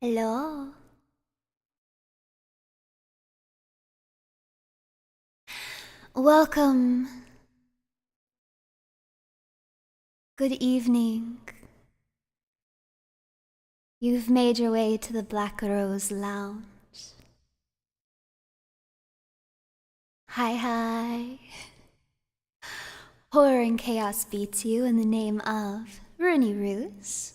Hello. Welcome. Good evening. You've made your way to the Black Rose Lounge. Hi. Horror and chaos beats you in the name of Runie Ruse.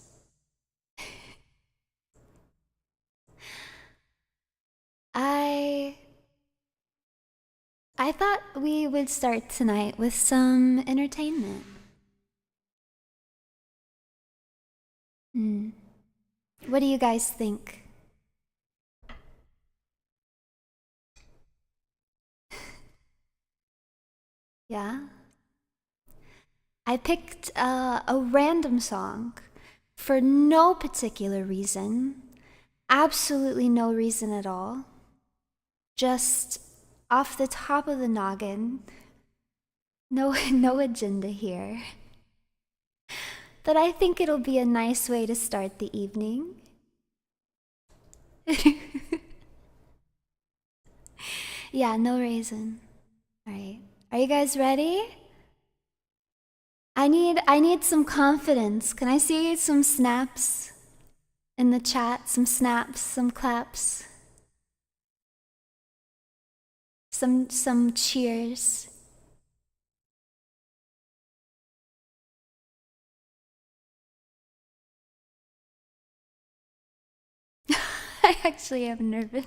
I thought we would start tonight with some entertainment. What do you guys think? Yeah? I picked a random song for no particular reason. Absolutely no reason at all. Just off the top of the noggin. No agenda here. But I think it'll be a nice way to start the evening. Yeah, no reason. Alright. Are you guys ready? I need some confidence. Can I see some snaps in the chat? Some snaps, some claps. Some cheers. I actually am nervous.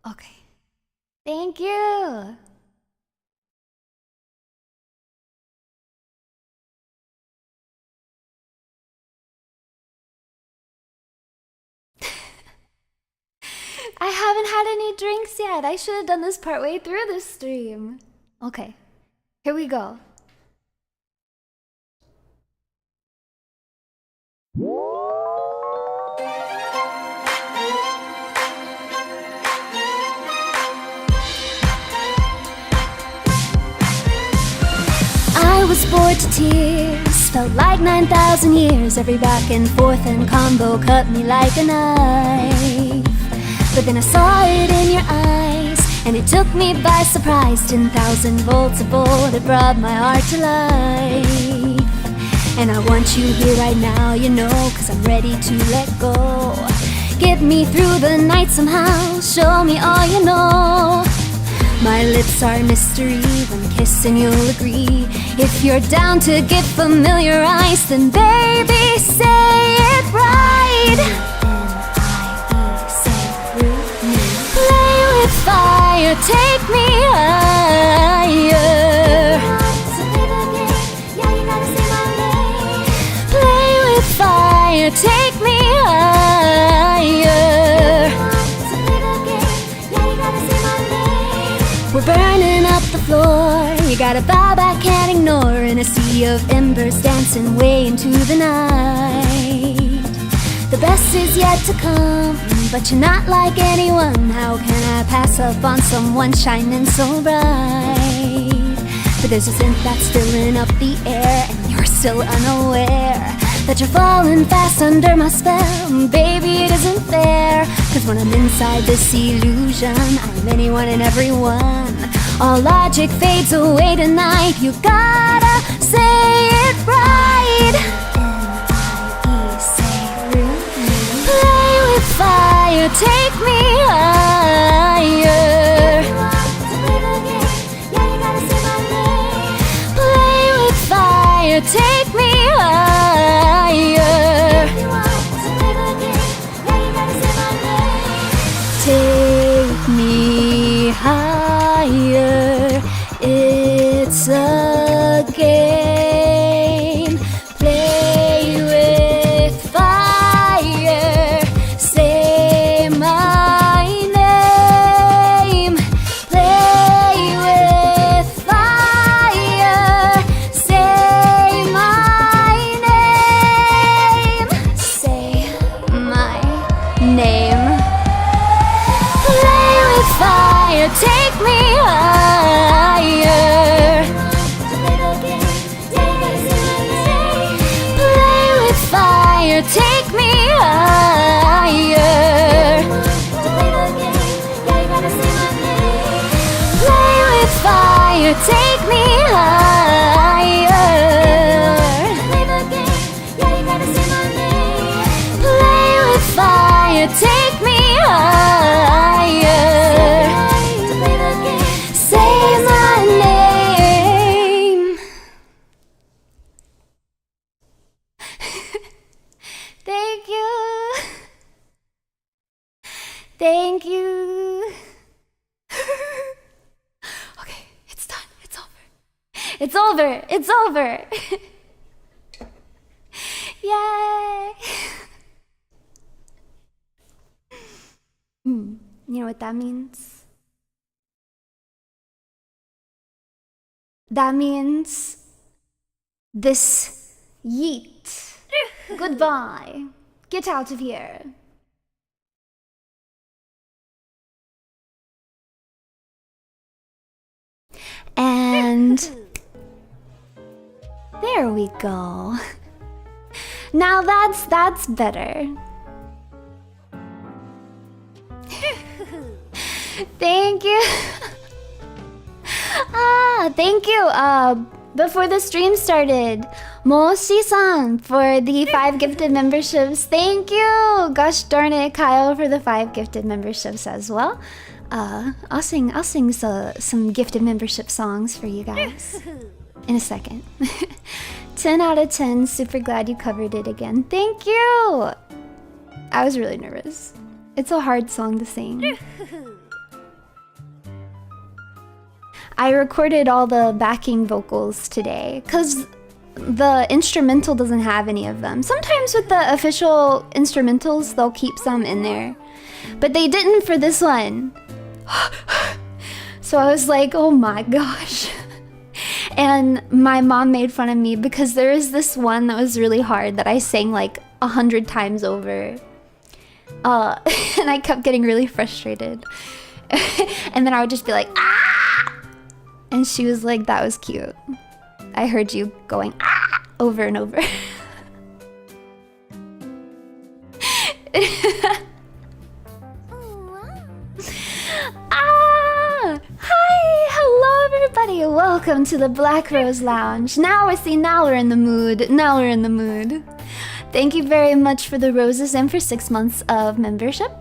Okay. Thank you. I haven't had any drinks yet. I should have done this partway through the stream. Okay. Here we go. I was bored to tears, felt like 9,000 years. Every back and forth and combo cut me like a knife. But then I saw it in your eyes, and it took me by surprise. 10,000 volts of bolt, it brought my heart to life. And I want you here right now, you know, 'cause I'm ready to let go. Get me through the night somehow, show me all you know. My lips are mystery, when kissing you'll agree. If you're down to get familiarized, then baby, say it right. Play with fire, take me higher. Play with fire, take me higher. We're burning up the floor. You got a vibe I can't ignore. In a sea of embers dancing way into the night. The best is yet to come, but you're not like anyone. How can I pass up on someone shining so bright? But there's a scent that's filling up the air, and you're still unaware that you're falling fast under my spell. Baby, it isn't fair, 'cause when I'm inside this illusion, I'm anyone and everyone. All logic fades away tonight. You gotta say it right. Play with fire, take me higher. Play with fire, take me higher. Take me higher. It's a game. Play with fire. Say my name. Play with fire. Say my fire, take me higher. To play the game, yeah, you gotta say my name. Play with fire, take me higher. To play the game, yeah, you gotta say my name. Play with fire, take me higher. To play the game, say my name. Thank you. Thank you. Okay, it's done. It's over. It's over. It's over. Yay. You know what that means? That means this yeet. Goodbye. Get out of here. And there we go. Now that's better. Thank you. Thank you. Before the stream started, Moshi-san for the 5 gifted memberships. Thank you. Gosh darn it, Kyle for the 5 gifted memberships as well. I'll sing some gifted membership songs for you guys in a second. 10 out of 10. Super glad you covered it again. Thank you. I was really nervous. It's a hard song to sing. I recorded all the backing vocals today because the instrumental doesn't have any of them. Sometimes with the official instrumentals, they'll keep some in there, but they didn't for this one. So I was like, oh my gosh. And my mom made fun of me because there is this one that was really hard that I sang like 100 times over. And I kept getting really frustrated. And then I would just be like, ah! And she was like, that was cute. I heard you going, ah! Over and over. Hi! Hello everybody! Welcome to the Black Rose Lounge. Now we're in the mood. Thank you very much for the roses and for 6 months of membership.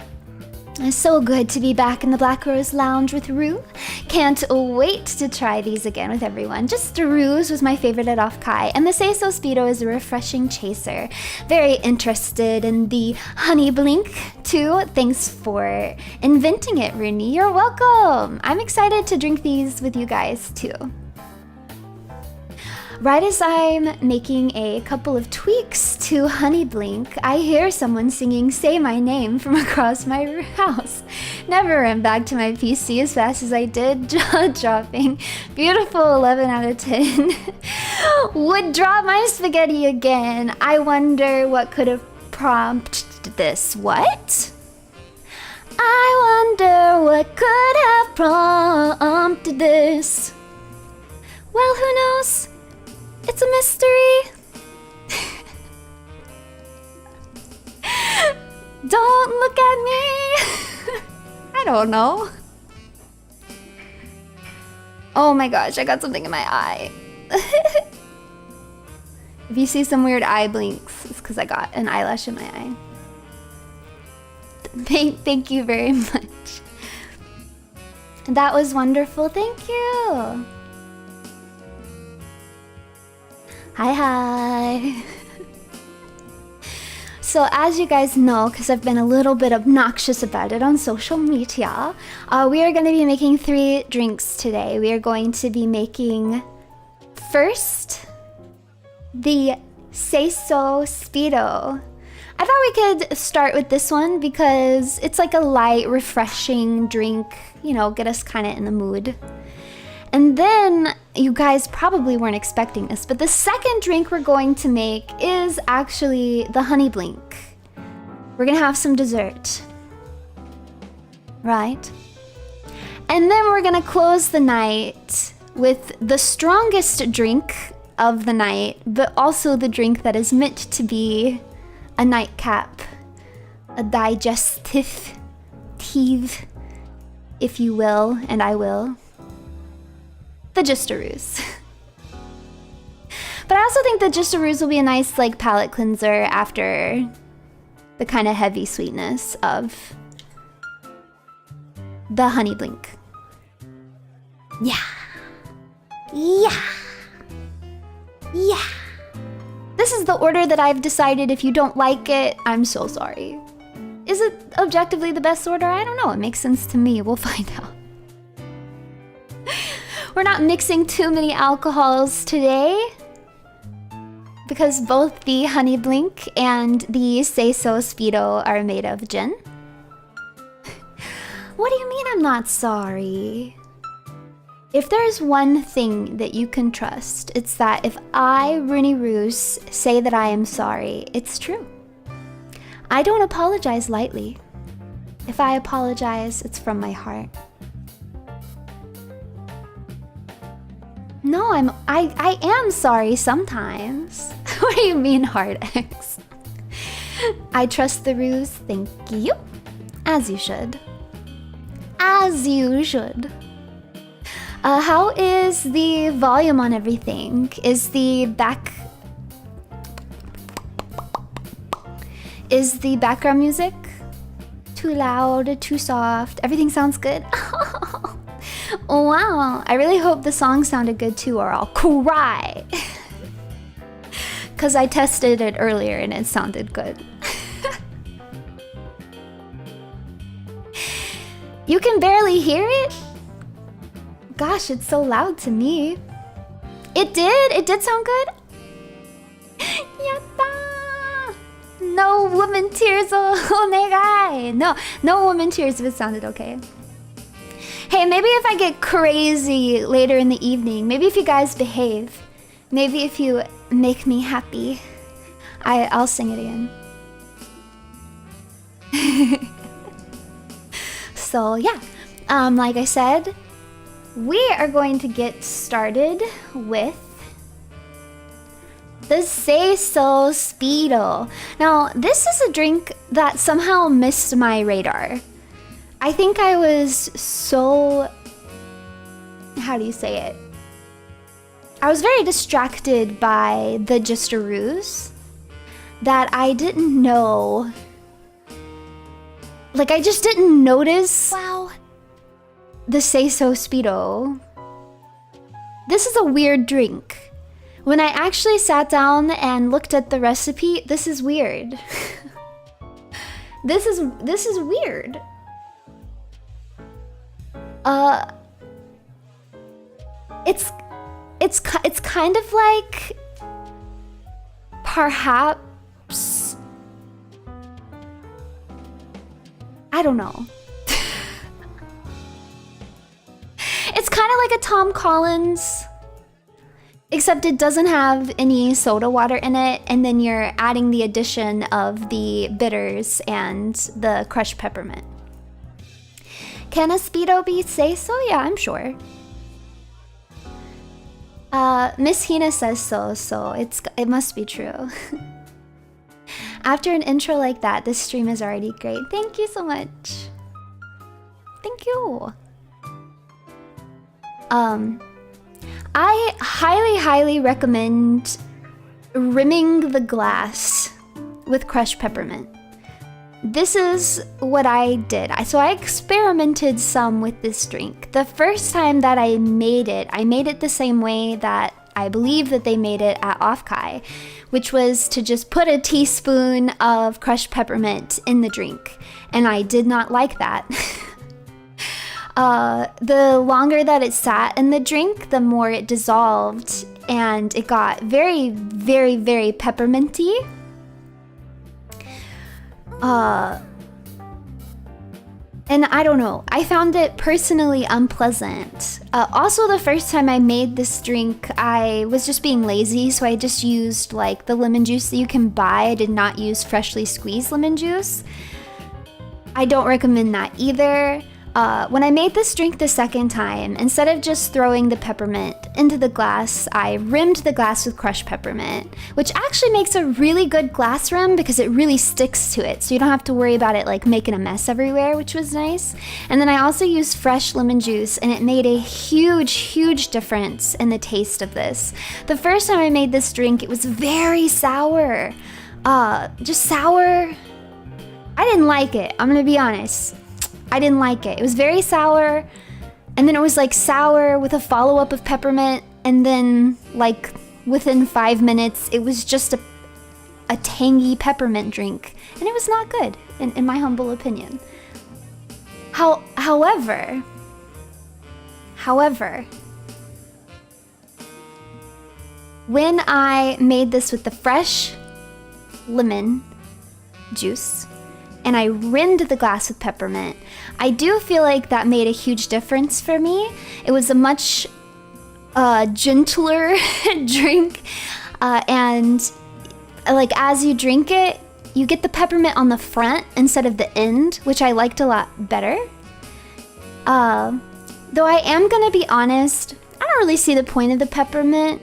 It's so good to be back in the Black Rose Lounge with Rue. Can't wait to try these again with everyone. Just Rue's was my favorite at Off-Kai, and the Say So Speedo is a refreshing chaser. Very interested in the Honey Blink too. Thanks for inventing it, Runie. You're welcome. I'm excited to drink these with you guys too. Right as I'm making a couple of tweaks to Honey Blink, I hear someone singing Say My Name from across my house. Never ran back to my PC as fast as I did, jaw-dropping. Beautiful 11 out of 10. Would drop my spaghetti again. I wonder what could have prompted this. What? I wonder what could have prompted this. Well, who knows? It's a mystery. Don't look at me. I don't know. Oh my gosh, I got something in my eye. If you see some weird eye blinks, it's because I got an eyelash in my eye. Thank you very much. That was wonderful. Thank you. Hi. So as you guys know, because I've been a little bit obnoxious about it on social media, we are going to be making 3 drinks today. We are going to be making first the Say So Speedo. I thought we could start with this one because it's like a light, refreshing drink, you know, get us kind of in the mood. And then, you guys probably weren't expecting this, but the second drink we're going to make is actually the Honey Blink. We're gonna have some dessert. Right? And then we're gonna close the night with the strongest drink of the night, but also the drink that is meant to be a nightcap, a digestive, if you will, and I will. The Gistaroos. But I also think the Gistaroos will be a nice like palate cleanser after the kind of heavy sweetness of the honey blink. Yeah. Yeah. Yeah. This is the order that I've decided. If you don't like it, I'm so sorry. Is it objectively the best order? I don't know. It makes sense to me. We'll find out. We're not mixing too many alcohols today because both the Honey Blink and the Say So Speedo are made of gin. What do you mean I'm not sorry? If there's one thing that you can trust, it's that if I, Runie Roos, say that I am sorry, it's true. I don't apologize lightly. If I apologize, it's from my heart. No, I am sorry sometimes. What do you mean, Hard X? I trust the ruse, thank you. As you should. As you should. How is the volume on everything? Is the background music too loud, too soft? Everything sounds good? Wow, I really hope the song sounded good too, or I'll cry. Cause I tested it earlier and it sounded good. You can barely hear it? Gosh, it's so loud to me. It did sound good? Yatta! No woman tears, onegai! No woman tears if it sounded okay. Hey, maybe if I get crazy later in the evening, maybe if you guys behave, maybe if you make me happy, I'll sing it again. So yeah, like I said, we are going to get started with the Say So Speedo. Now, this is a drink that somehow missed my radar. I think I was so... how do you say it? I was very distracted by the Gistaroos that I didn't know. Like, I just didn't notice, wow, the Say So Speedo. This is a weird drink. When I actually sat down and looked at the recipe, this is weird. This is weird. It's kind of like perhaps, I don't know. It's kind of like a Tom Collins, except it doesn't have any soda water in it, and then you're adding the addition of the bitters and the crushed peppermint. Can a Speedo be Say So? Yeah, I'm sure. Miss Hina says so it must be true. After an intro like that, this stream is already great. Thank you so much. Thank you. I highly recommend rimming the glass with crushed peppermint. This is what I did. So I experimented some with this drink. The first time that I made it the same way that I believe that they made it at Offkai, which was to just put a teaspoon of crushed peppermint in the drink. And I did not like that. The longer that it sat in the drink, the more it dissolved, and it got very pepperminty. And I don't know, I found it personally unpleasant. Also, the first time I made this drink, I was just being lazy, so I just used like the lemon juice that you can buy. I did not use freshly squeezed lemon juice. I don't recommend that either. When I made this drink the second time, instead of just throwing the peppermint into the glass, I rimmed the glass with crushed peppermint, which actually makes a really good glass rim because it really sticks to it. So you don't have to worry about it like making a mess everywhere, which was nice. And then I also used fresh lemon juice, and it made a huge, huge difference in the taste of this. The first time I made this drink, it was very sour. Just sour. I didn't like it. I'm gonna be honest. I didn't like it. It was very sour. And then it was like sour with a follow-up of peppermint, and then like within 5 minutes it was just a tangy peppermint drink, and it was not good in my humble opinion. However, when I made this with the fresh lemon juice and I rimmed the glass with peppermint, I do feel like that made a huge difference for me. It was a much gentler drink, and like as you drink it, you get the peppermint on the front instead of the end, which I liked a lot better. Though I am gonna be honest, I don't really see the point of the peppermint.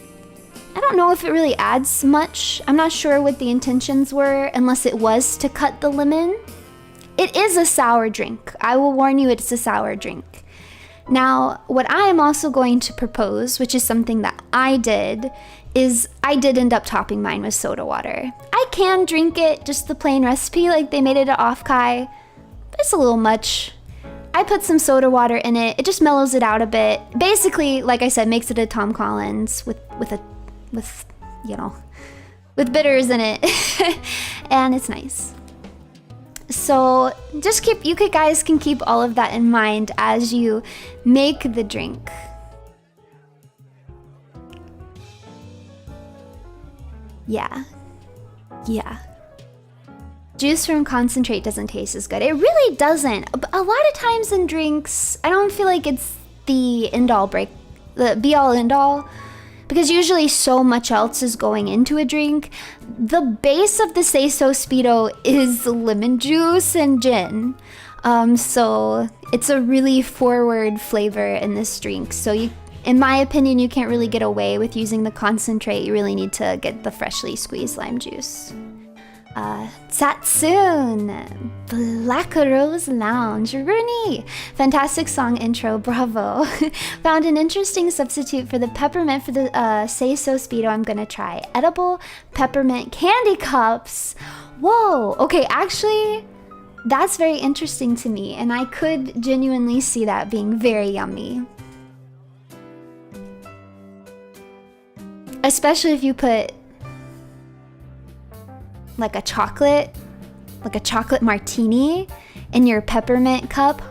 I don't know if it really adds much. I'm not sure what the intentions were, unless it was to cut the lemon. It is a sour drink. I will warn you, it's a sour drink. Now, what I am also going to propose, which is something that I did, is I did end up topping mine with soda water. I can drink it, just the plain recipe, like they made it at Off-Kai, but it's a little much. I put some soda water in it. It just mellows it out a bit. Basically, like I said, makes it a Tom Collins with you know, with bitters in it. And it's nice. So just you guys can keep all of that in mind as you make the drink. Yeah. Juice from concentrate doesn't taste as good. It really doesn't. A lot of times in drinks, I don't feel like it's the the be all end all, because usually so much else is going into a drink. The base of the Say So Speedo is lemon juice and gin. So it's a really forward flavor in this drink. So in my opinion, you can't really get away with using the concentrate. You really need to get the freshly squeezed lime juice. Satsun, Black Rose Lounge, Runie, fantastic song intro, bravo. Found an interesting substitute for the peppermint for the Say So Speedo. I'm gonna try edible peppermint candy cups. Whoa, okay, actually, that's very interesting to me, and I could genuinely see that being very yummy. Especially if you put like a chocolate martini in your peppermint cup.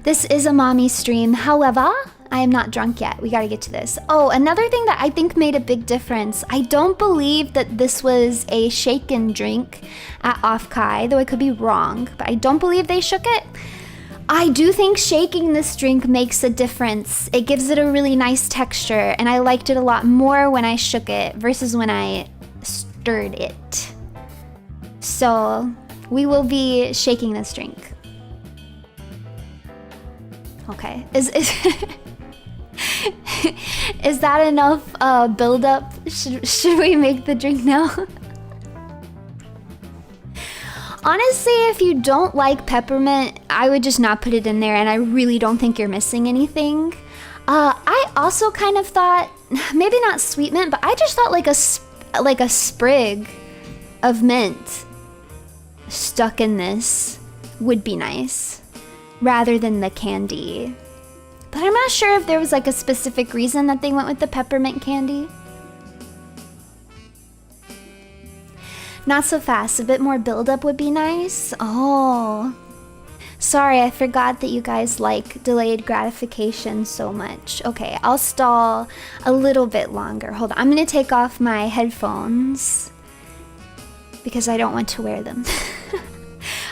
This is a mommy stream, however, I am not drunk yet. We gotta get to this. Oh, another thing that I think made a big difference, I don't believe that this was a shaken drink at Off-Kai, though I could be wrong, but I don't believe they shook it. I do think shaking this drink makes a difference. It gives it a really nice texture, and I liked it a lot more when I shook it versus when I stirred it. So we will be shaking this drink. Okay, is that enough build up? Should we make the drink now? Honestly, if you don't like peppermint, I would just not put it in there, and I really don't think you're missing anything. I also kind of thought, maybe not sweet mint, but I just thought like a sprig of mint stuck in this would be nice, rather than the candy. But I'm not sure if there was like a specific reason that they went with the peppermint candy. Not so fast, a bit more buildup would be nice. Oh, sorry, I forgot that you guys like delayed gratification so much. Okay, I'll stall a little bit longer. Hold on, I'm gonna take off my headphones because I don't want to wear them.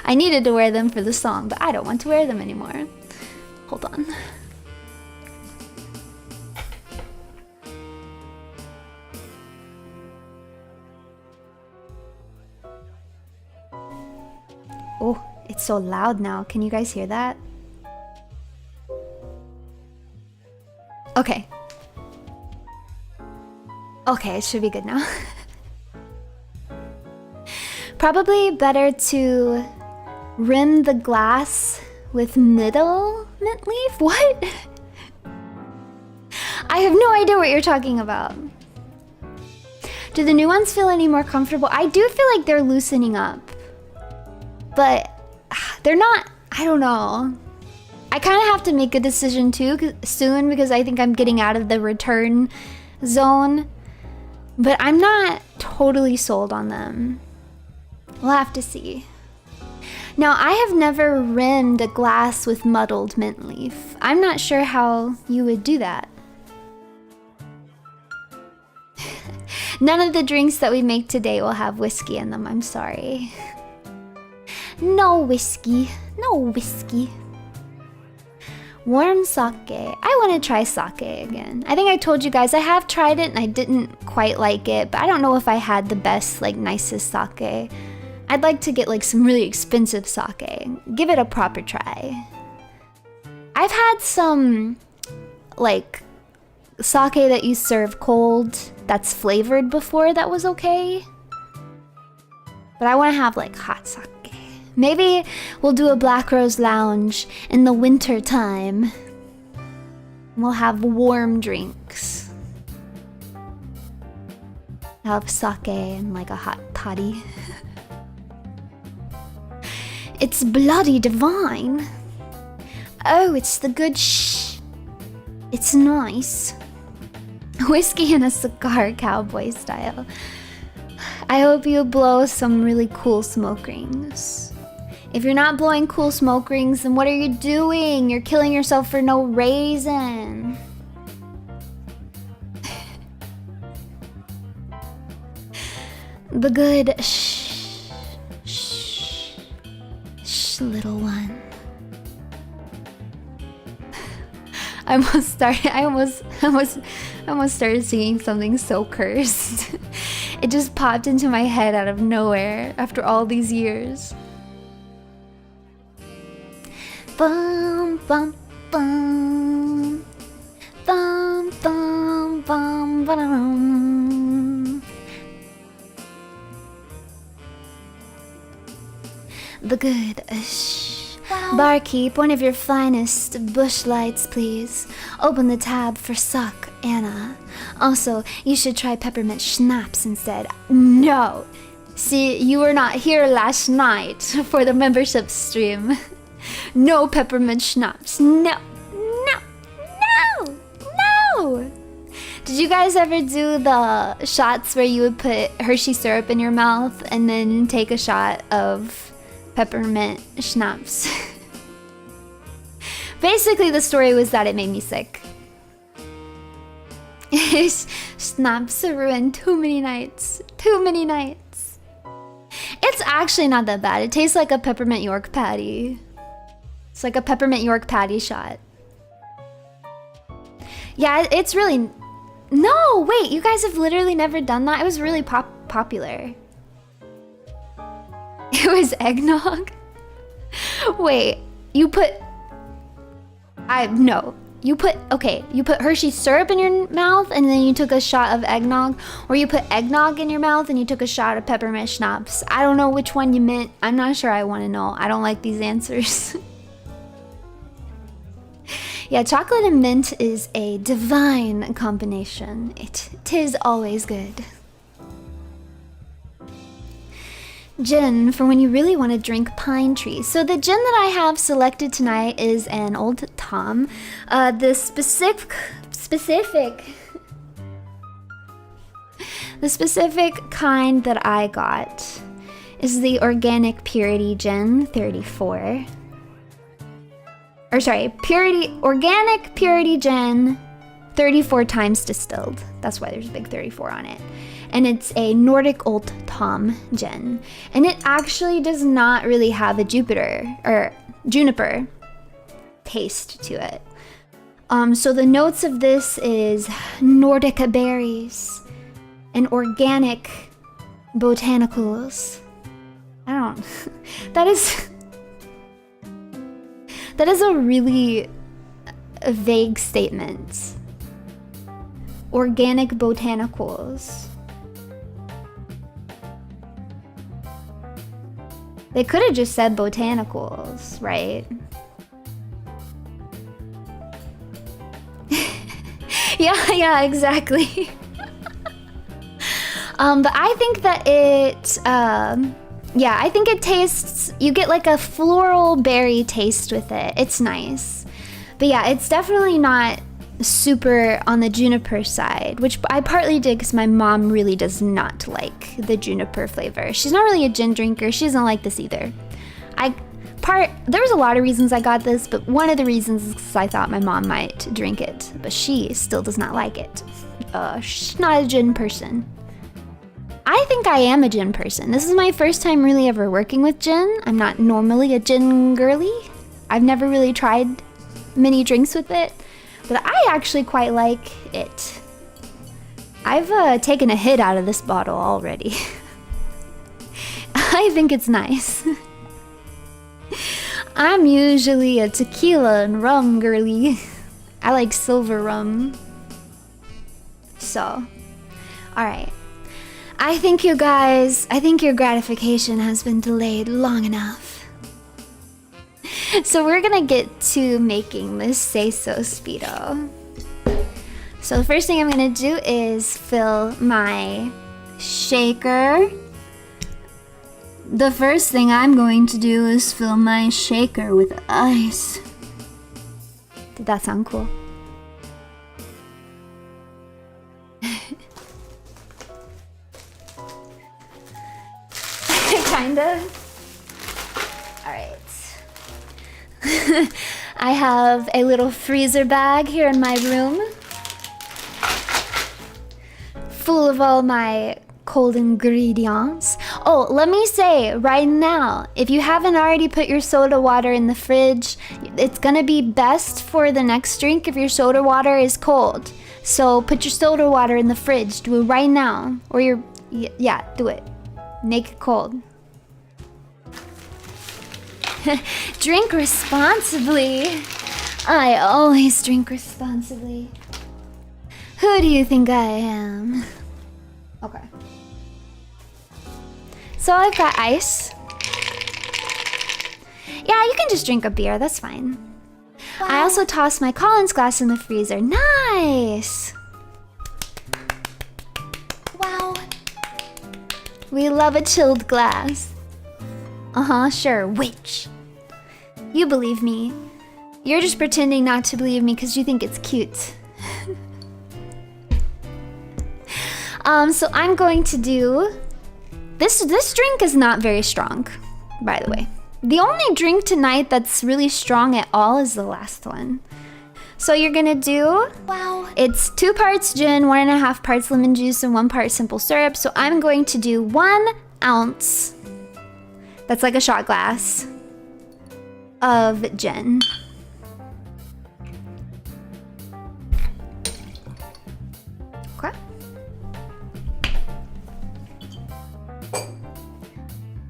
I needed to wear them for the song, but I don't want to wear them anymore. Hold on. Oh, it's so loud now. Can you guys hear that? Okay. Okay, it should be good now. Probably better to rim the glass with middle mint leaf? What? I have no idea what you're talking about. Do the new ones feel any more comfortable? I do feel like they're loosening up. But they're not, I don't know. I kind of have to make a decision too soon because I think I'm getting out of the return zone. But I'm not totally sold on them. We'll have to see. Now, I have never rimmed a glass with muddled mint leaf. I'm not sure how you would do that. None of the drinks that we make today will have whiskey in them, I'm sorry. No whiskey, no whiskey. Warm sake. I want to try sake again. I think I told you guys I have tried it and I didn't quite like it, but I don't know if I had the best, like, nicest sake. I'd like to get like some really expensive sake. Give it a proper try. I've had some, like, sake that you serve cold that's flavored before that was okay. But I want to have like hot sake. Maybe we'll do a Black Rose lounge in the winter time. We'll have warm drinks. I'll have sake and like a hot toddy. It's bloody divine. Oh, it's the good It's nice. Whiskey and a cigar, cowboy style. I hope you blow some really cool smoke rings. If you're not blowing cool smoke rings, then what are you doing? You're killing yourself for no reason. The good little one. I almost started singing something so cursed. It just popped into my head out of nowhere after all these years. Bum bum bum bum bum bum bum. The good Barkeep, one of your finest bush lights, please. Open the tab for suck, Anna. Also, you should try peppermint schnapps instead. No! See, you were not here last night for the membership stream. No peppermint schnapps. No! No! No! No! Did you guys ever do the shots where you would put Hershey syrup in your mouth and then take a shot of peppermint schnapps? Basically, the story was that it made me sick. Schnapps ruined too many nights. Too many nights. It's actually not that bad. It tastes like a peppermint York patty. It's like a peppermint York patty shot. Yeah, it's really... No, wait, you guys have literally never done that? It was really popular. It was eggnog? Wait, you put... No. You put Hershey syrup in your mouth and then you took a shot of eggnog, or you put eggnog in your mouth and you took a shot of peppermint schnapps. I don't know which one you meant. I'm not sure I want to know. I don't like these answers. Yeah, chocolate and mint is a divine combination. Tis always good. Gin for when you really want to drink pine trees. So the gin that I have selected tonight is an Old Tom. The specific kind that I got is the Organic Purity Gin 34. Or sorry, Organic Purity Gin 34 times distilled. That's why there's a big 34 on it. And it's a Nordic Old Tom gin. And it actually does not really have a juniper taste to it. So the notes of this is Nordic berries and organic botanicals. I don't... That is a really vague statement. Organic botanicals. They could have just said botanicals, right? Yeah, exactly. But I think that it, yeah, I think it tastes, you get like a floral berry taste with it. It's nice. But yeah, it's definitely not super on the juniper side, which I partly did because my mom really does not like the juniper flavor. She's not really a gin drinker. She doesn't like this either. There was a lot of reasons I got this, but one of the reasons is because I thought my mom might drink it, but she still does not like it. She's not a gin person. I think I am a gin person. This is my first time really ever working with gin. I'm not normally a gin girly. I've never really tried many drinks with it, but I actually quite like it. I've taken a hit out of this bottle already. I think it's nice. I'm usually a tequila and rum girly. I like silver rum. So, alright. I think your gratification has been delayed long enough. So we're gonna get to making this Say-So Speedo. So the first thing I'm gonna do is fill my shaker. The first thing I'm going to do is fill my shaker with ice. Did that sound cool? Kinda. Alright. I have a little freezer bag here in my room, full of all my cold ingredients. Oh, let me say right now, if you haven't already put your soda water in the fridge, it's gonna be best for the next drink if your soda water is cold. So put your soda water in the fridge. Do it right now. Or yeah, do it. Make it cold. Drink responsibly. I always drink responsibly. Who do you think I am? Okay. So I've got ice. Yeah, you can just drink a beer, that's fine. Wow. I also tossed my Collins glass in the freezer. Nice! Wow. We love a chilled glass. Uh-huh, sure, witch. You believe me. You're just pretending not to believe me because you think it's cute. So I'm going to do... This drink is not very strong, by the way. The only drink tonight that's really strong at all is the last one. So you're gonna do... Wow. It's 2 parts gin, 1.5 parts lemon juice, and 1 part simple syrup. So I'm going to do 1 ounce. That's like a shot glass of gin. Okay.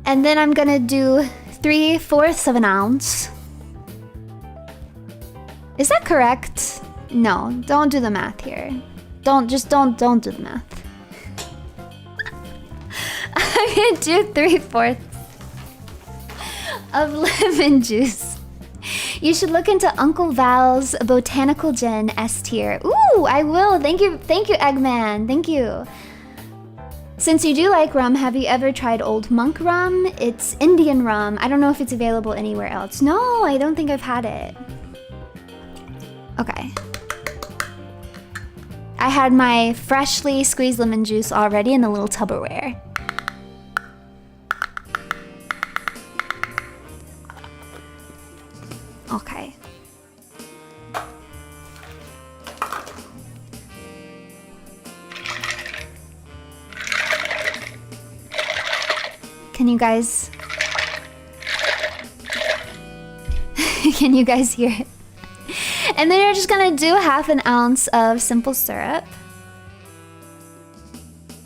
And then I'm gonna do 3/4 of an ounce. Is that correct? No, don't do the math here. Don't do the math. I'm gonna do 3/4 of lemon juice. You should look into Uncle Val's Botanical Gin S tier. Ooh, I will. Thank you, Eggman. Thank you. Since you do like rum, have you ever tried Old Monk rum? It's Indian rum. I don't know if it's available anywhere else. No, I don't think I've had it. Okay. I had my freshly squeezed lemon juice already in a little Tupperware. Okay. Can you guys... Can you guys hear it? And then you're just gonna do 1/2 ounce of simple syrup.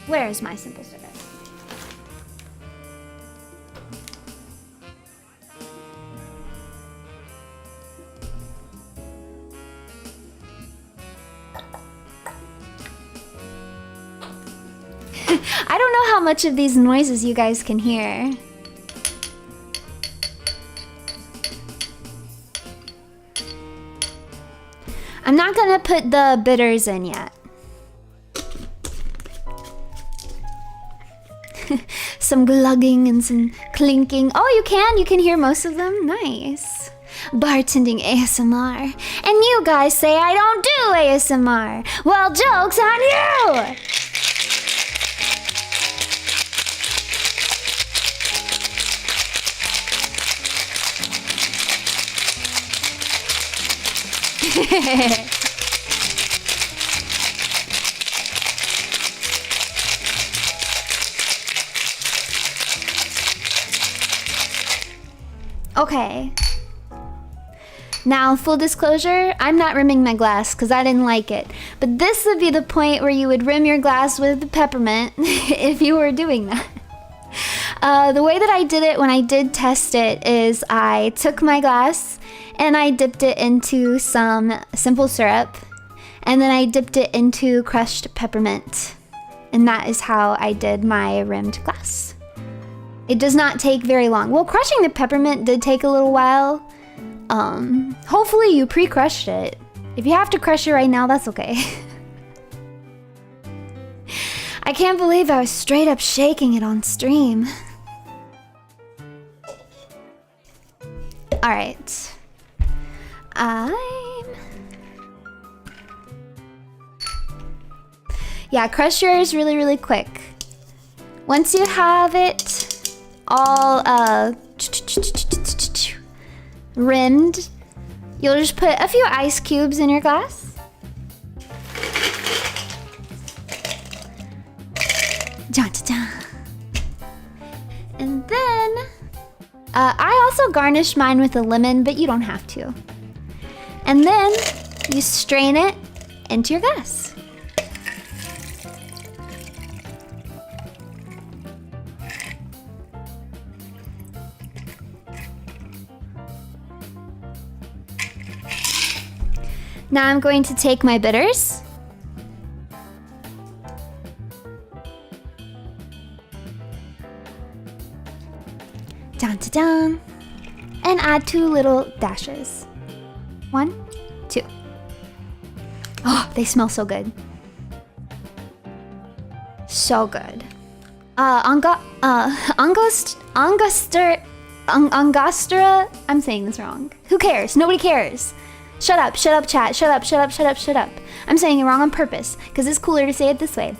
Where's my simple syrup? I don't know how much of these noises you guys can hear. I'm not gonna put the bitters in yet. Some glugging and some clinking. Oh, you can hear most of them? Nice. Bartending ASMR. And you guys say I don't do ASMR. Well, joke's on you! Okay. Now, full disclosure, I'm not rimming my glass because I didn't like it. But this would be the point where you would rim your glass with peppermint if you were doing that. The way that I did it when I did test it is I took my glass and I dipped it into some simple syrup, and then I dipped it into crushed peppermint. And that is how I did my rimmed glass. It does not take very long. Well, crushing the peppermint did take a little while. Hopefully you pre-crushed it. If you have to crush it right now, that's okay. I can't believe I was straight up shaking it on stream. Alright. Yeah, crush yours really, really quick. Once you have it all rimmed, you'll just put a few ice cubes in your glass. And then I also garnish mine with a lemon, but you don't have to. And then you strain it into your glass. Now I'm going to take my bitters. Dun, dun, dun. And add 2 little dashes. 1, 2. Oh, they smell so good. So good. Angostura. I'm saying this wrong. Who cares? Nobody cares. Shut up, chat. Shut up. I'm saying it wrong on purpose, because it's cooler to say it this way.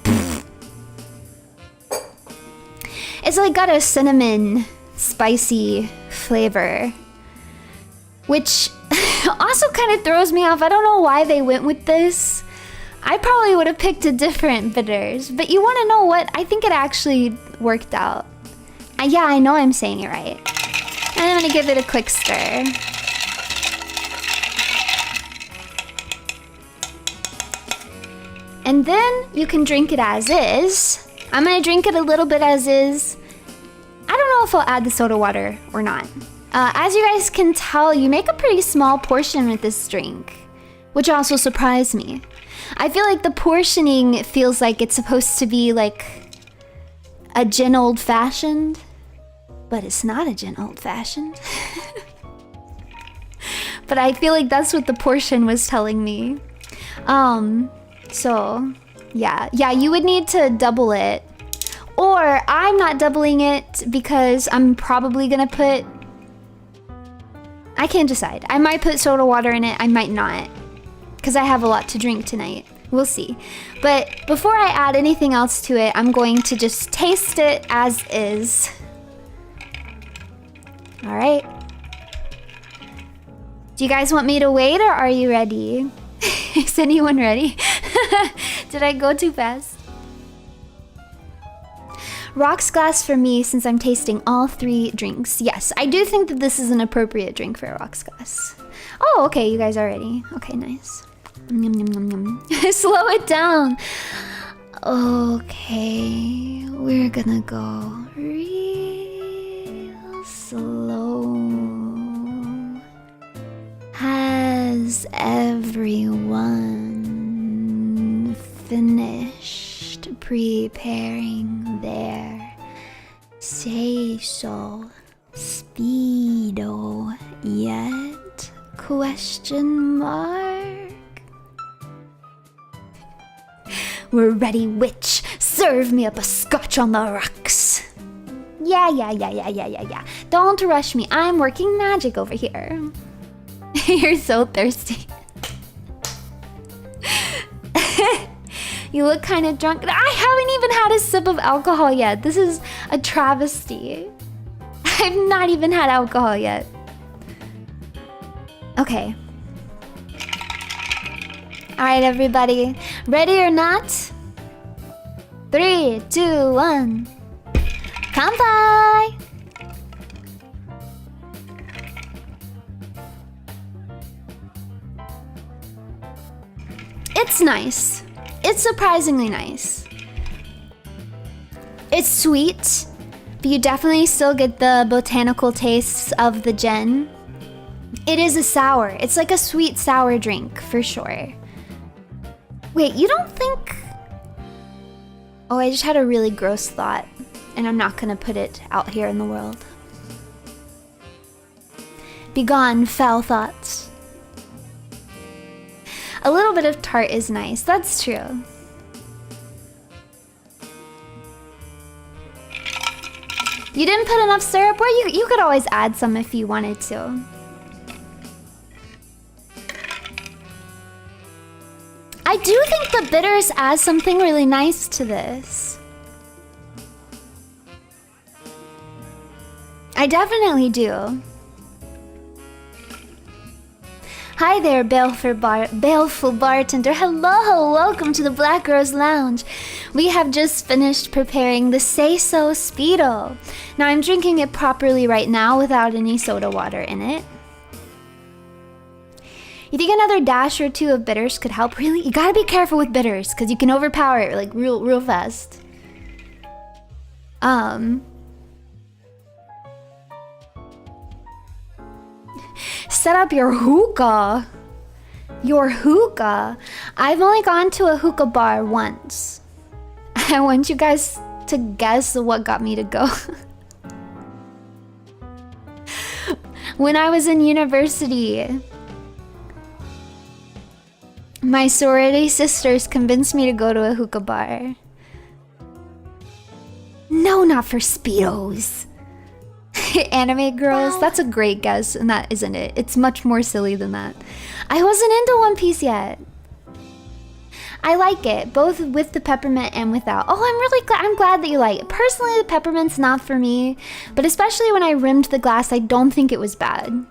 It's like got a cinnamon, spicy flavor, which also kind of throws me off. I don't know why they went with this. I probably would have picked a different bitters, but you want to know what? I think it actually worked out. Yeah, I know I'm saying it right. And I'm gonna give it a quick stir. And then you can drink it as is. I'm gonna drink it a little bit as is. I don't know if I'll add the soda water or not. As you guys can tell, you make a pretty small portion with this drink, which also surprised me. I feel like the portioning feels like it's supposed to be like a gin old-fashioned, but it's not a gin old-fashioned. But I feel like that's what the portion was telling me. So, yeah, you would need to double it. Or I'm not doubling it because I'm probably gonna put... I can't decide. I might put soda water in it, I might not. Because I have a lot to drink tonight. We'll see. But before I add anything else to it, I'm going to just taste it as is. Alright. Do you guys want me to wait or are you ready? Is anyone ready? Did I go too fast? Rocks glass for me since I'm tasting all 3 drinks. Yes, I do think that this is an appropriate drink for a rocks glass. Oh, okay, you guys are ready. Okay, nice. Yum, yum, yum, yum. Slow it down. Okay, we're gonna go real slow. Has everyone finished preparing their say-so speedo yet? Question mark. We're ready, witch. Serve me up a scotch on the rocks. Yeah. Don't rush me. I'm working magic over here. You're so thirsty. You look kind of drunk. I haven't even had a sip of alcohol yet. This is a travesty. I've not even had alcohol yet. Okay. Alright, everybody. Ready or not? 3, 2, 1. Kanpai! It's nice. It's surprisingly nice. It's sweet, but you definitely still get the botanical tastes of the gin. It is a sour. It's like a sweet sour drink, for sure. Wait, you don't think... Oh, I just had a really gross thought, and I'm not gonna put it out here in the world. Begone, foul thoughts. A little bit of tart is nice, that's true. You didn't put enough syrup? Well, you could always add some if you wanted to. I do think the bitters add something really nice to this. I definitely do. Hi there, baleful bartender. Hello, welcome to the Black Rose Lounge. We have just finished preparing the Say-So Speedo. Now I'm drinking it properly right now without any soda water in it. You think another dash or two of bitters could help? Really? You gotta be careful with bitters because you can overpower it like real fast. Set up your hookah. Your hookah. I've only gone to a hookah bar once. I want you guys to guess what got me to go. When I was in university, my sorority sisters convinced me to go to a hookah bar. No, not for Speedos. Anime girls? Well, that's a great guess, and that isn't it. It's much more silly than that. I wasn't into One Piece yet. I like it, both with the peppermint and without. Oh, I'm really glad. I'm glad that you like it. Personally, the peppermint's not for me, but especially when I rimmed the glass, I don't think it was bad.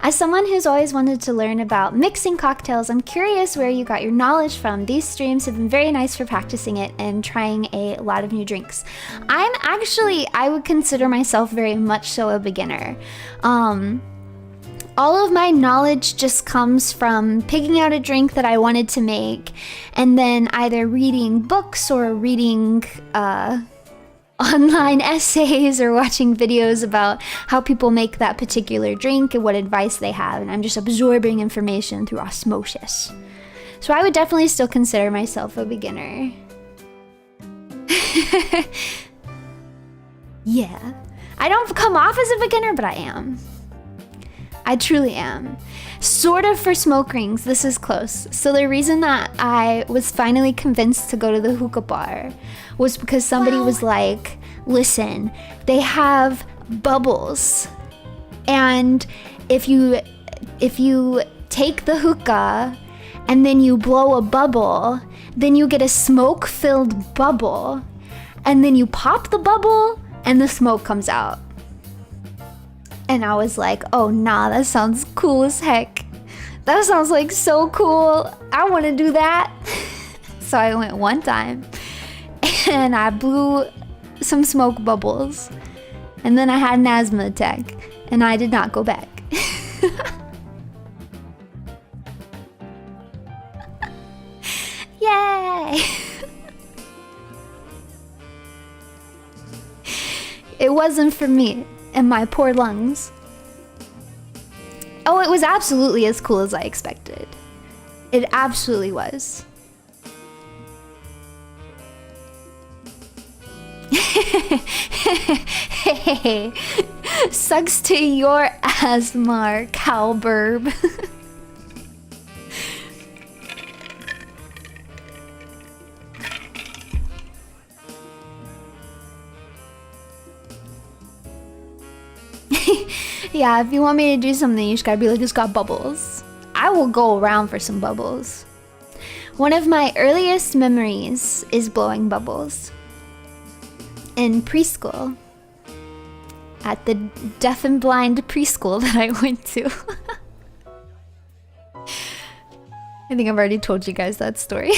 As someone who's always wanted to learn about mixing cocktails, I'm curious where you got your knowledge from. These streams have been very nice for practicing it and trying a lot of new drinks. I would consider myself very much so a beginner. All of my knowledge just comes from picking out a drink that I wanted to make and then either reading books or reading online essays or watching videos about how people make that particular drink and what advice they have, and I'm just absorbing information through osmosis. So I would definitely still consider myself a beginner. Yeah. I don't come off as a beginner, but I am. I truly am. Sort of for smoke rings, this is close. So the reason that I was finally convinced to go to the hookah bar was because somebody was like, listen, they have bubbles. And if you take the hookah and then you blow a bubble, then you get a smoke-filled bubble. And then you pop the bubble and the smoke comes out. And I was like, oh nah, that sounds cool as heck. That sounds like so cool. I want to do that. So I went one time and I blew some smoke bubbles. And then I had an asthma attack and I did not go back. Yay! It wasn't for me and my poor lungs. Oh, it was absolutely as cool as I expected. It absolutely was. Hey, sucks to your asthma, cowburb. Yeah, if you want me to do something, you just gotta be like, it's got bubbles. I will go around for some bubbles. One of my earliest memories is blowing bubbles. In preschool. At the deaf and blind preschool that I went to. I think I've already told you guys that story.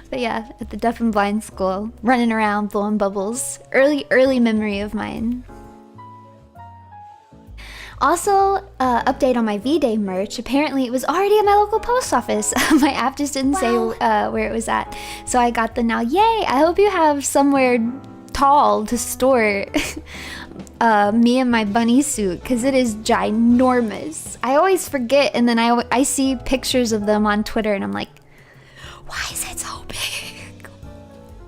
But yeah, at the deaf and blind school, running around blowing bubbles. Early memory of mine. Also, update on my V-Day merch. Apparently, it was already at my local post office. My app just didn't say where it was at. So I got the now. Yay! I hope you have somewhere tall to store me and my bunny suit, because it is ginormous. I always forget, and then I see pictures of them on Twitter, and I'm like, why is it so big?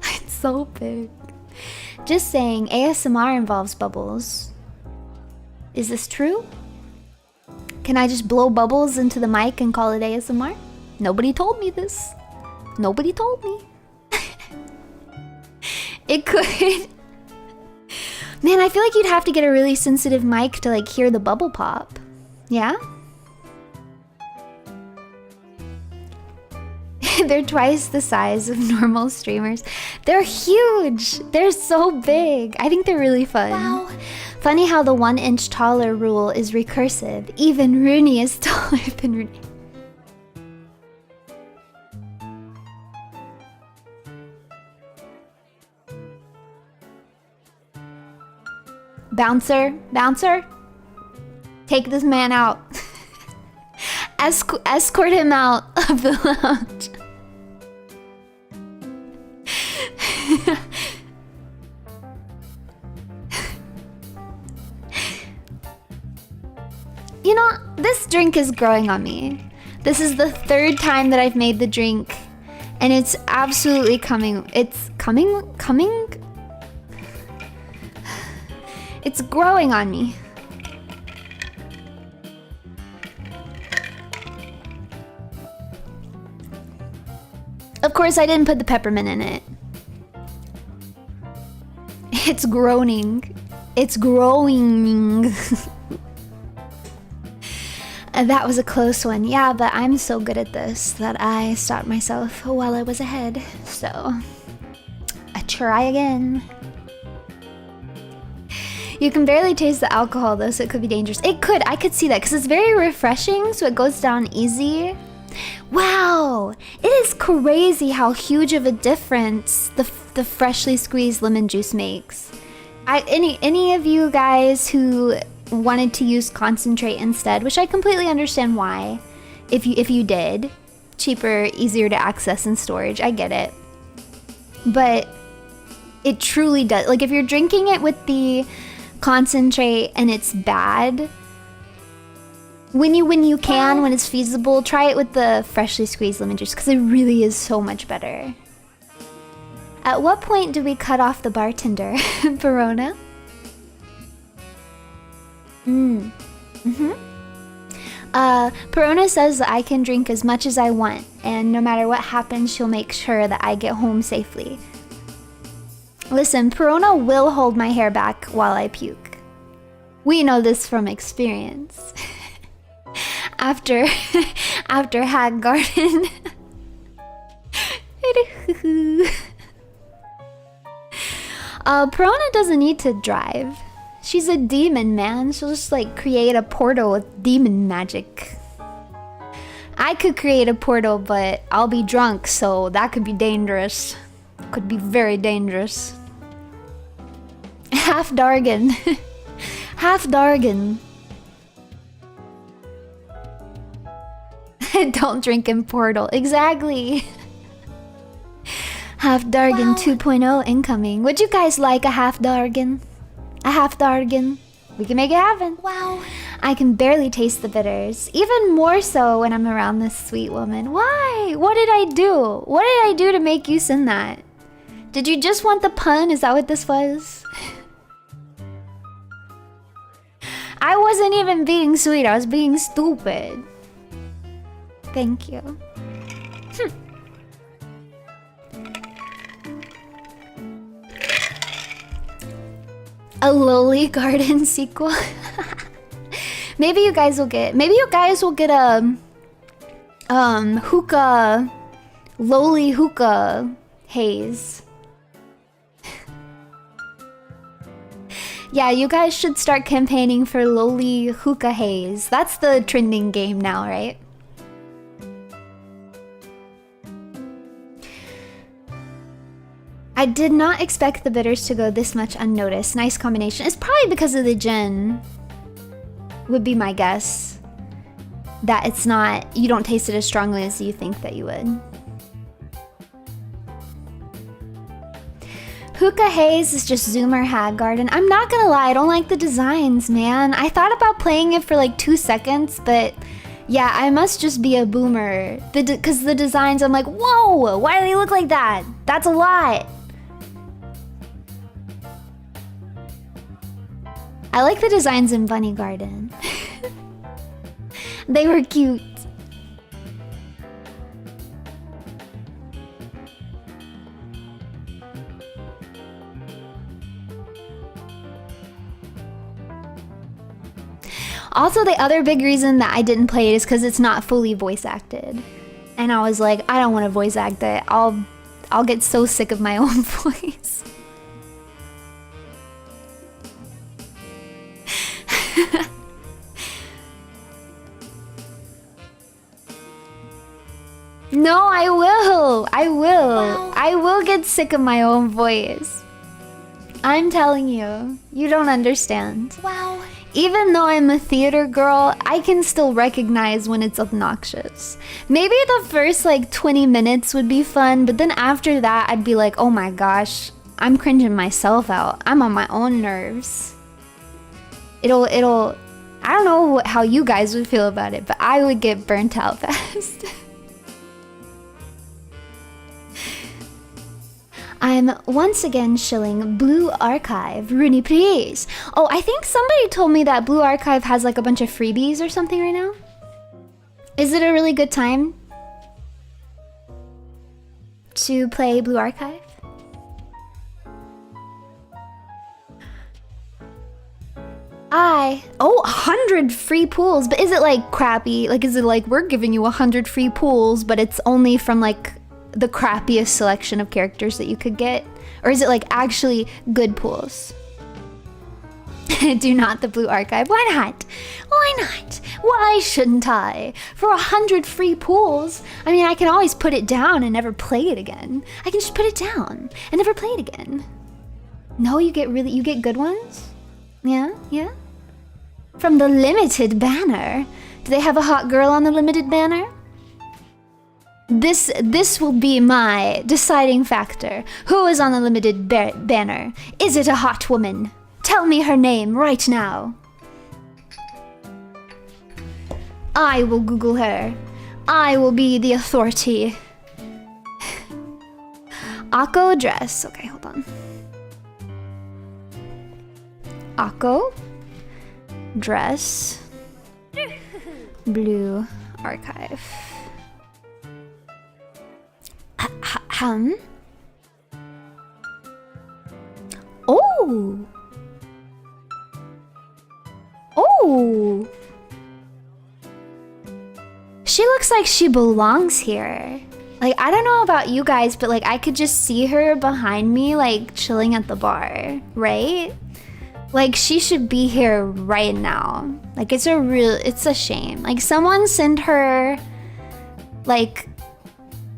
It's so big. Just saying, ASMR involves bubbles. Is this true? Can I just blow bubbles into the mic and call it ASMR? Nobody told me this. Nobody told me. It could. Man, I feel like you'd have to get a really sensitive mic to like hear the bubble pop. Yeah? They're twice the size of normal streamers. They're huge. They're so big. I think they're really fun. Wow. Funny how the 1 inch taller rule is recursive. Even Runie is taller than Runie. Bouncer, take this man out. Escort him out of the lounge. You know, this drink is growing on me. This is the 3rd time that I've made the drink, and it's absolutely coming. It's coming. It's growing on me. Of course, I didn't put the peppermint in it. It's groaning. It's growing. That was a close one. Yeah, but I'm so good at this that I stopped myself while I was ahead. So, I try again. You can barely taste the alcohol though, so it could be dangerous. It could. I could see that because it's very refreshing, so it goes down easy. Wow, it is crazy how huge of a difference the freshly squeezed lemon juice makes. Any of you guys who wanted to use concentrate instead, which I completely understand why, if you did, cheaper, easier to access and storage, I get it. But it truly does. Like if you're drinking it with the concentrate and it's bad, when you can, when it's feasible, try it with the freshly squeezed lemon juice because it really is so much better. At what point do we cut off the bartender? Verona? Perona says that I can drink as much as I want, and no matter what happens, she'll make sure that I get home safely. Listen, Perona will hold my hair back while I puke. We know this from experience. After Hag Garden. Perona doesn't need to drive. She's a demon, man. She'll just like create a portal with demon magic. I could create a portal, but I'll be drunk, so that could be dangerous. Could be very dangerous. Half Dargan. Half Dargan. Don't drink in Portal. Exactly. Half Dargan 2.0 incoming. Would you guys like a half Dargan? A half Dargan? We can make it happen. Wow. I can barely taste the bitters. Even more so when I'm around this sweet woman. Why? What did I do? What did I do to make you send that? Did you just want the pun? Is that what this was? I wasn't even being sweet. I was being stupid. Thank you. A Lowly Garden sequel. Maybe you guys will get a hookah, lowly hookah haze. Yeah, you guys should start campaigning for lowly hookah haze. That's the trending game now, right? I did not expect the bitters to go this much unnoticed. Nice combination. It's probably because of the gin, would be my guess. That it's not, you don't taste it as strongly as you think that you would. Hookah Haze is just Zoomer Hag Garden. I'm not gonna lie, I don't like the designs, man. I thought about playing it for like 2 seconds, but yeah, I must just be a boomer. Because the designs, I'm like, whoa, why do they look like that? That's a lot. I like the designs in Bunny Garden. They were cute. Also, the other big reason that I didn't play it is because it's not fully voice acted. And I was like, I don't want to voice act it. I'll get so sick of my own voice. No, I will. Wow. I will get sick of my own voice. I'm telling you, you don't understand. Wow. Even though I'm a theater girl, I can still recognize when it's obnoxious. Maybe the first like 20 minutes would be fun, but then after that, I'd be like, oh my gosh, I'm cringing myself out. I'm on my own nerves. I don't know how you guys would feel about it, but I would get burnt out fast. I'm once again shilling Blue Archive. Runie, please. Oh, I think somebody told me that Blue Archive has like a bunch of freebies or something right now. Is it a really good time to play Blue Archive? Oh, 100 free pools. But is it like crappy? Like, is it like we're giving you 100 free pools, but it's only from like the crappiest selection of characters that you could get? Or is it like actually good pools? Do not the Blue Archive. Why not? Why not? Why shouldn't I? For 100 free pools, I mean, I can always put it down and never play it again. I can just put it down and never play it again. No, you get good ones? Yeah, yeah. From the limited banner. Do they have a hot girl on the limited banner? This will be my deciding factor. Who is on the limited banner? Is it a hot woman? Tell me her name right now. I will Google her. I will be the authority. Akko dress. Okay, hold on. Akko dress. Blue Archive. Oh. Oh. She looks like she belongs here. Like, I don't know about you guys, but like I could just see her behind me, like chilling at the bar, right? Like, she should be here right now. Like, it's a shame. Like, someone send her like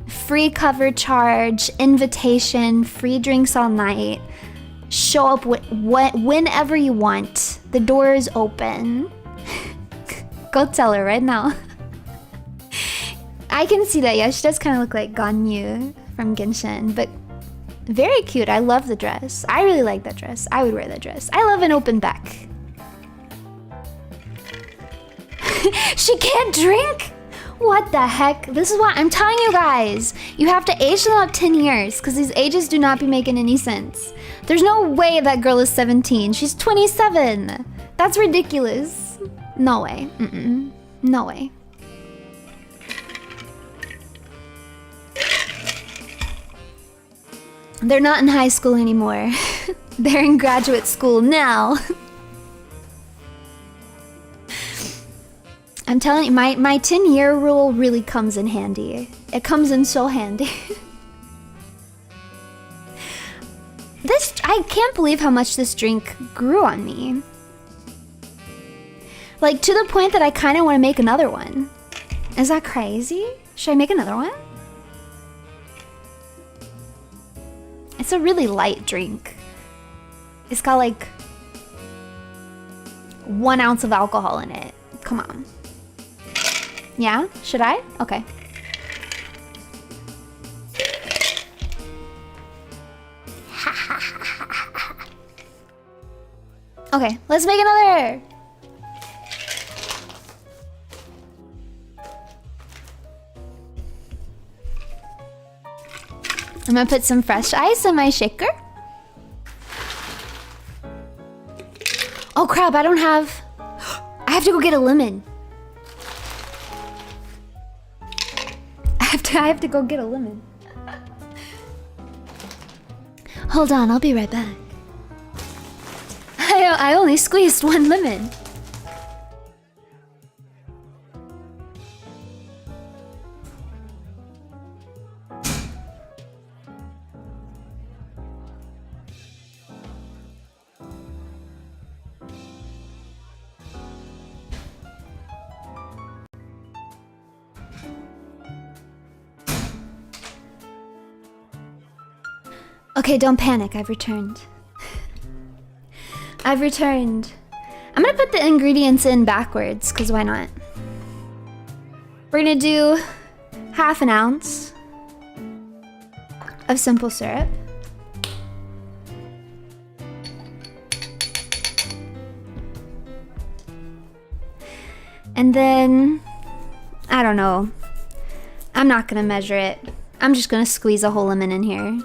free cover charge, invitation, free drinks all night. Show up whenever you want. The door is open. Go tell her right now. I can see that. Yeah, she does kind of look like Ganyu from Genshin, but very cute. I love the dress. I really like that dress. I would wear that dress. I love an open back. She can't drink? What the heck? This is what I'm telling you guys. You have to age them up 10 years because these ages do not be making any sense. There's no way that girl is 17. She's 27. That's ridiculous. No way. No way. They're not in high school anymore. They're in graduate school now. I'm telling you, my 10-year rule really comes in handy. It comes in so handy. I can't believe how much this drink grew on me. Like, to the point that I kind of want to make another one. Is that crazy? Should I make another one? It's a really light drink. It's got like 1 ounce of alcohol in it. Come on. Yeah? Should I? Okay. Okay, let's make another. I'm gonna put some fresh ice in my shaker. Oh crap, I don't have... I have to go get a lemon. I have to go get a lemon. Hold on, I'll be right back. I only squeezed 1 lemon. Okay, don't panic, I've returned. I've returned. I'm gonna put the ingredients in backwards, because why not? We're gonna do 1/2 ounce of simple syrup. And then, I don't know. I'm not gonna measure it. I'm just gonna squeeze a whole lemon in here.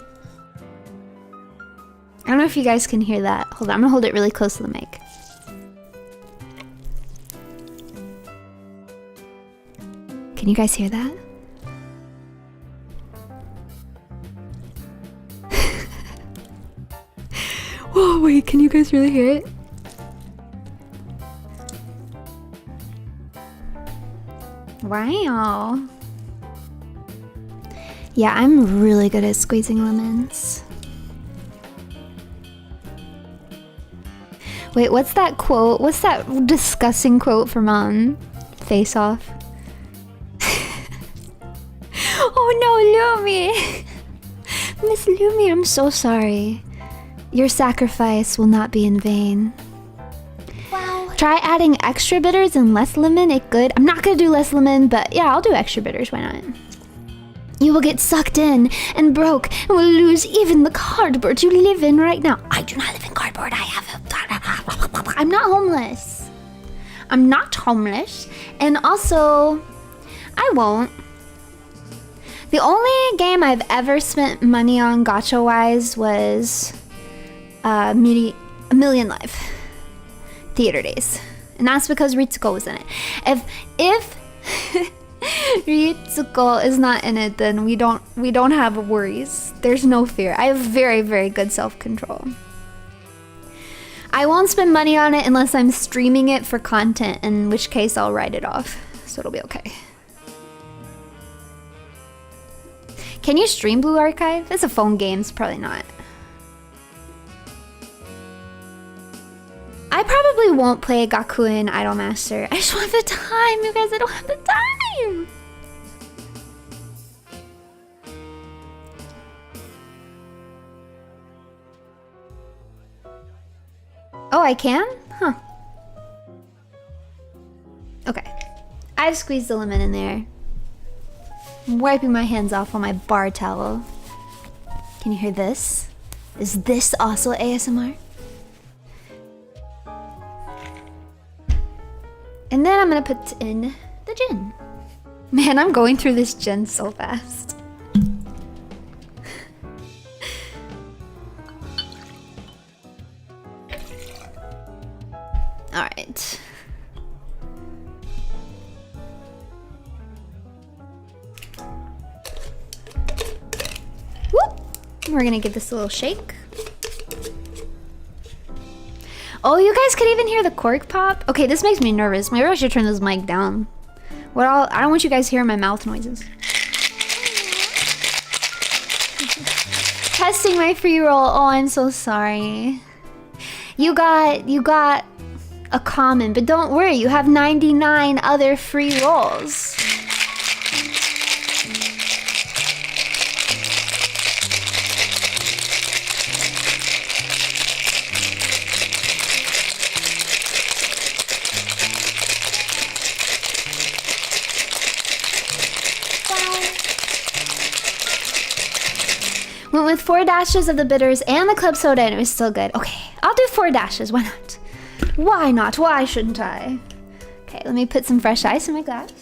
I don't know if you guys can hear that. Hold on, I'm gonna hold it really close to the mic. Can you guys hear that? Whoa, wait, can you guys really hear it? Wow. Yeah, I'm really good at squeezing lemons. Wait, what's that quote? What's that disgusting quote from Face Off? Oh no, Lumi! Miss Lumi, I'm so sorry. Your sacrifice will not be in vain. Wow. Try adding extra bitters and less lemon, it good. I'm not gonna do less lemon, but yeah, I'll do extra bitters, why not? You will get sucked in and broke and will lose even the cardboard you live in right now. I do not live in cardboard, I have a... I'm not homeless. I'm not homeless. And also, I won't. The only game I've ever spent money on gacha-wise was A Million Life Theater Days. And that's because Ritsuko was in it. If Ritsuko is not in it, then we don't have worries. There's no fear. I have very, very good self-control. I won't spend money on it unless I'm streaming it for content, in which case I'll write it off. So it'll be okay. Can you stream Blue Archive? It's a phone game, so probably not. I probably won't play Gakuen Idolmaster. I just don't have the time, you guys. I don't have the time. Oh, I can? Huh. Okay. I've squeezed the lemon in there. I'm wiping my hands off on my bar towel. Can you hear this? Is this also ASMR? And then I'm gonna put in the gin. Man, I'm going through this gin so fast. All right. Whoop. We're gonna give this a little shake. Oh, you guys could even hear the cork pop. Okay, this makes me nervous. Maybe I should turn this mic down. I don't want you guys hearing my mouth noises. Testing my free roll. Oh, I'm so sorry. You got a common, but don't worry, you have 99 other free rolls. Went with 4 dashes of the bitters and the club soda and it was still good. Okay, I'll do 4 dashes, why not? Why not? Why shouldn't I? Okay, let me put some fresh ice in my glass.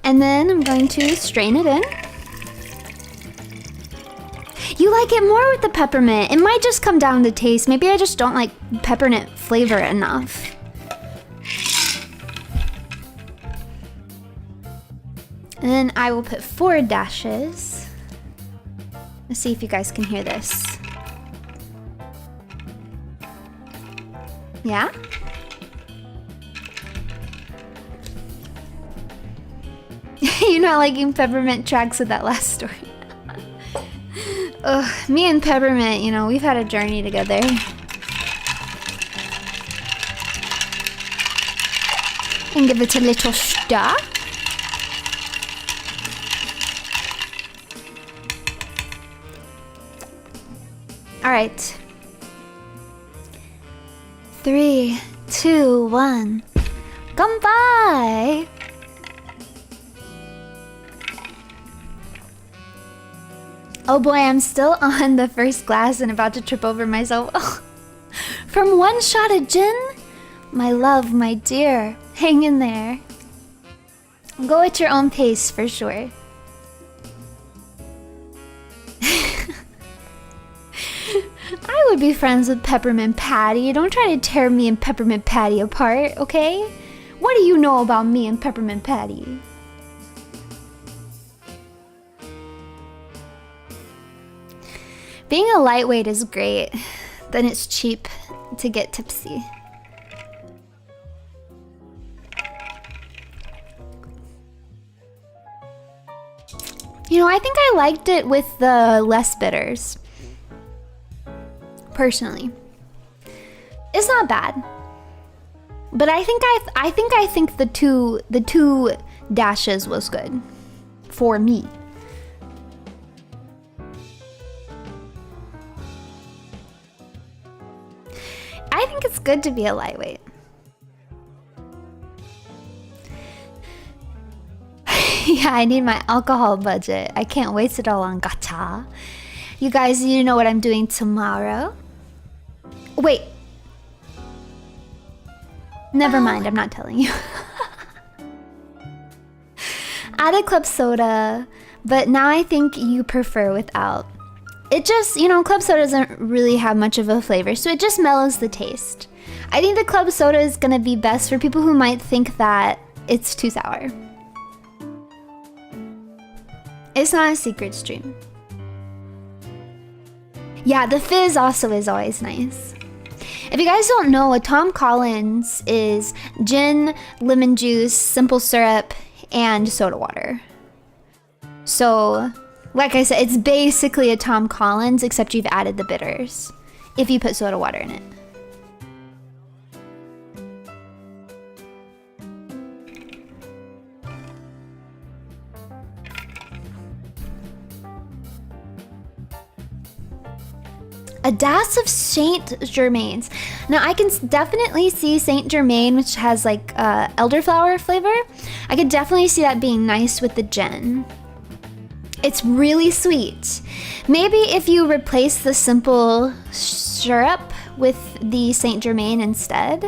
And then I'm going to strain it in. You like it more with the peppermint. It might just come down to taste. Maybe I just don't like peppermint flavor enough. And then I will put 4 dashes. Let's see if you guys can hear this. Yeah? You're not liking peppermint tracks with that last story. Ugh, me and Peppermint, you know, we've had a journey together. And give it a little stir. All right. 3, 2, 1. Goodbye. Oh boy, I'm still on the first glass and about to trip over myself. Oh. From 1 shot of gin? My love, my dear, hang in there. Go at your own pace for sure. I would be friends with Peppermint Patty. Don't try to tear me and Peppermint Patty apart, okay? What do you know about me and Peppermint Patty? Being a lightweight is great, then it's cheap to get tipsy. You know, I think I liked it with the less bitters. Personally. It's not bad. But I think the two dashes was good for me. I think it's good to be a lightweight. Yeah, I need my alcohol budget. I can't waste it all on gacha. You guys need to know what I'm doing tomorrow. Wait. Never mind, I'm not telling you. Added club soda, but now I think you prefer without. It just, you know, club soda doesn't really have much of a flavor, so it just mellows the taste. I think the club soda is gonna be best for people who might think that it's too sour. It's not a secret stream. Yeah, the fizz also is always nice. If you guys don't know, a Tom Collins is gin, lemon juice, simple syrup, and soda water. So, like I said, it's basically a Tom Collins, except you've added the bitters, if you put soda water in it. A dash of Saint Germain's. Now I can definitely see Saint Germain, which has like elderflower flavor. I could definitely see that being nice with the gin. It's really sweet. Maybe if you replace the simple syrup with the Saint Germain instead.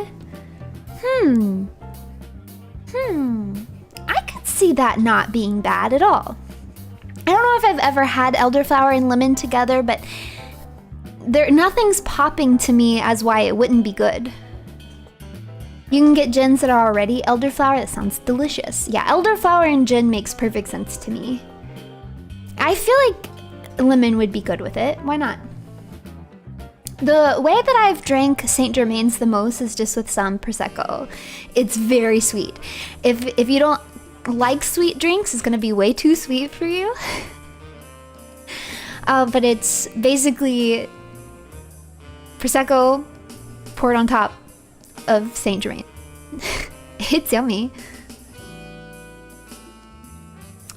I could see that not being bad at all. I don't know if I've ever had elderflower and lemon together, but nothing's popping to me as why it wouldn't be good. You can get gins that are already elderflower. That sounds delicious. Yeah, elderflower and gin makes perfect sense to me. I feel like lemon would be good with it. Why not? The way that I've drank Saint Germain's the most is just with some Prosecco. It's very sweet. If you don't like sweet drinks, it's gonna be way too sweet for you. But it's basically Prosecco poured on top of Saint Germain. It's yummy.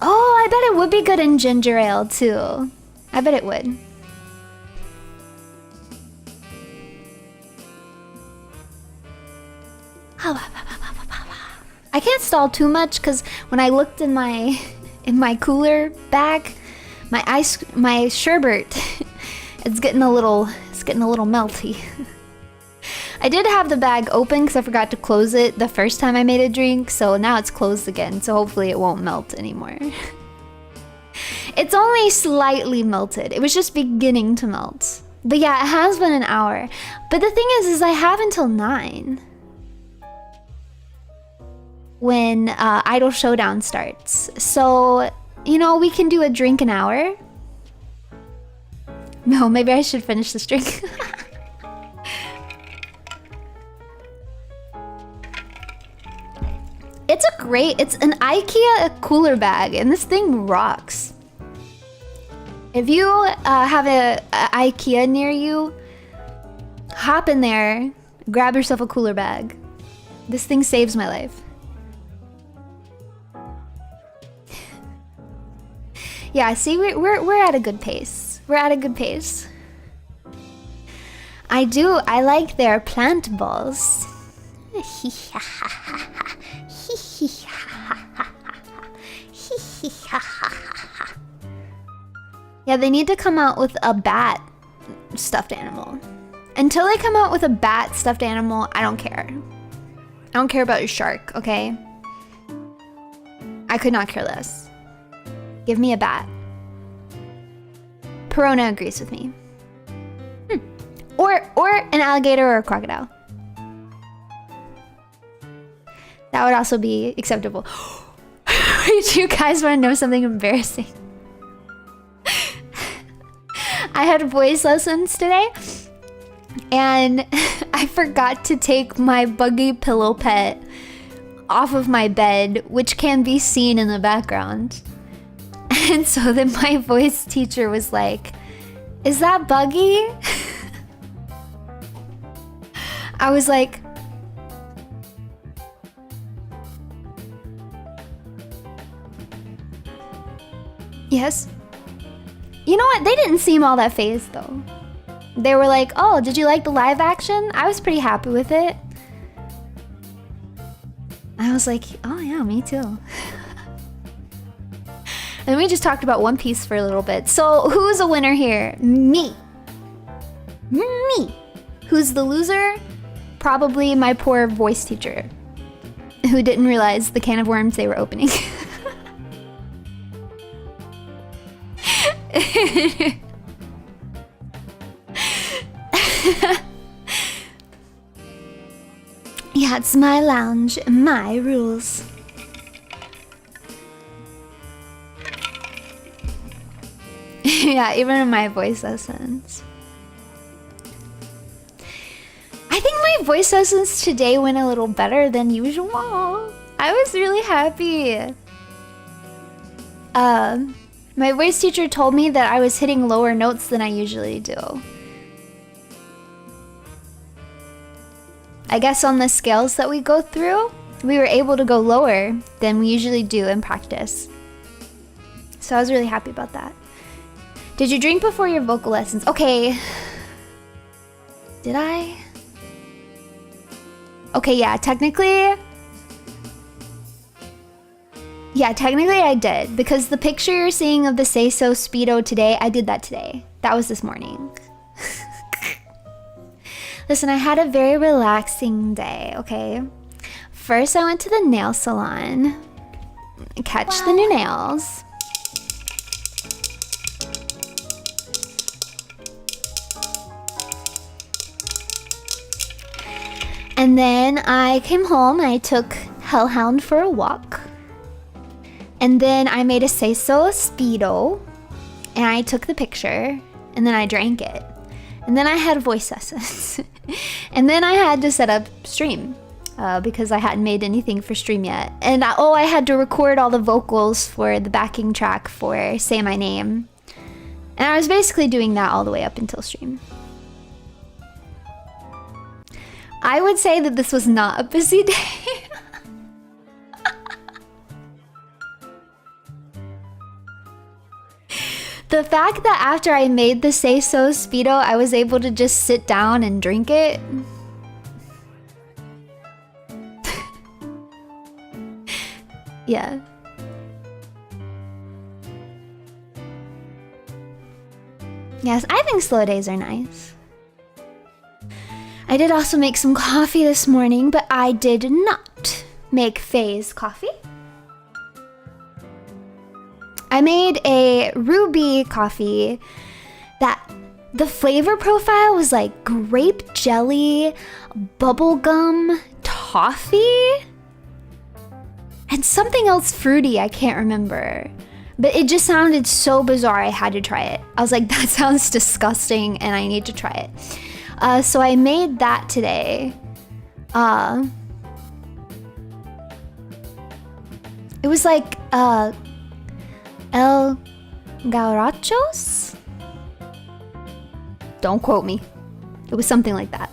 Oh, I bet it would be good in ginger ale too. I bet it would. I can't stall too much because when I looked in my cooler bag, my sherbet, it's getting a little melty. I did have the bag open because I forgot to close it the first time I made a drink, so now it's closed again, so hopefully it won't melt anymore. It's only slightly melted. It was just beginning to melt. But yeah, it has been an hour. But the thing is I have until 9 when Idol Showdown starts. So, you know, we can do a drink an hour. No, maybe I should finish this drink. It's an IKEA cooler bag, and this thing rocks. If you have a IKEA near you, hop in there, grab yourself a cooler bag. This thing saves my life. Yeah, see, we're at a good pace. We're at a good pace. I like their plant balls. Yeah, they need to come out with a bat stuffed animal. Until they come out with a bat stuffed animal, I don't care. I don't care about your shark, okay? I could not care less. Give me a bat. Perona agrees with me. Or an alligator or a crocodile. That would also be acceptable. Do you guys want to know something embarrassing? I had voice lessons today, and I forgot to take my buggy pillow pet off of my bed, which can be seen in the background. And so then my voice teacher was like, "Is that Buggy?" I was like, "Yes." You know what? They didn't seem all that fazed though. They were like, "Oh, did you like the live action?" I was pretty happy with it. I was like, "Oh yeah, me too." And we just talked about One Piece for a little bit. So who's a winner here? Me. Me. Who's the loser? Probably my poor voice teacher, who didn't realize the can of worms they were opening. Yeah, it's my lounge, my rules. Yeah, even in my voice lessons. I think my voice lessons today went a little better than usual. I was really happy. My voice teacher told me that I was hitting lower notes than I usually do. I guess on the scales that we go through, we were able to go lower than we usually do in practice. So I was really happy about that. Did you drink before your vocal lessons? Okay, Did I? Okay, yeah, technically... Yeah, technically I did. Because the picture you're seeing of the Say So Speedo today, I did that today. That was this morning. Listen, I had a very relaxing day, okay? First, I went to the nail salon. Catch the new nails. And then I came home, I took Hellhound for a walk. And then I made a Say So Speedo. And I took the picture. And then I drank it. And then I had voice lessons. And then I had to set up stream. Because I hadn't made anything for stream yet. And I had to record all the vocals for the backing track for Say My Name. And I was basically doing that all the way up until stream. I would say that this was not a busy day. The fact that after I made the Say So Speedo, I was able to just sit down and drink it. Yeah. Yes, I think slow days are nice. I did also make some coffee this morning, but I did not make Faye's coffee. I made a ruby coffee that the flavor profile was like grape jelly, bubblegum, toffee, and something else fruity, I can't remember. But it just sounded so bizarre, I had to try it. I was like, that sounds disgusting and I need to try it. So I made that today. It was like El Gaurachos? Don't quote me. It was something like that.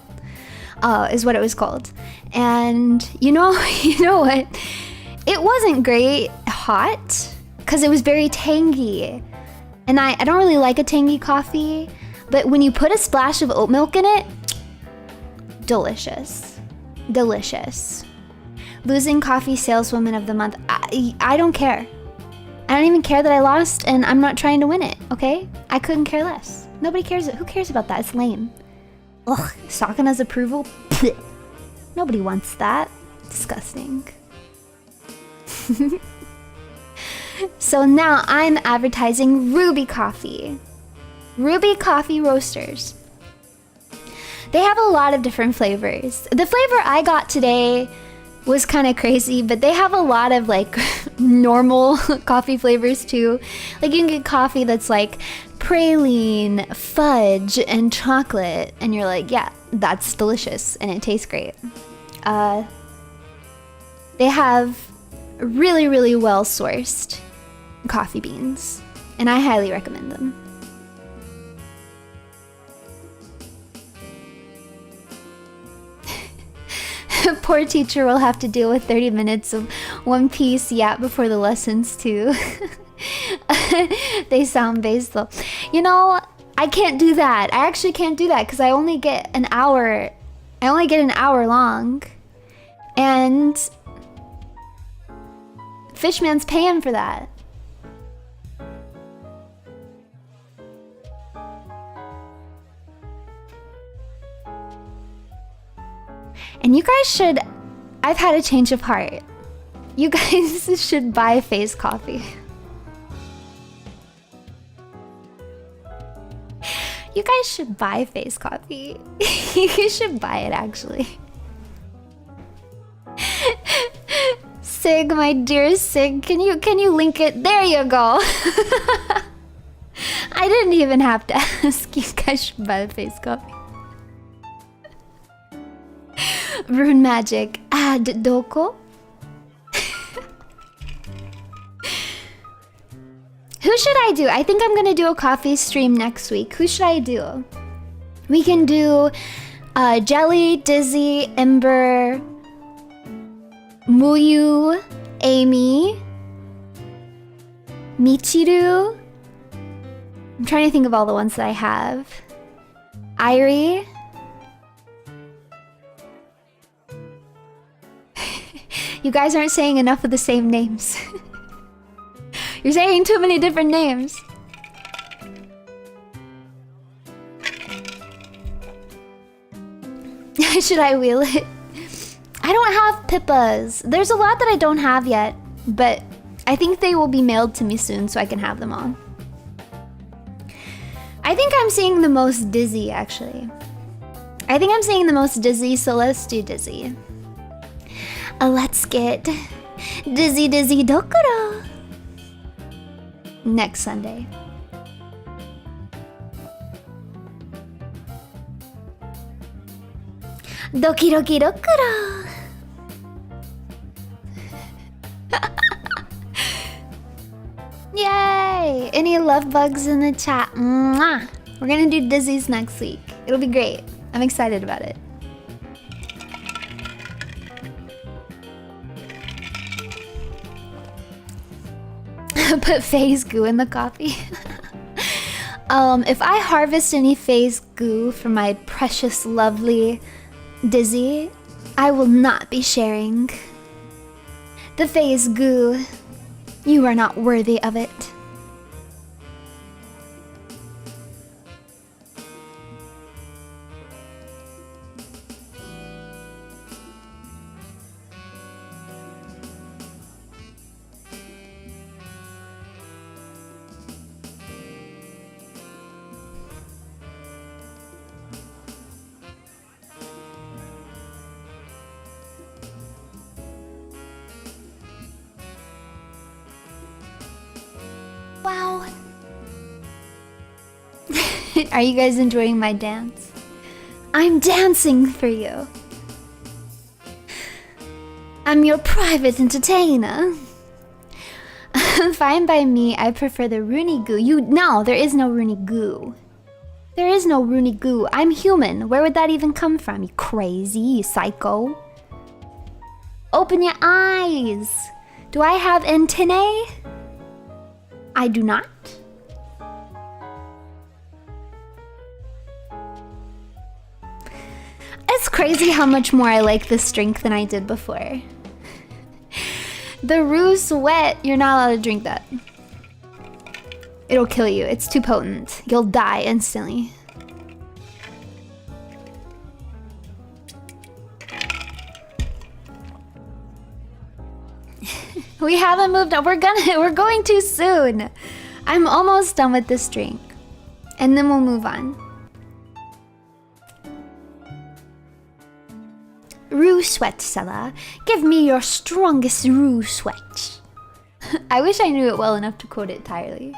Is what it was called. And you know what? It wasn't great hot because it was very tangy. And I don't really like a tangy coffee, but when you put a splash of oat milk in it, delicious. Delicious. Losing coffee saleswoman of the month. I don't care. I don't even care that I lost and I'm not trying to win it, okay? I couldn't care less. Nobody cares. Who cares about that? It's lame. Ugh, Sakana's approval? Blech. Nobody wants that. Disgusting. So now I'm advertising Ruby Coffee. Ruby Coffee Roasters. They have a lot of different flavors. The flavor I got today was kind of crazy, but they have a lot of like normal coffee flavors too. Like you can get coffee that's like praline, fudge, and chocolate, and you're like, yeah, that's delicious and it tastes great. They have really, really well sourced coffee beans, and I highly recommend them. Poor teacher will have to deal with 30 minutes of One Piece yap before the lessons too. They sound based though. You know, I can't do that. I actually can't do that because I only get an hour. I only get an hour long. And Fishman's paying for that. And you guys should... I've had a change of heart. You guys should buy Faye's coffee. You guys should buy Faye's coffee. You should buy it, actually. Sig, my dear Sig, can you link it? There you go. I didn't even have to ask. You guys should buy the Faye's coffee. Rune magic. Add doko? Who should I do? I think I'm gonna do a coffee stream next week. Who should I do? We can do Jelly, Dizzy, Ember, Muyu, Amy, Michiru. I'm trying to think of all the ones that I have. Irie. You guys aren't saying enough of the same names. You're saying too many different names. Should I wheel it? I don't have Pippas. There's a lot that I don't have yet, but I think they will be mailed to me soon so I can have them all. I think I'm seeing the most dizzy, actually. I think I'm seeing the most dizzy, so let's do dizzy. Let's get dizzy dizzy dokoro next Sunday. Doki doki dokoro. Yay! Any love bugs in the chat? Mwah! We're gonna do dizzies next week. It'll be great. I'm excited about it. Put phase goo in the coffee. If I harvest any phase goo from my precious, lovely Dizzy, I will not be sharing the phase goo. You are not worthy of it. Wow. Are you guys enjoying my dance? I'm dancing for you. I'm your private entertainer. Fine by me, I prefer the Runie goo. No, there is no Runie goo. There is no Runie goo. I'm human. Where would that even come from? You crazy, you psycho. Open your eyes. Do I have antennae? I do not. It's crazy how much more I like this drink than I did before. The Rue Sweat, you're not allowed to drink that. It'll kill you, it's too potent. You'll die instantly. We haven't moved on. We're going too soon. I'm almost done with this drink. And then we'll move on. Rue Sweat seller, give me your strongest Rue Sweat. I wish I knew it well enough to quote it entirely.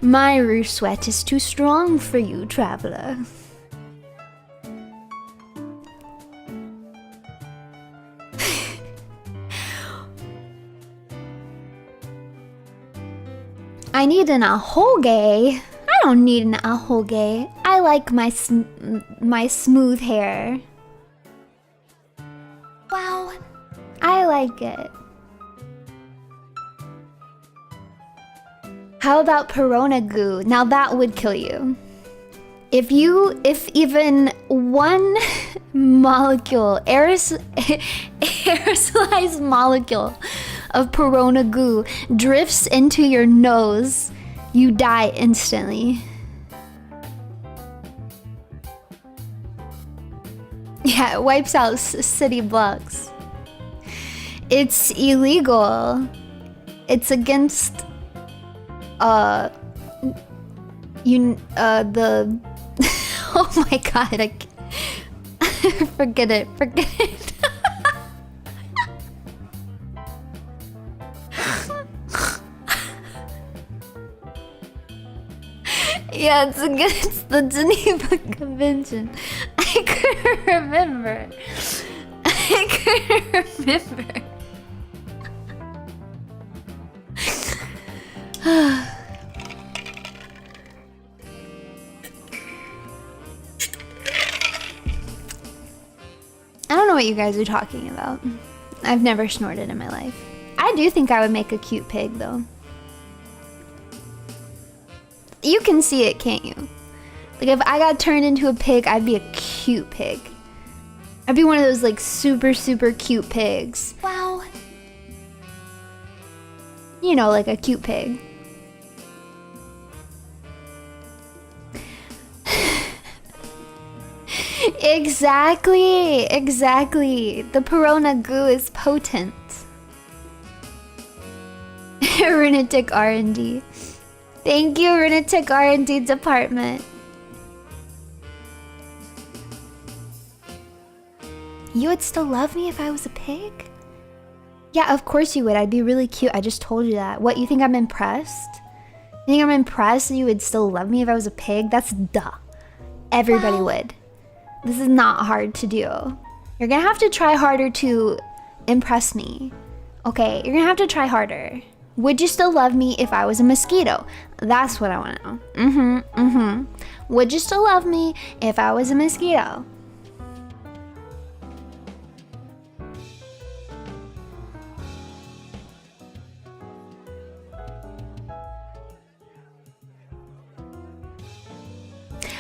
My Rue Sweat is too strong for you, traveler. I need an ahoge. I don't need an ahoge. I like my smooth hair. Wow, I like it. How about Perona goo? Now that would kill you. If even one molecule, aerosolized molecule of Perona goo drifts into your nose, you die instantly. Yeah, it wipes out city blocks. It's illegal. It's against the oh my god, forget it. Yeah, it's against the Geneva Convention. I couldn't remember. I don't know what you guys are talking about. I've never snorted in my life. I do think I would make a cute pig, though. You can see it, can't you? Like, if I got turned into a pig, I'd be a cute pig. I'd be one of those like super, super cute pigs. Wow. You know, like a cute pig. Exactly, exactly. The Perona goo is potent. Runetic R&D. Thank you, Runetic R&D department. You would still love me if I was a pig? Yeah, of course you would. I'd be really cute. I just told you that. What, you think I'm impressed? You think I'm impressed and you would still love me if I was a pig? That's duh. Everybody would. This is not hard to do. You're gonna have to try harder to impress me. Okay, you're gonna have to try harder. Would you still love me if I was a mosquito? That's what I wanna know. Would you still love me if I was a mosquito?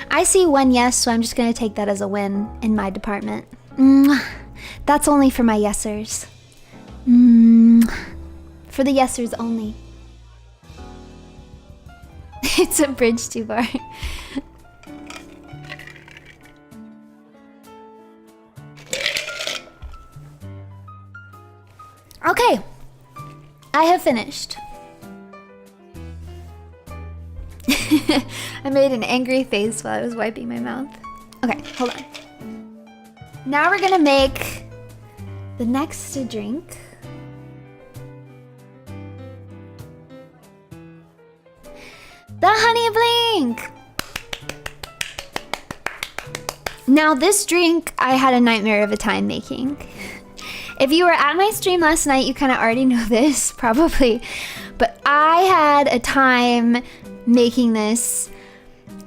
I see one yes, so I'm just gonna take that as a win in my department. That's only for my yesers. For the yesers only. It's a bridge too far. Okay, I have finished. I made an angry face while I was wiping my mouth. Okay, hold on. Now we're gonna make the next drink. The Honey Blink! Now this drink, I had a nightmare of a time making. If you were at my stream last night, you kind of already know this, probably. But I had a time making this.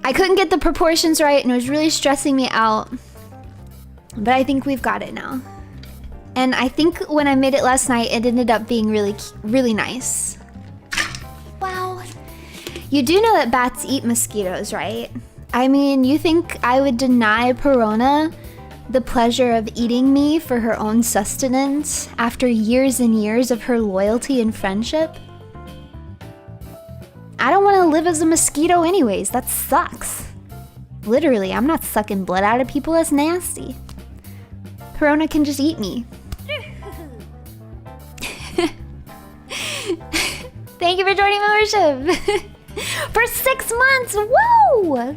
I couldn't get the proportions right and it was really stressing me out. But I think we've got it now. And I think when I made it last night, it ended up being really, really nice. Wow. You do know that bats eat mosquitoes, right? I mean, you think I would deny Perona the pleasure of eating me for her own sustenance after years and years of her loyalty and friendship? I don't want to live as a mosquito anyways. That sucks. Literally, I'm not sucking blood out of people. That's nasty. Perona can just eat me. Thank you for joining membership. For 6 months. Whoa!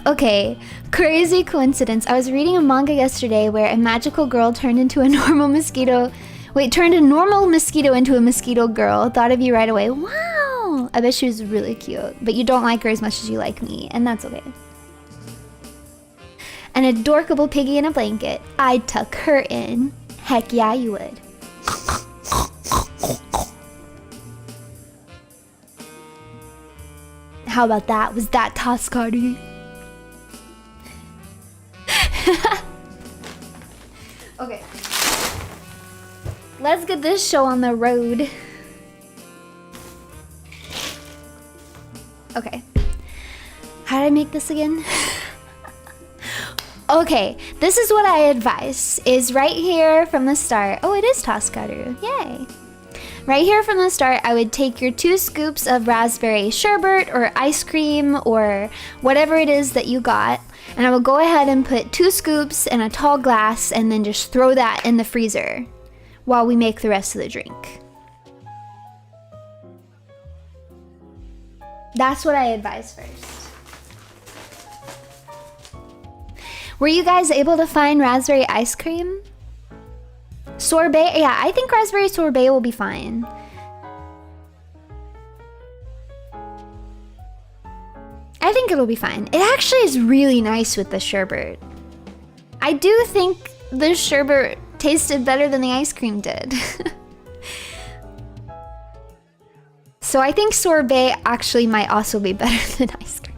Okay, crazy coincidence. I was reading a manga yesterday where a magical girl turned into a normal mosquito. Wait, turned a normal mosquito into a mosquito girl. Thought of you right away. Wow! I bet she was really cute. But you don't like her as much as you like me, and that's okay. An adorable piggy in a blanket. I'd tuck her in. Heck yeah, you would. How about that? Was that Toscardi? Okay. Let's get this show on the road. Okay. How did I make this again? Okay, this is what I advise, is right here from the start. Oh, it is Toscaru. Yay. Right here from the start, I would take your 2 scoops of raspberry sherbet or ice cream or whatever it is that you got, and I will go ahead and put 2 scoops in a tall glass and then just throw that in the freezer while we make the rest of the drink. That's what I advise first. Were you guys able to find raspberry ice cream? Sorbet? Yeah, I think raspberry sorbet will be fine. I think it'll be fine. It actually is really nice with the sherbet. I do think the sherbet tasted better than the ice cream did. So I think sorbet actually might also be better than ice cream.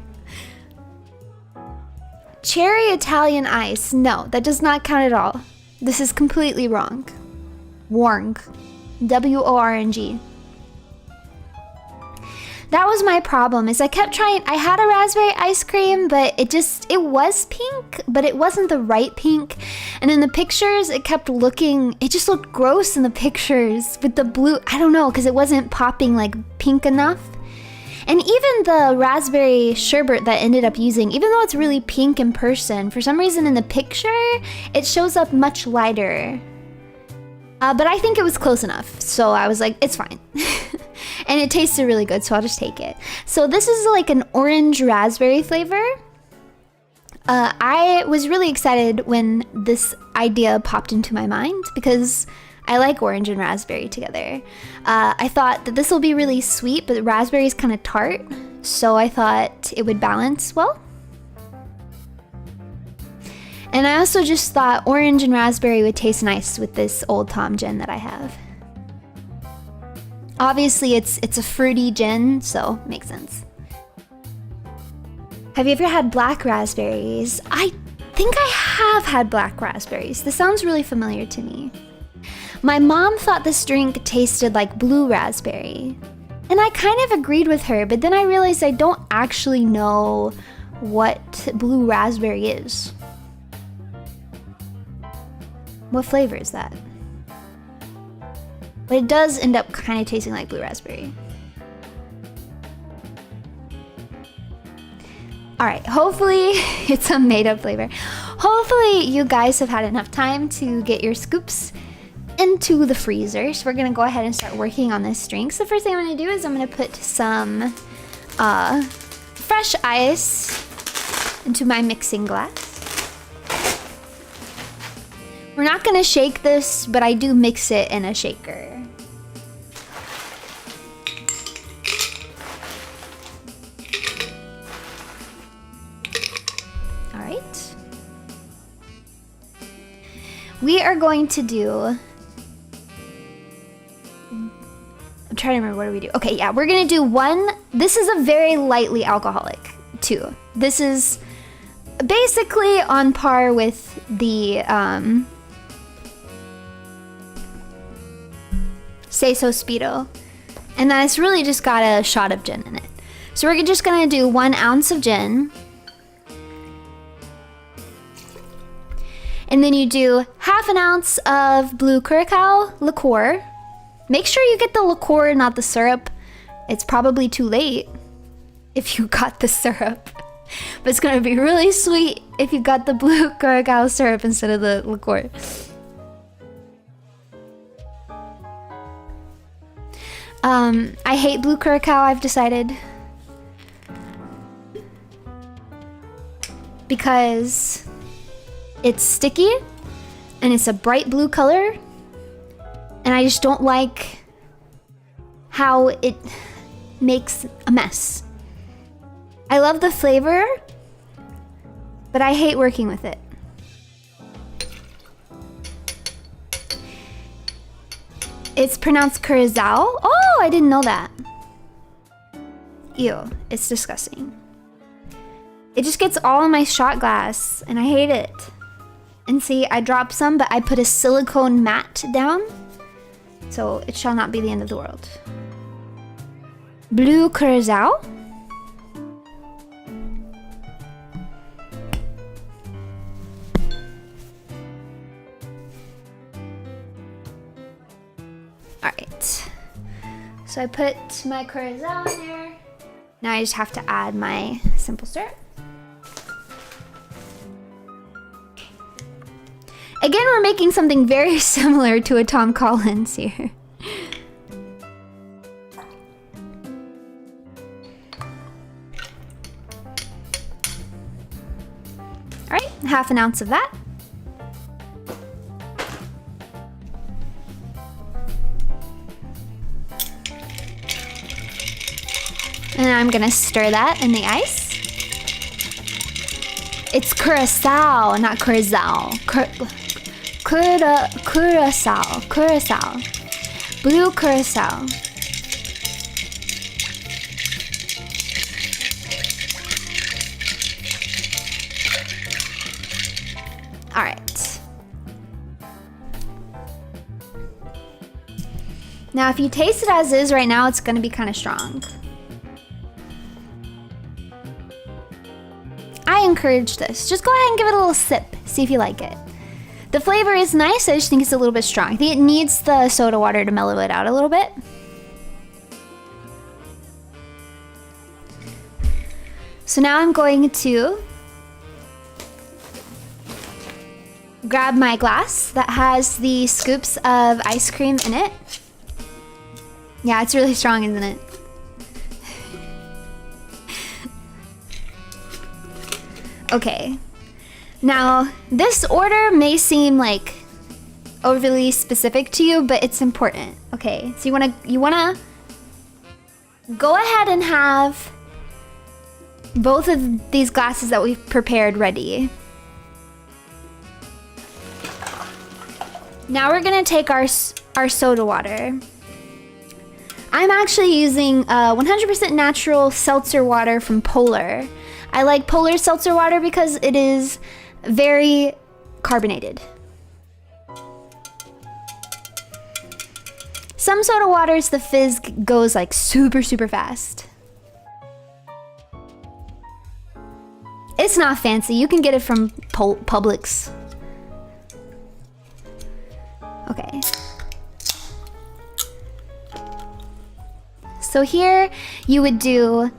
Cherry Italian ice. No, that does not count at all. This is completely wrong. Warng. W-O-R-N-G. That That was my problem, is I kept trying. I had a raspberry ice cream, but it was pink, but it wasn't the right pink. And in the pictures, it just looked gross in the pictures with the blue. I don't know, because it wasn't popping like pink enough. And even the raspberry sherbet that I ended up using, even though it's really pink in person, for some reason in the picture, it shows up much lighter. But I think it was close enough, so I was like, it's fine. And it tasted really good, so I'll just take it. So this is like an orange raspberry flavor. I was really excited when this idea popped into my mind because I like orange and raspberry together. I thought that this will be really sweet, but raspberry is kind of tart, so I thought it would balance well. And I also just thought orange and raspberry would taste nice with this Old Tom gin that I have. Obviously, it's a fruity gin, so makes sense. Have you ever had black raspberries? I think I have had black raspberries. This sounds really familiar to me. My mom thought this drink tasted like blue raspberry. And I kind of agreed with her, but then I realized I don't actually know what blue raspberry is. What flavor is that? But it does end up kind of tasting like blue raspberry. Alright, hopefully it's a made-up flavor. Hopefully you guys have had enough time to get your scoops into the freezer. So we're gonna go ahead and start working on this drink. So the first thing I'm gonna do is I'm gonna put some fresh ice into my mixing glass. We're not gonna shake this, but I do mix it in a shaker. All right. We are going to do, I'm trying to remember, what do we do? Okay, yeah, we're gonna do one. This is a very lightly alcoholic too. This is basically on par with the, Say So Speedo, and then it's really just got a shot of gin in it. So we're just gonna do 1 ounce of gin, and then you do 1/2 ounce of blue curacao liqueur. Make sure you get the liqueur, not the syrup. It's probably too late if you got the syrup, but it's gonna be really sweet if you got the blue curacao syrup instead of the liqueur. I hate blue curacao, I've decided. Because it's sticky and it's a bright blue color. And I just don't like how it makes a mess. I love the flavor, but I hate working with it. It's pronounced curacao. Oh, I didn't know that. Ew, it's disgusting. It just gets all in my shot glass, and I hate it. And see, I dropped some, but I put a silicone mat down, so it shall not be the end of the world. Blue curacao. Alright, so I put my curacao in there. Now I just have to add my simple syrup. Again, we're making something very similar to a Tom Collins here. Alright, 1/2 ounce of that. And I'm gonna stir that in the ice. It's curacao, not curacao. Curacao. Blue curacao. All right. Now, if you taste it as is right now, it's gonna be kind of strong. encourage this. Just go ahead and give it a little sip. See if you like it. The flavor is nice. I just think it's a little bit strong. I think it needs the soda water to mellow it out a little bit. So now I'm going to grab my glass that has the scoops of ice cream in it. Yeah, it's really strong, isn't it? Okay. Now, this order may seem like overly specific to you, but it's important. Okay, so you wanna go ahead and have both of these glasses that we've prepared ready. Now we're gonna take our soda water. I'm actually using 100% natural seltzer water from Polar. I like Polar seltzer water because it is very carbonated. Some soda waters, the fizz goes like super fast. It's not fancy. You can get it from Publix. Okay. So here you would do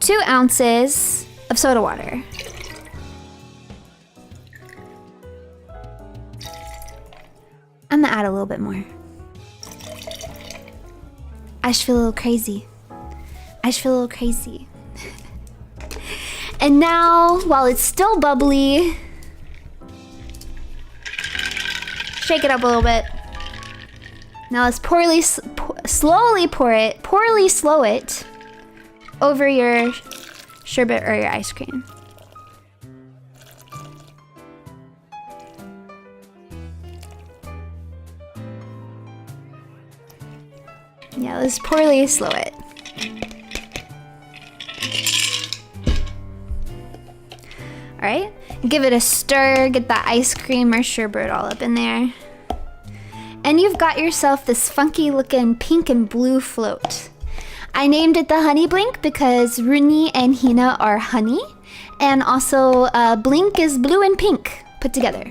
2 ounces of soda water. I'm gonna add a little bit more. I just feel a little crazy. And now, while it's still bubbly, shake it up a little bit. Now let's slowly slow it over your sherbet or your ice cream. Yeah, let's poorly slow it. All right, give it a stir, get that ice cream or sherbet all up in there. And you've got yourself this funky looking pink and blue float. I named it the Honey Blink because Runie and HUNIE are honey, and also Blink is blue and pink put together.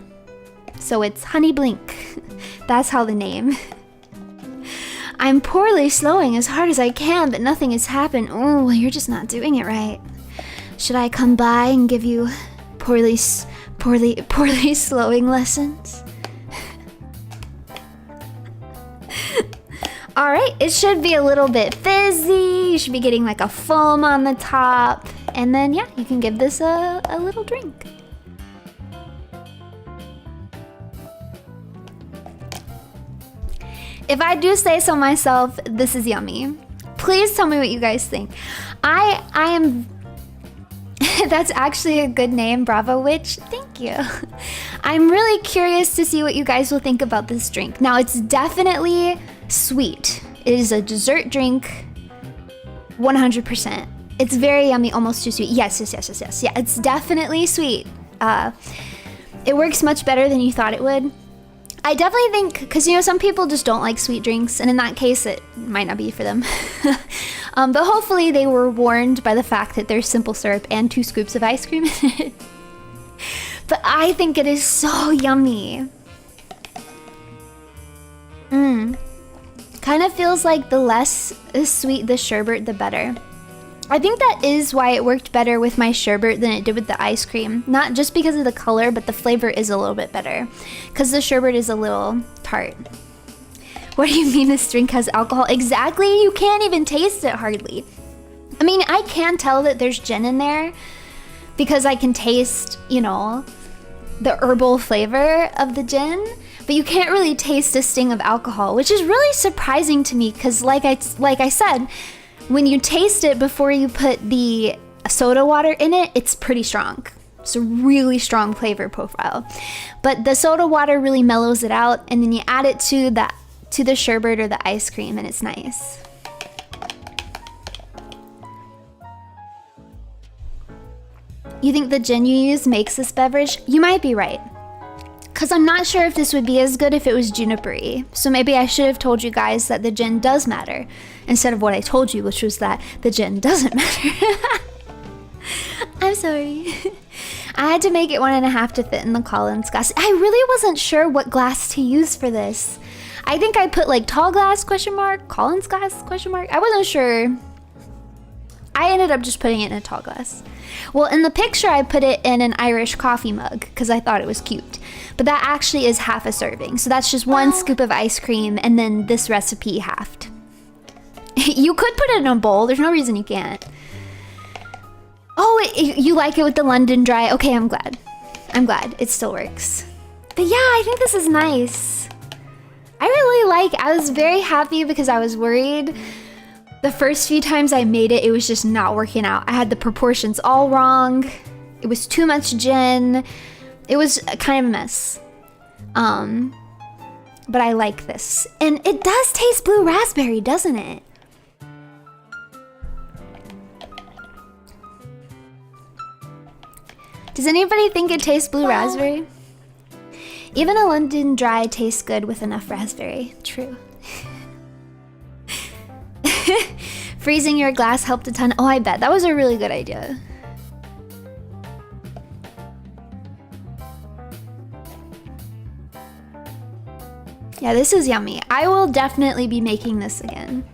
So it's Honey Blink. That's how the name. I'm poorly slowing as hard as I can, but nothing has happened. Oh, you're just not doing it right. Should I come by and give you poorly slowing lessons? All right, it should be a little bit fizzy. You should be getting like a foam on the top. And then, yeah, you can give this a little drink. If I do say so myself, this is yummy. Please tell me what you guys think. I am... That's actually a good name, Bravo Witch. Thank you. I'm really curious to see what you guys will think about this drink. Now, it's definitely sweet. It is a dessert drink, 100%. It's very yummy, almost too sweet. Yes. Yeah, it's definitely sweet. It works much better than you thought it would. I definitely think, because you know, some people just don't like sweet drinks, and in that case, it might not be for them. But hopefully they were warned by the fact that there's simple syrup and 2 scoops of ice cream in it. But I think it is so yummy. Kind of feels like the less sweet the sherbet, the better. I think that is why it worked better with my sherbet than it did with the ice cream. Not just because of the color, but the flavor is a little bit better. Because the sherbet is a little tart. What do you mean this drink has alcohol? Exactly, you can't even taste it hardly. I mean, I can tell that there's gin in there because I can taste, you know, the herbal flavor of the gin. But you can't really taste a sting of alcohol, which is really surprising to me because like I said, when you taste it before you put the soda water in it, it's pretty strong. It's a really strong flavor profile. But the soda water really mellows it out, and then you add it to the sherbet or the ice cream, and it's nice. You think the gin you use makes this beverage? You might be right. Because I'm not sure if this would be as good if it was juniper-y. So maybe I should have told you guys that the gin does matter, instead of what I told you, which was that the gin doesn't matter. sorry. I had to make it 1.5 to fit in the Collins glass. I really wasn't sure what glass to use for this. I think I put like tall glass, question mark, Collins glass, question mark. I wasn't sure. I ended up just putting it in a tall glass. Well, in the picture, I put it in an Irish coffee mug because I thought it was cute. But that actually is half a serving. So that's just 1 scoop of ice cream and then this recipe halved. You could put it in a bowl. There's no reason you can't. Oh, you like it with the London Dry. Okay, I'm glad. I'm glad. It still works. But yeah, I think this is nice. I was very happy because I was worried. The first few times I made it, it was just not working out. I had the proportions all wrong. It was too much gin. It was kind of a mess. But I like this. And it does taste blue raspberry, doesn't it? Does anybody think it tastes blue raspberry? Even a London Dry tastes good with enough raspberry. True. Freezing your glass helped a ton. Oh, I bet. That was a really good idea. Yeah, this is yummy. I will definitely be making this again.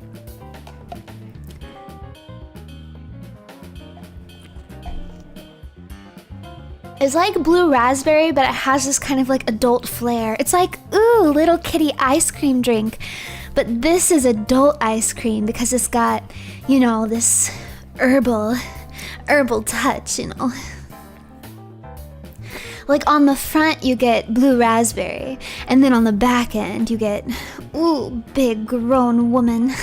It's like blue raspberry, but it has this kind of like adult flair. It's like, ooh, little kitty ice cream drink. But this is adult ice cream because it's got, you know, this herbal touch, you know. Like on the front you get blue raspberry, and then on the back end you get, ooh, big grown woman.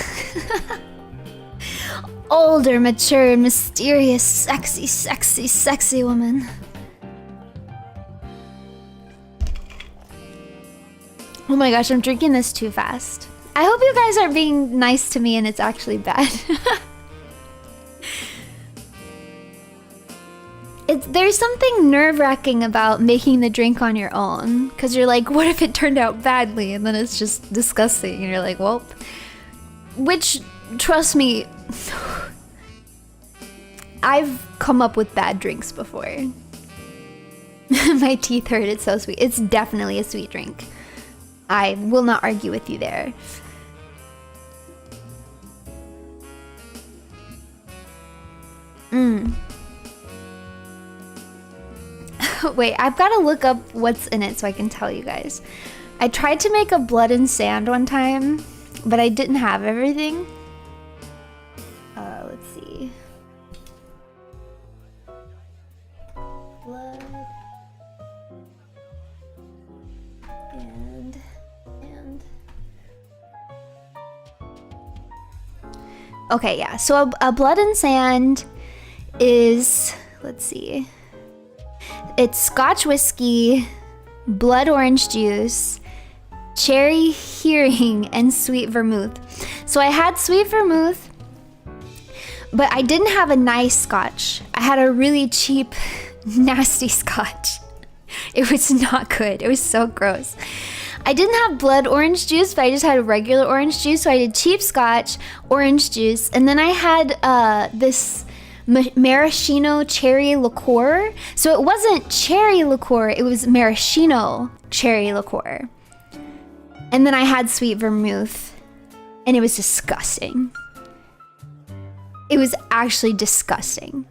Older, mature, mysterious, sexy, sexy, sexy woman. Oh my gosh, I'm drinking this too fast. I hope you guys are being nice to me and it's actually bad. There's something nerve-wracking about making the drink on your own, because you're like, what if it turned out badly? And then it's just disgusting. And you're like, well, which, trust me, I've come up with bad drinks before. My teeth hurt, it's so sweet. It's definitely a sweet drink. I will not argue with you there. Wait, I've got to look up what's in it so I can tell you guys. I tried to make a blood and sand one time, but I didn't have everything. Let's see. Blood and okay, yeah. So a blood and sand is, let's see. It's Scotch whiskey, blood orange juice, cherry hearing, and sweet vermouth. So I had sweet vermouth, but I didn't have a nice Scotch. I had a really cheap, nasty Scotch. It was not good. It was so gross. I didn't have blood orange juice, but I just had regular orange juice. So I did cheap Scotch, orange juice, and then I had this maraschino cherry liqueur. So it wasn't cherry liqueur, it was maraschino cherry liqueur. And then I had sweet vermouth, and it was disgusting. It was actually disgusting.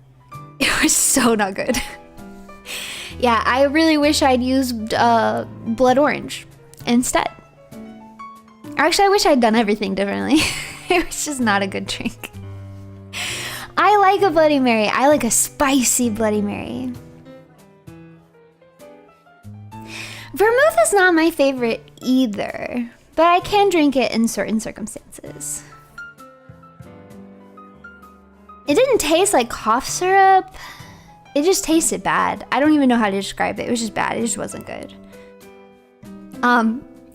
It was so not good. Yeah, I really wish I'd used blood orange instead. Actually, I wish I'd done everything differently. It was just not a good drink. I like a Bloody Mary. I like a spicy Bloody Mary. Vermouth is not my favorite either, but I can drink it in certain circumstances. It didn't taste like cough syrup. It just tasted bad. I don't even know how to describe it. It was just bad. It just wasn't good.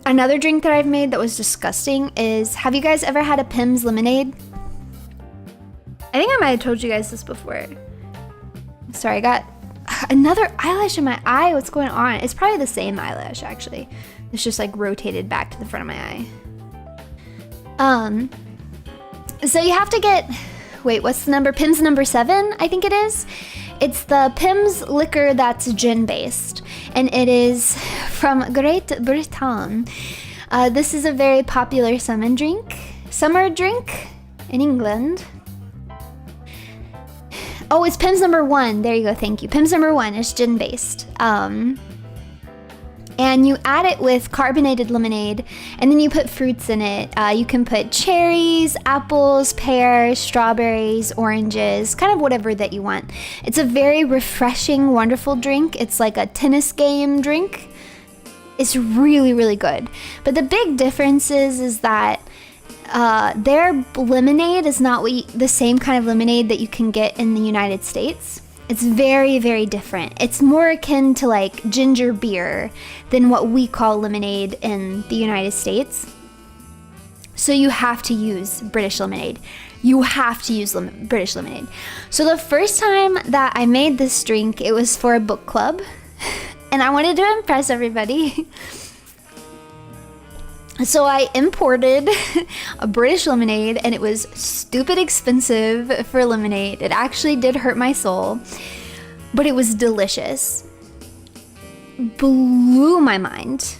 Another drink that I've made that was disgusting is, have you guys ever had a Pim's lemonade? I think I might have told you guys this before. Sorry, I got another eyelash in my eye. What's going on? It's probably the same eyelash, actually. It's just like rotated back to the front of my eye. So you have to get, wait, what's the number? Pim's number 7, I think it is. It's the Pimm's liquor that's gin based, and it is from Great Britain. This is a very popular summer drink in England. Oh, it's Pimm's number 1. There you go, thank you. Pimm's number 1 is gin based. And you add it with carbonated lemonade, and then you put fruits in it. You can put cherries, apples, pears, strawberries, oranges, kind of whatever that you want. It's a very refreshing, wonderful drink. It's like a tennis game drink. It's really, really good. But the big difference is that their lemonade is not the same kind of lemonade that you can get in the United States. It's very, very different. It's more akin to like ginger beer than what we call lemonade in the United States. So you have to use British lemonade. You have to use British lemonade. So the first time that I made this drink, it was for a book club. And I wanted to impress everybody. So I imported a British lemonade, and it was stupid expensive for lemonade. It actually did hurt my soul, but it was delicious. Blew my mind.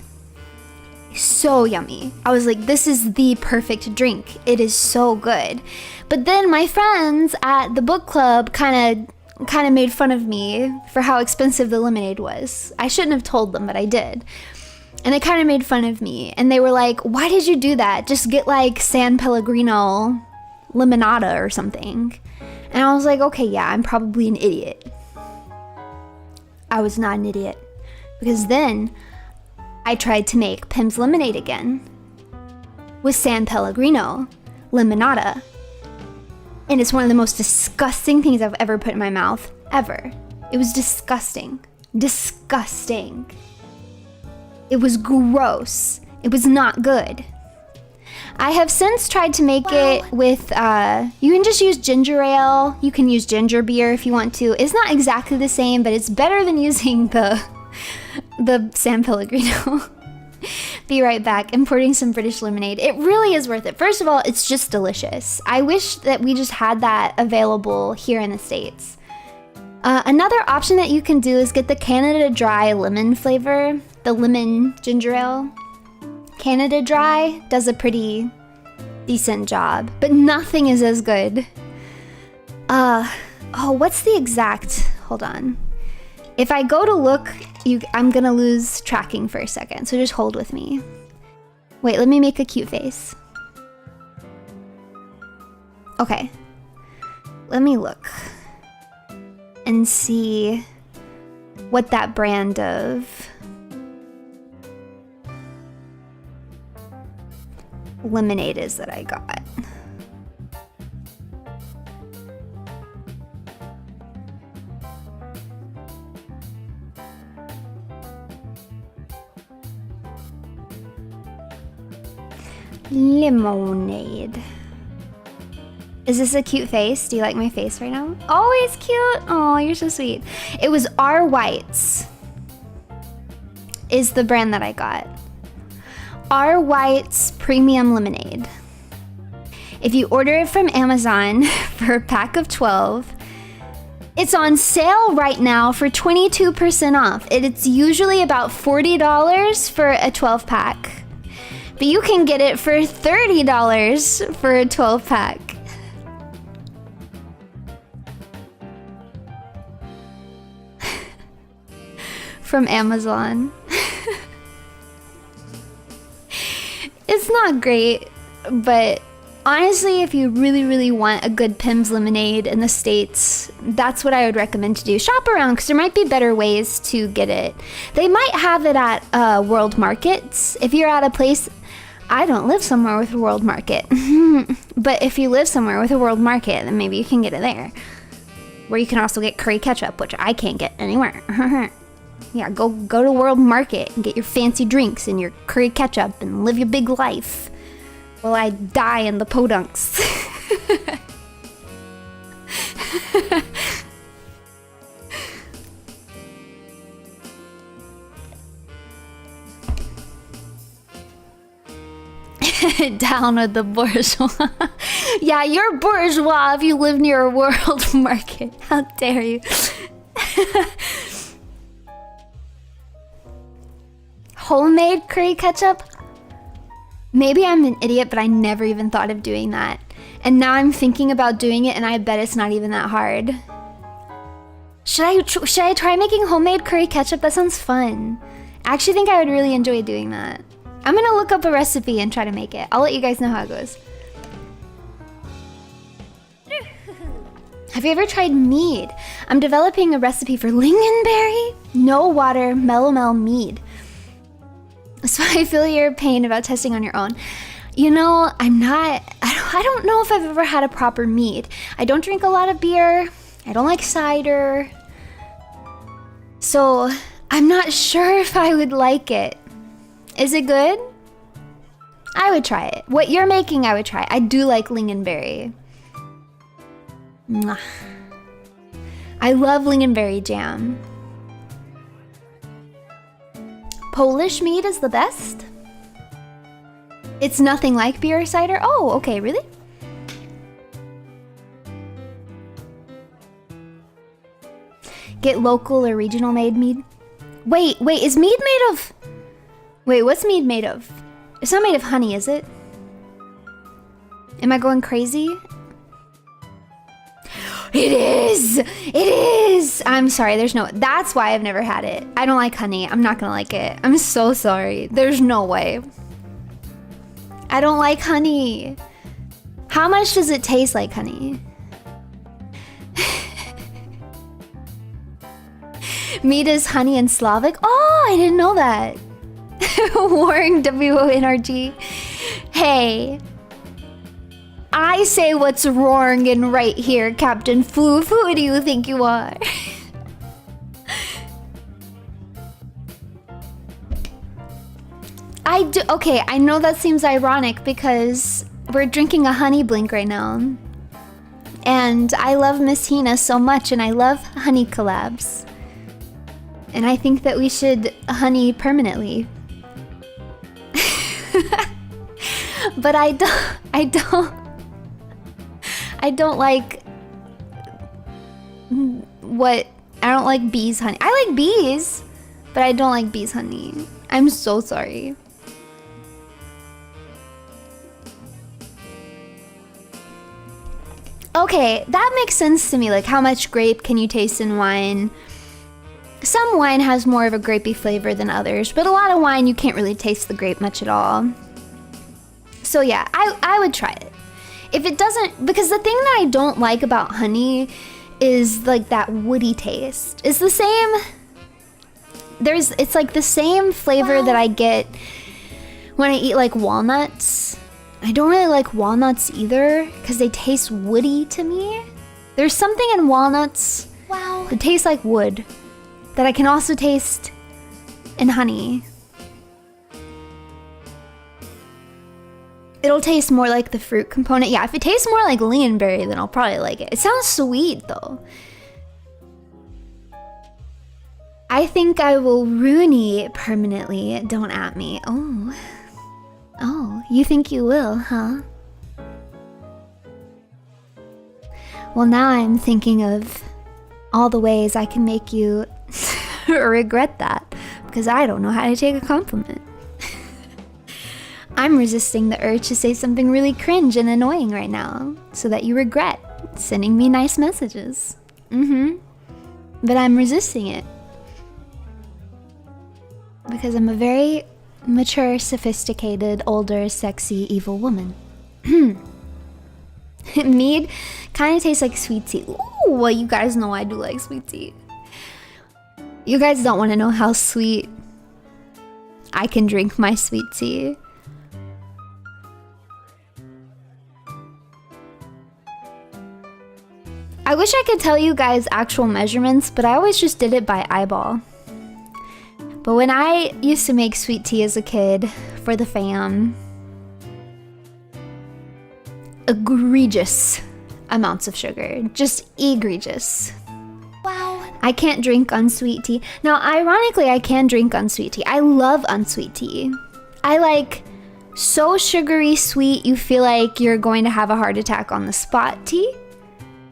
So yummy. I was like, this is the perfect drink. It is so good. But then my friends at the book club kind of made fun of me for how expensive the lemonade was. I shouldn't have told them, but I did. And they kind of made fun of me, and they were like, why did you do that? Just get like San Pellegrino limonada or something. And I was like, okay, yeah, I'm probably an idiot. I was not an idiot, because then I tried to make Pimm's lemonade again with San Pellegrino limonada. And it's one of the most disgusting things I've ever put in my mouth, ever. It was disgusting. Disgusting. It was gross. It was not good. I have since tried to make it with, you can just use ginger ale. You can use ginger beer if you want to. It's not exactly the same, but it's better than using the San Pellegrino. Be right back, importing some British lemonade. It really is worth it. First of all, it's just delicious. I wish that we just had that available here in the States. Another option that you can do is get the Canada Dry lemon flavor, the lemon ginger ale. Canada Dry does a pretty decent job, but nothing is as good. Oh, what's the exact, hold on. If I go to look, I'm gonna lose tracking for a second, so just hold with me. Wait, let me make a cute face. Okay, let me look and see what that brand of lemonade is that I got. Lemonade. Is this a cute face? Do you like my face right now? Oh, it's cute. Oh, you're so sweet. It was R. White's is the brand that I got. R. White's Premium Lemonade. If you order it from Amazon for a pack of 12, it's on sale right now for 22% off. It's usually about $40 for a 12 pack. But you can get it for $30 for a 12 pack. From Amazon. It's not great, but honestly, if you really, really want a good Pimm's lemonade in the States, that's what I would recommend to do. Shop around, because there might be better ways to get it. They might have it at world markets. If you're at a place, I don't live somewhere with a world market, but if you live somewhere with a world market, then maybe you can get it there. Where you can also get curry ketchup, which I can't get anywhere. Yeah, go to World Market and get your fancy drinks and your curry ketchup and live your big life while I die in the podunks. Down with the bourgeois. Yeah, you're bourgeois if you live near a World Market. How dare you? Homemade curry ketchup? Maybe I'm an idiot, but I never even thought of doing that. And now I'm thinking about doing it, and I bet it's not even that hard. Should I try making homemade curry ketchup? That sounds fun. I actually think I would really enjoy doing that. I'm gonna look up a recipe and try to make it. I'll let you guys know how it goes. Have you ever tried mead? I'm developing a recipe for lingonberry, no water, mellow mead. So I feel your pain about testing on your own. You know, I don't know if I've ever had a proper mead. I don't drink a lot of beer. I don't like cider. So I'm not sure if I would like it. Is it good? I would try it. What you're making, I would try. I do like lingonberry. Mwah. I love lingonberry jam. Polish mead is the best? It's nothing like beer or cider? Oh, okay, really? Get local or regional made mead? Wait, is mead made of... Wait, what's mead made of? It's not made of honey, is it? Am I going crazy? It is! It is! I'm sorry, there's no... That's why I've never had it. I don't like honey. I'm not gonna like it. I'm so sorry. There's no way. I don't like honey. How much does it taste like honey? Mead is honey in Slavic? Oh, I didn't know that. Warring WONRG. Hey. I say what's wrong and right here, Captain Floof. Who do you think you are? Okay, I know that seems ironic because we're drinking a honey blink right now. And I love Miss Hina so much, and I love honey collabs. And I think that we should honey permanently. But I don't like what... I don't like bees honey. I like bees, but I don't like bees honey. I'm so sorry. Okay, that makes sense to me. Like, how much grape can you taste in wine? Some wine has more of a grapey flavor than others, but a lot of wine you can't really taste the grape much at all. So yeah, I would try it. If it doesn't, because the thing that I don't like about honey is like that woody taste. It's the same, it's like the same flavor that I get when I eat like walnuts. I don't really like walnuts either because they taste woody to me. There's something in walnuts that tastes like wood that I can also taste in honey. It'll taste more like the fruit component. Yeah, if it tastes more like lingonberry, then I'll probably like it. It sounds sweet though. I think I will Runie permanently. Don't at me. Oh, you think you will, huh? Well, now I'm thinking of all the ways I can make you regret that, because I don't know how to take a compliment. I'm resisting the urge to say something really cringe and annoying right now, so that you regret sending me nice messages. But I'm resisting it. Because I'm a very mature, sophisticated, older, sexy, evil woman. Mead kind of tastes like sweet tea. Ooh, well, you guys know I do like sweet tea. You guys don't want to know how sweet I can drink my sweet tea. I wish I could tell you guys actual measurements, but I always just did it by eyeball. But when I used to make sweet tea as a kid for the fam, egregious amounts of sugar, just egregious. Wow. I can't drink unsweet tea. Now, ironically, I can drink unsweet tea. I love unsweet tea. I like so sugary sweet you feel like you're going to have a heart attack on the spot tea.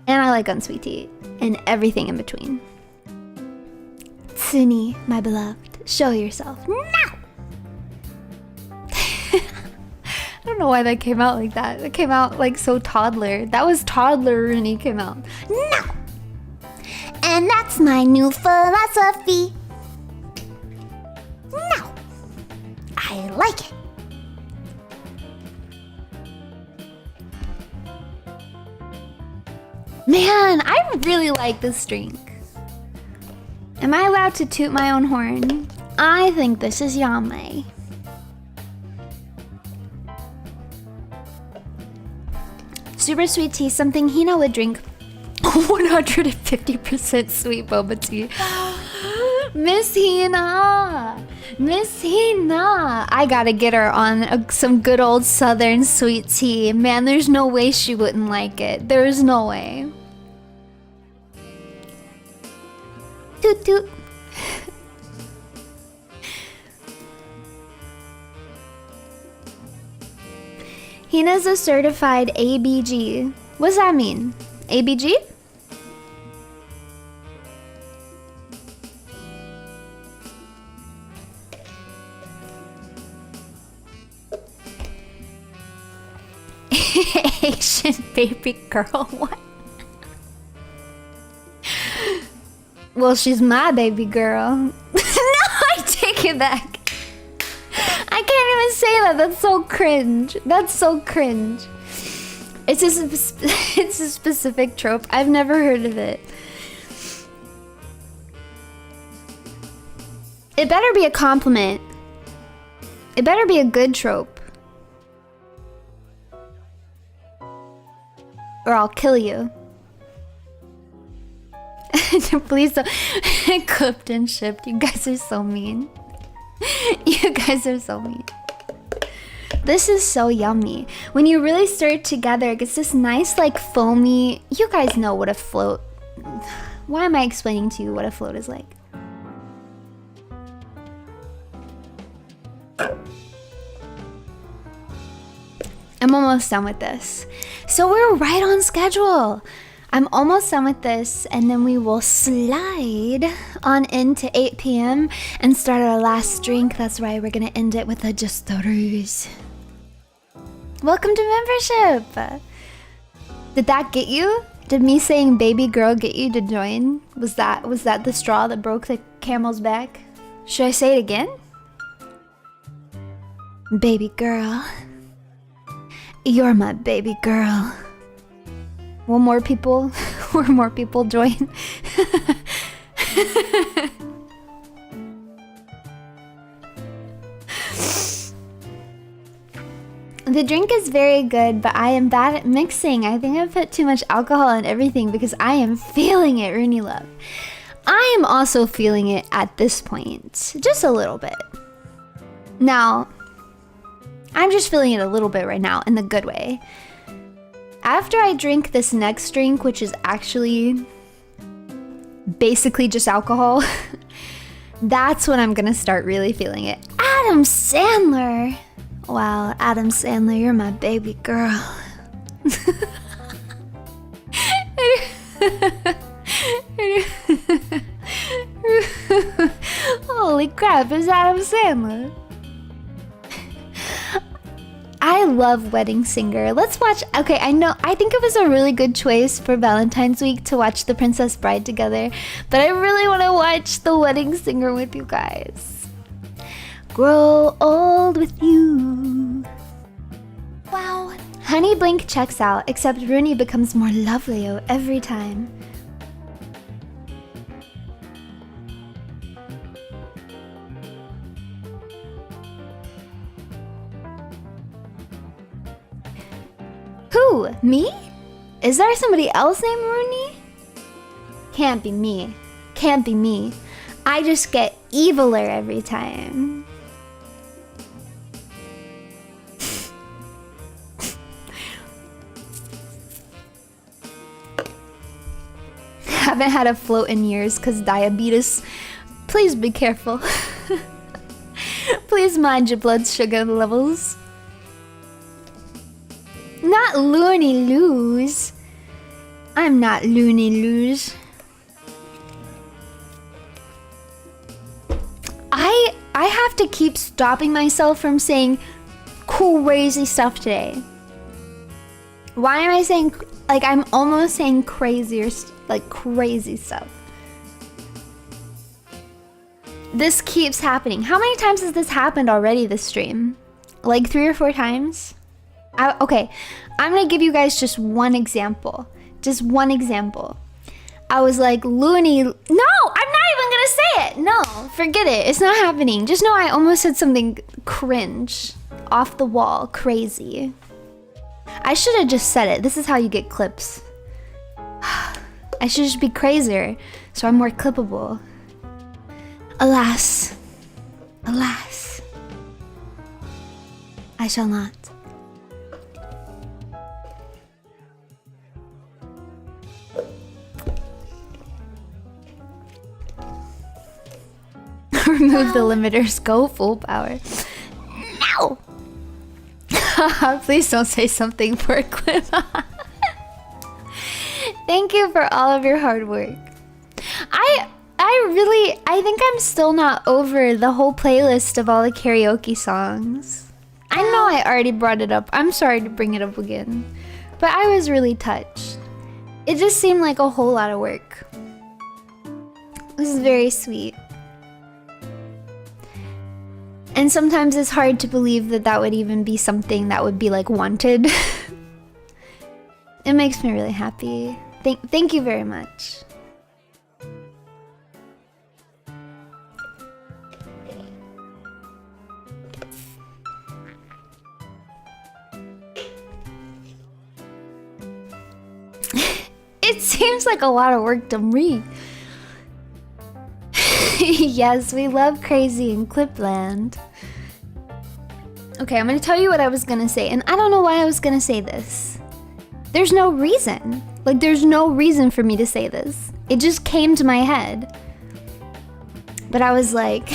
And I like unsweet tea and everything in between. HUNIE, my beloved, show yourself now. I don't know why that came out like that. It came out like so toddler. That was toddler Runie came out. No! And that's my new philosophy. No! I like it. Man, I really like this drink. Am I allowed to toot my own horn? I think this is yummy. Super sweet tea, something Hina would drink. 150% sweet boba tea. Miss Hina! Miss Hina! I gotta get her on some good old southern sweet tea. Man, there's no way she wouldn't like it. There's no way. Toot toot. Hina's a certified ABG. What's that mean? ABG? Asian baby girl, what? Well, she's my baby girl. No, I take it back. I can't even say that. That's so cringe. That's so cringe. It's a specific trope. I've never heard of it. It better be a compliment. It better be a good trope. Or I'll kill you. Please don't. Clipped and shipped. You guys are so mean. You guys are so mean. This is so yummy. When you really stir it together, it gets this nice, like, foamy... You guys know what a float... Why am I explaining to you what a float is like? I'm almost done with this. So we're right on schedule. I'm almost done with this, and then we will slide on into 8 p.m. and start our last drink. That's right, we're gonna end it with a Just Stories. Welcome to membership! Did that get you? Did me saying baby girl get you to join? Was that the straw that broke the camel's back? Should I say it again? Baby girl. You're my baby girl. Will more people join? The drink is very good, but I am bad at mixing. I think I put too much alcohol in everything because I am feeling it, Runie love. I am also feeling it at this point, just a little bit. Now, I'm just feeling it a little bit right now in the good way. After I drink this next drink, which is actually basically just alcohol, that's when I'm gonna start really feeling it. Adam Sandler! Wow, Adam Sandler, you're my baby girl. Holy crap, it's Adam Sandler. I love Wedding Singer. Let's watch. Okay, I think it was a really good choice for Valentine's week to watch The Princess Bride together, but I really want to watch The Wedding Singer with you guys. Grow old with you. Wow. Honey Blink checks out, except Runie becomes more lovely every time. Who? Me? Is there somebody else named Runie? Can't be me. Can't be me. I just get eviler every time. Haven't had a float in years because diabetes. Please be careful. Please mind your blood sugar levels. Not Looney Loose. I'm not Looney Loose. have to keep stopping myself from saying crazy stuff today. Why am I saying, like, I'm almost saying crazy stuff. This keeps happening. How many times has this happened already this stream? Like 3 or 4 times? Okay, I'm gonna give you guys just one example. Just one example. I was like, Looney... No, I'm not even gonna say it. No, forget it. It's not happening. Just know I almost said something cringe. Off the wall. Crazy. I should have just said it. This is how you get clips. I should just be crazier, so I'm more clippable. Alas. Alas. I shall not. Remove the limiters. Go full power. No! Please don't say something for a clip. Thank you for all of your hard work. I think I'm still not over the whole playlist of all the karaoke songs. I know I already brought it up. I'm sorry to bring it up again. But I was really touched. It just seemed like a whole lot of work. This is very sweet. And sometimes it's hard to believe that that would even be something that would be like wanted. It makes me really happy. Thank you very much. It seems like a lot of work to me. Yes, we love crazy in Clipland. Okay, I'm gonna tell you what I was gonna say, and I don't know why I was gonna say this. There's no reason. Like, there's no reason for me to say this. It just came to my head. But I was like,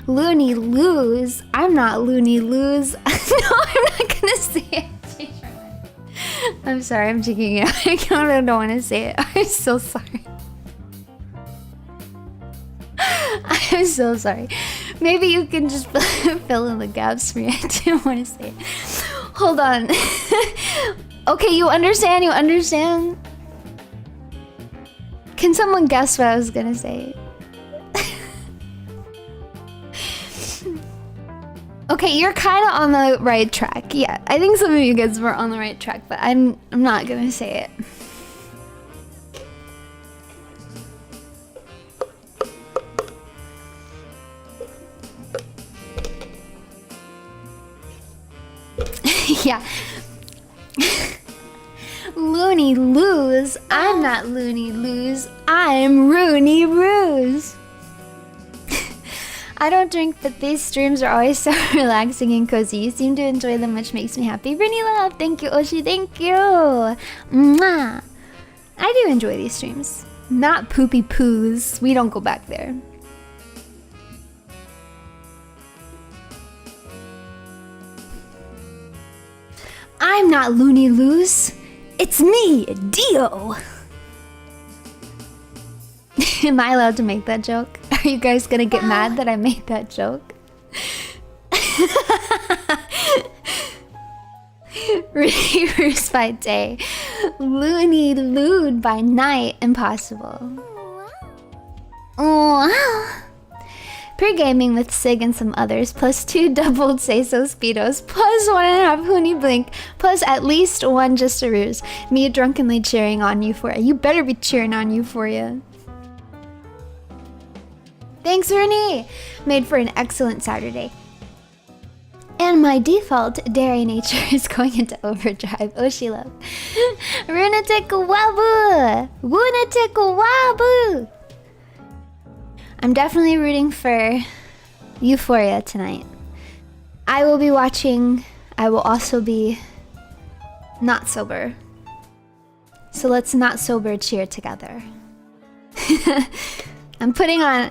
Looney lose. I'm not Looney lose. No, I'm not gonna say it. I'm sorry, I'm checking it out. I don't want to say it. I'm so sorry. I'm so sorry. Maybe you can just fill in the gaps for me. I didn't want to say it. Hold on. Okay, you understand? You understand? Can someone guess what I was gonna say? Okay, you're kind of on the right track. Yeah, I think some of you guys were on the right track, but I'm not gonna say it. Yeah. Looney lose. I'm not Looney lose. I'm Rooney Ruse. I don't drink, but these streams are always so relaxing and cozy. You seem to enjoy them, which makes me happy. Rooney love, thank you, Oshi, thank you. Mwah. I do enjoy these streams. Not poopy poos. We don't go back there. I'm not Looney Loose. It's me, Dio. Am I allowed to make that joke? Are you guys gonna get mad that I made that joke? Rooney Roos by day, Looney Lewd by night, impossible. Oh, pre-gaming with Sig and some others, plus 2 doubled say-so speedos, plus 1.5 HUNIE blink, plus at least 1 just a ruse. Me drunkenly cheering on Euphoria. You better be cheering on Euphoria. Thanks, Runie! Made for an excellent Saturday. And my default dairy nature is going into overdrive. Oh, she love. Runatic wabu! Wunatic wabu! I'm definitely rooting for Euphoria tonight. I will be watching. I will also be not sober. So let's not sober cheer together. I'm putting on...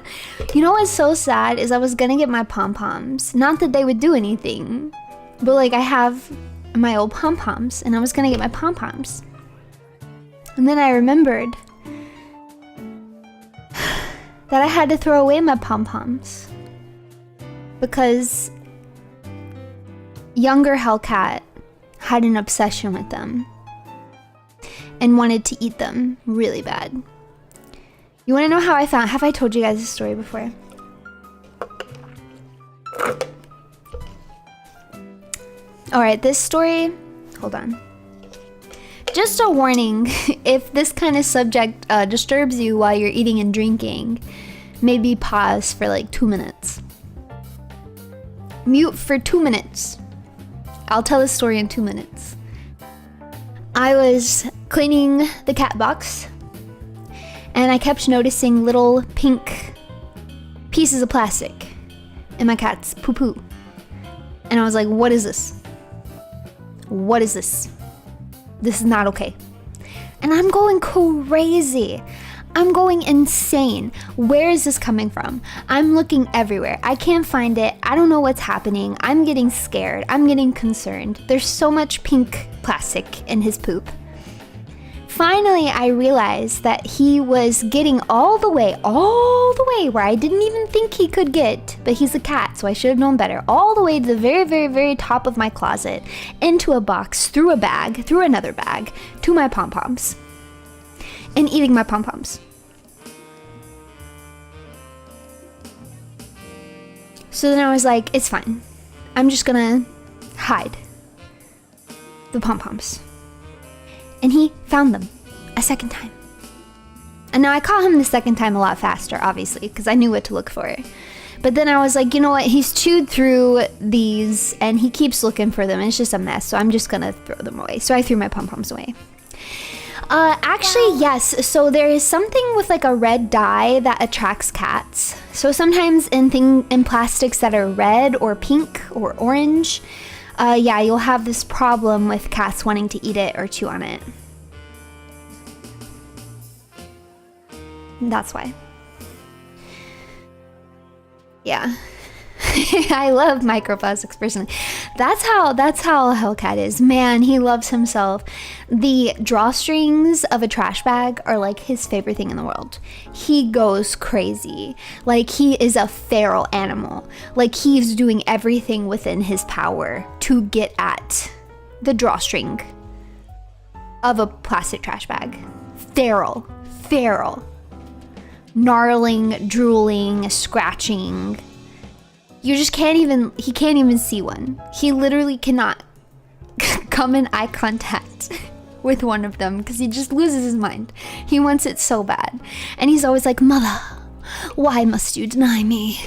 You know what's so sad is I was gonna get my pom-poms. Not that they would do anything. But like I have my old pom-poms and I was gonna get my pom-poms. And then I remembered that I had to throw away my pom-poms. because younger Hellcat had an obsession with them and wanted to eat them really bad. You want to know how I found? Have I told you guys this story before? All right, this story, hold on. Just a warning, if this kind of subject disturbs you while you're eating and drinking, maybe pause for like 2 minutes. Mute for 2 minutes. I'll tell the story in 2 minutes. I was cleaning the cat box and I kept noticing little pink pieces of plastic in my cat's poo-poo. And I was like, what is this? What is this? This is not okay. And I'm going crazy. I'm going insane. Where is this coming from? I'm looking everywhere. I can't find it. I don't know what's happening. I'm getting scared. I'm getting concerned. There's so much pink plastic in his poop. Finally, I realized that he was getting all the way where I didn't even think he could get, but he's a cat, so I should have known better, all the way to the very, very, very top of my closet, into a box, through a bag, through another bag, to my pom-poms, and eating my pom-poms. So then I was like, it's fine. I'm just gonna hide the pom-poms. And he found them a second time. And now I caught him the second time a lot faster, obviously, because I knew what to look for. But then I was like, you know what? He's chewed through these and he keeps looking for them. And it's just a mess. So I'm just going to throw them away. So I threw my pom-poms away. Actually, yes. So there is something with like a red dye that attracts cats. So sometimes in plastics that are red or pink or orange, yeah, you'll have this problem with cats wanting to eat it or chew on it. That's why. Yeah. I love microplastics personally. That's how Hellcat is. Man, he loves himself. The drawstrings of a trash bag are like his favorite thing in the world. He goes crazy. Like he is a feral animal. Like he's doing everything within his power to get at the drawstring of a plastic trash bag. Feral. Gnarling, drooling, scratching. You just can't even see one. He literally cannot come in eye contact with one of them because he just loses his mind. He wants it so bad. And he's always like, Mother, why must you deny me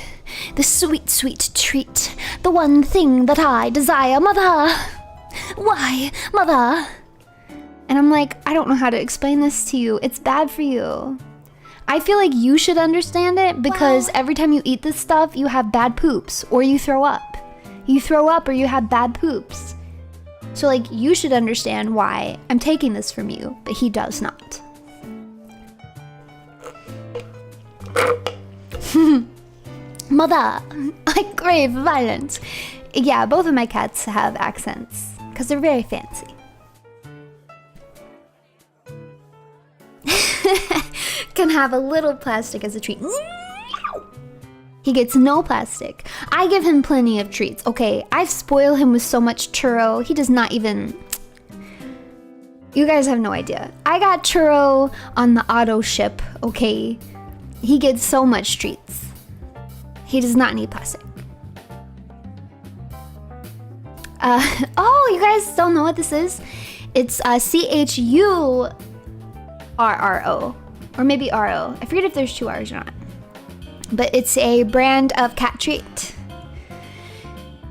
the sweet, sweet treat, the one thing that I desire, Mother? Why, Mother? And I'm like, I don't know how to explain this to you. It's bad for you. I feel like you should understand it because every time you eat this stuff, you have bad poops or you throw up. You throw up or you have bad poops. So like you should understand why I'm taking this from you, but he does not. Mother, I crave violence. Yeah, both of my cats have accents because they're very fancy. Can have a little plastic as a treat. He gets no plastic. I give him plenty of treats. Okay, I spoil him with so much churro. He does not even... You guys have no idea. I got churro on the auto ship, okay? He gets so much treats. He does not need plastic. Oh, you guys don't know what this is? It's CHURRO. Or maybe RO. I forget if there's 2 R's or not. But it's a brand of cat treat.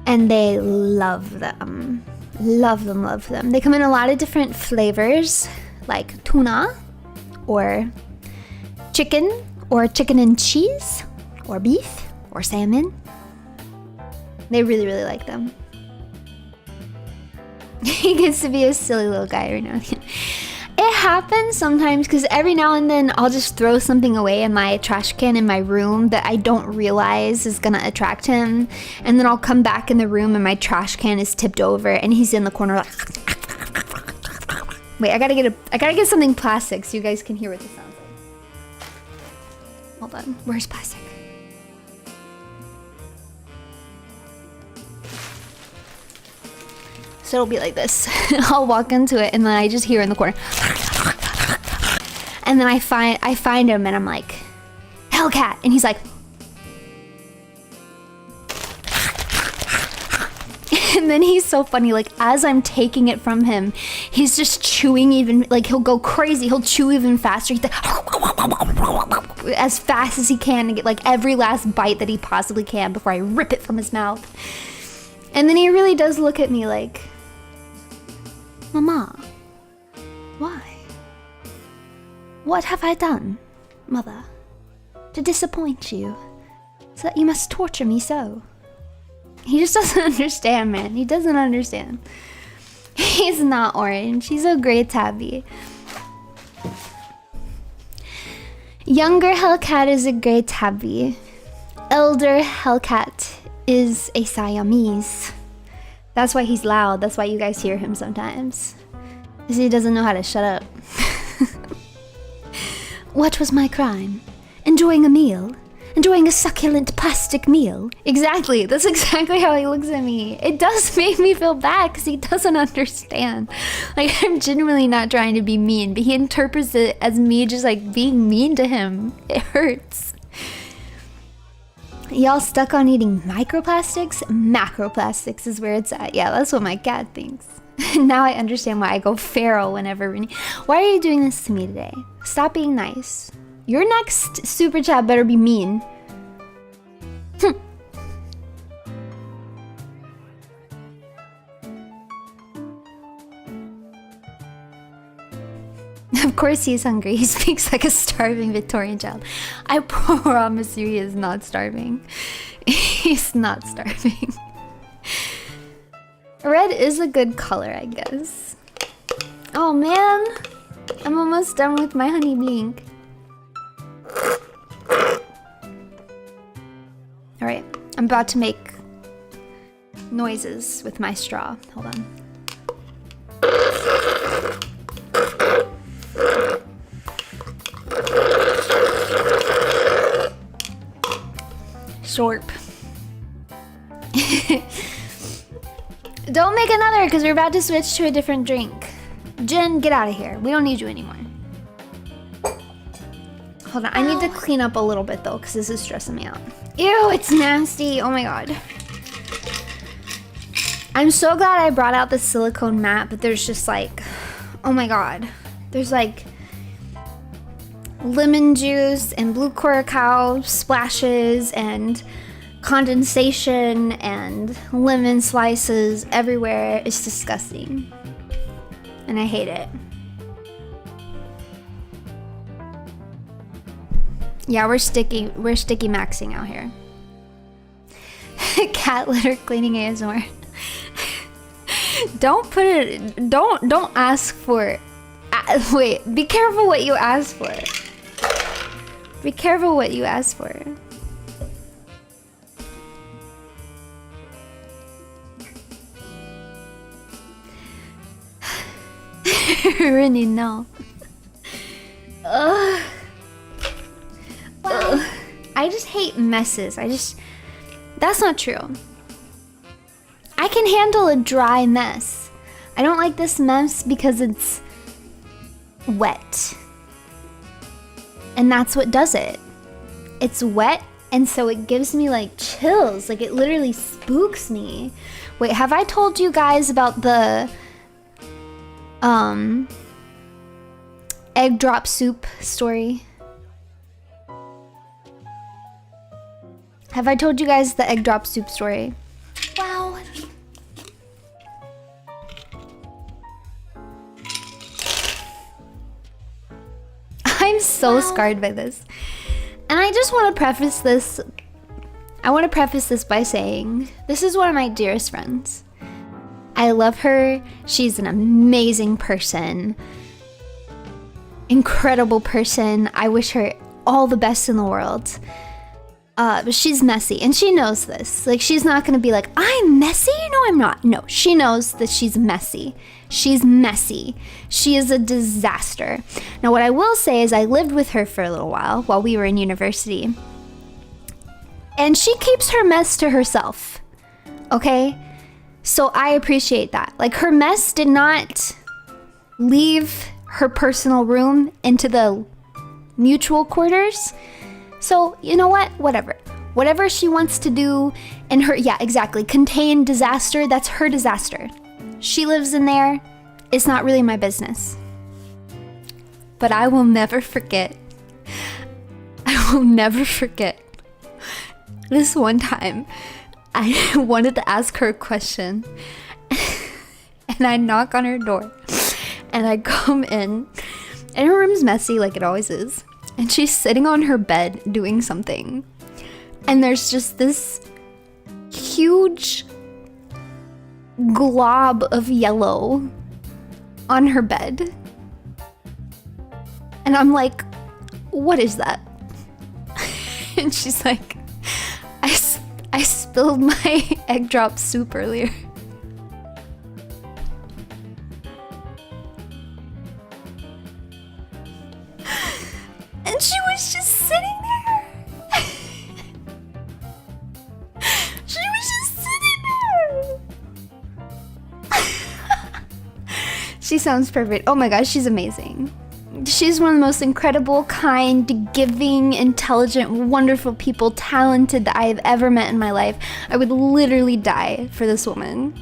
And they love them. Love them, love them. They come in a lot of different flavors, like tuna, or chicken and cheese, or beef, or salmon. They really, really like them. He gets to be a silly little guy right now. It happens sometimes because every now and then I'll just throw something away in my trash can in my room that I don't realize is gonna attract him, and then I'll come back in the room and my trash can is tipped over and he's in the corner like... Wait, I gotta get something plastic so you guys can hear what this sounds like. Hold on, where's plastic? So it'll be like this. I'll walk into it and then I just hear in the corner. And then I find him and I'm like, Hellcat. And he's like, and then he's so funny, like as I'm taking it from him, he's just chewing even, like he'll go crazy, he'll chew even faster. He's like, as fast as he can to get like every last bite that he possibly can before I rip it from his mouth. And then he really does look at me like, Mama, why? What have I done, Mother, to disappoint you, so that you must torture me so? He just doesn't understand, man. He doesn't understand. He's not orange. He's a gray tabby. Younger Hellcat is a gray tabby. Elder Hellcat is a Siamese. That's why he's loud. That's why you guys hear him sometimes. Because he doesn't know how to shut up. What was my crime? Enjoying a meal? Enjoying a succulent plastic meal? Exactly. That's exactly how he looks at me. It does make me feel bad because he doesn't understand. Like, I'm genuinely not trying to be mean, but he interprets it as me just like being mean to him. It hurts. Y'all stuck on eating microplastics? Macroplastics is where it's at. Yeah, that's what my cat thinks. Now I understand why I go feral whenever Runie. Why are you doing this to me today? Stop being nice. Your next super chat better be mean. Of course he's hungry. He speaks like a starving Victorian child. I promise you he is not starving. He's not starving. Red is a good color, I guess. Oh man, I'm almost done with my honey blink. Alright, I'm about to make noises with my straw. Hold on. Shorp. Don't make another because we're about to switch to a different drink. Jen, get out of here. We don't need you anymore. Hold on, I need to clean up a little bit though because this is stressing me out. Ew, it's nasty. Oh my god. I'm so glad I brought out the silicone mat, but there's just like, oh my god. There's like lemon juice and blue curacao splashes and condensation and lemon slices everywhere. It's disgusting. And I hate it. Yeah, we're sticky maxing out here. Cat litter cleaning ASMR. Don't put it, don't ask for it. Wait, be careful what you ask for. Be careful what you ask for. Runie, no. Ugh. Ugh. I just hate messes. That's not true. I can handle a dry mess. I don't like this mess because it's wet. And that's what does it. It's wet, and so it gives me like chills. Like it literally spooks me. Wait, have I told you guys about the egg drop soup story? Have I told you guys the egg drop soup story? Wow. I'm so scarred by this. And I just want to preface this. I want to preface this by saying, this is one of my dearest friends. I love her. She's an amazing person. Incredible person. I wish her all the best in the world. But she's messy, and she knows this. Like, she's not gonna be like, I'm messy? No, I'm not. No, she knows that she's messy. She's messy. She is a disaster. Now, what I will say is I lived with her for a little while we were in university. And she keeps her mess to herself, okay? So I appreciate that. Like, her mess did not leave her personal room into the mutual quarters. So, you know what? Whatever she wants to do in her, yeah, exactly, contain disaster, that's her disaster. She lives in there. It's not really my business. But I will never forget. I will never forget this one time I wanted to ask her a question. And I knock on her door. And I come in. And her room's messy like it always is. And she's sitting on her bed doing something. And there's just this huge glob of yellow on her bed. And I'm like, what is that? And she's like, I spilled my egg drop soup earlier. And she was just sitting there. She was just sitting there. She sounds perfect. Oh my gosh, she's amazing. She's one of the most incredible, kind, giving, intelligent, wonderful people, talented that I have ever met in my life. I would literally die for this woman.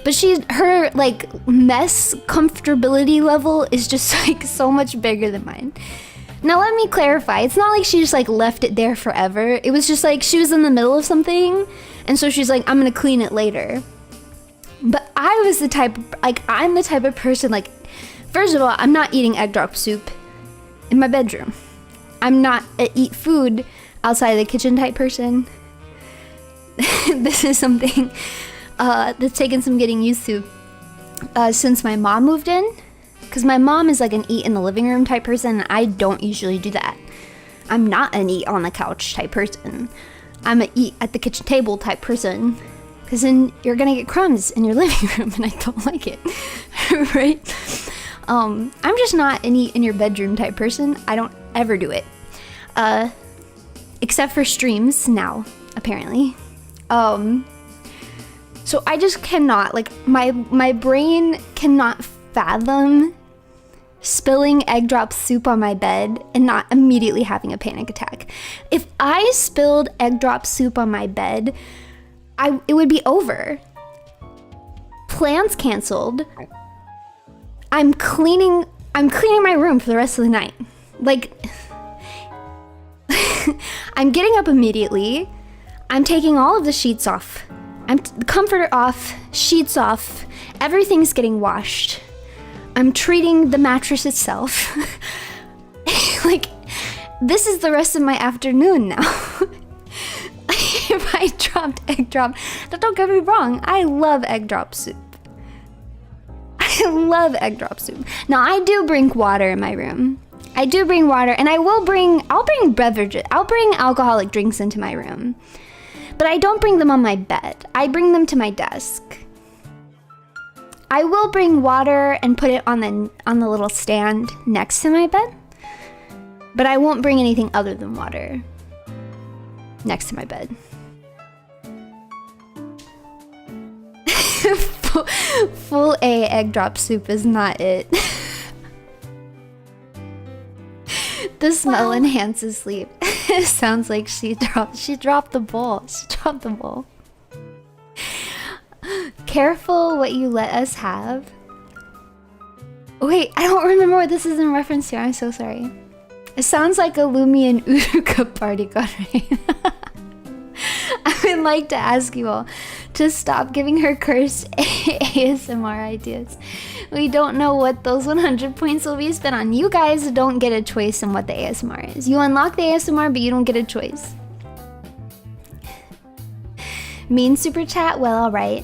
But her like mess comfortability level is just like so much bigger than mine. Now let me clarify, it's not like she just like left it there forever. It was just like she was in the middle of something, and so she's like, I'm gonna clean it later. But I'm the type of person, like, first of all, I'm not eating egg drop soup in my bedroom. I'm not a eat food outside of the kitchen type person. This is something that's taken some getting used to since my mom moved in. Because my mom is like an eat in the living room type person, and I don't usually do that. I'm not an eat on the couch type person. I'm an eat at the kitchen table type person. Because then you're gonna get crumbs in your living room, and I don't like it. Right? I'm just not an eat in your bedroom type person. I don't ever do it. Except for streams now, apparently. So I just cannot, like, my brain cannot fathom spilling egg drop soup on my bed and not immediately having a panic attack. If I spilled egg drop soup on my bed, it would be over. Plans canceled. I'm cleaning my room for the rest of the night. Like, I'm getting up immediately. I'm taking all of the sheets off. The comforter off, sheets off. Everything's getting washed. I'm treating the mattress itself. Like, this is the rest of my afternoon now. If I dropped egg drop, don't get me wrong, I love egg drop soup. I love egg drop soup. Now, I do bring water in my room. I do bring water, and I'll bring beverages. I'll bring alcoholic drinks into my room. But I don't bring them on my bed. I bring them to my desk. I will bring water and put it on the little stand next to my bed. But I won't bring anything other than water next to my bed. Full A egg drop soup is not it. The smell enhances sleep. It sounds like she dropped the bowl. She dropped the bowl. Careful what you let us have. Wait, I don't remember what this is in reference to. I'm so sorry. It sounds like a Lumi and Uruka party got right. I would like to ask you all to stop giving her cursed ASMR ideas. We don't know what those 100 points will be spent on. You guys don't get a choice in what the ASMR is. You unlock the ASMR, but you don't get a choice. Mean super chat? Well, alright.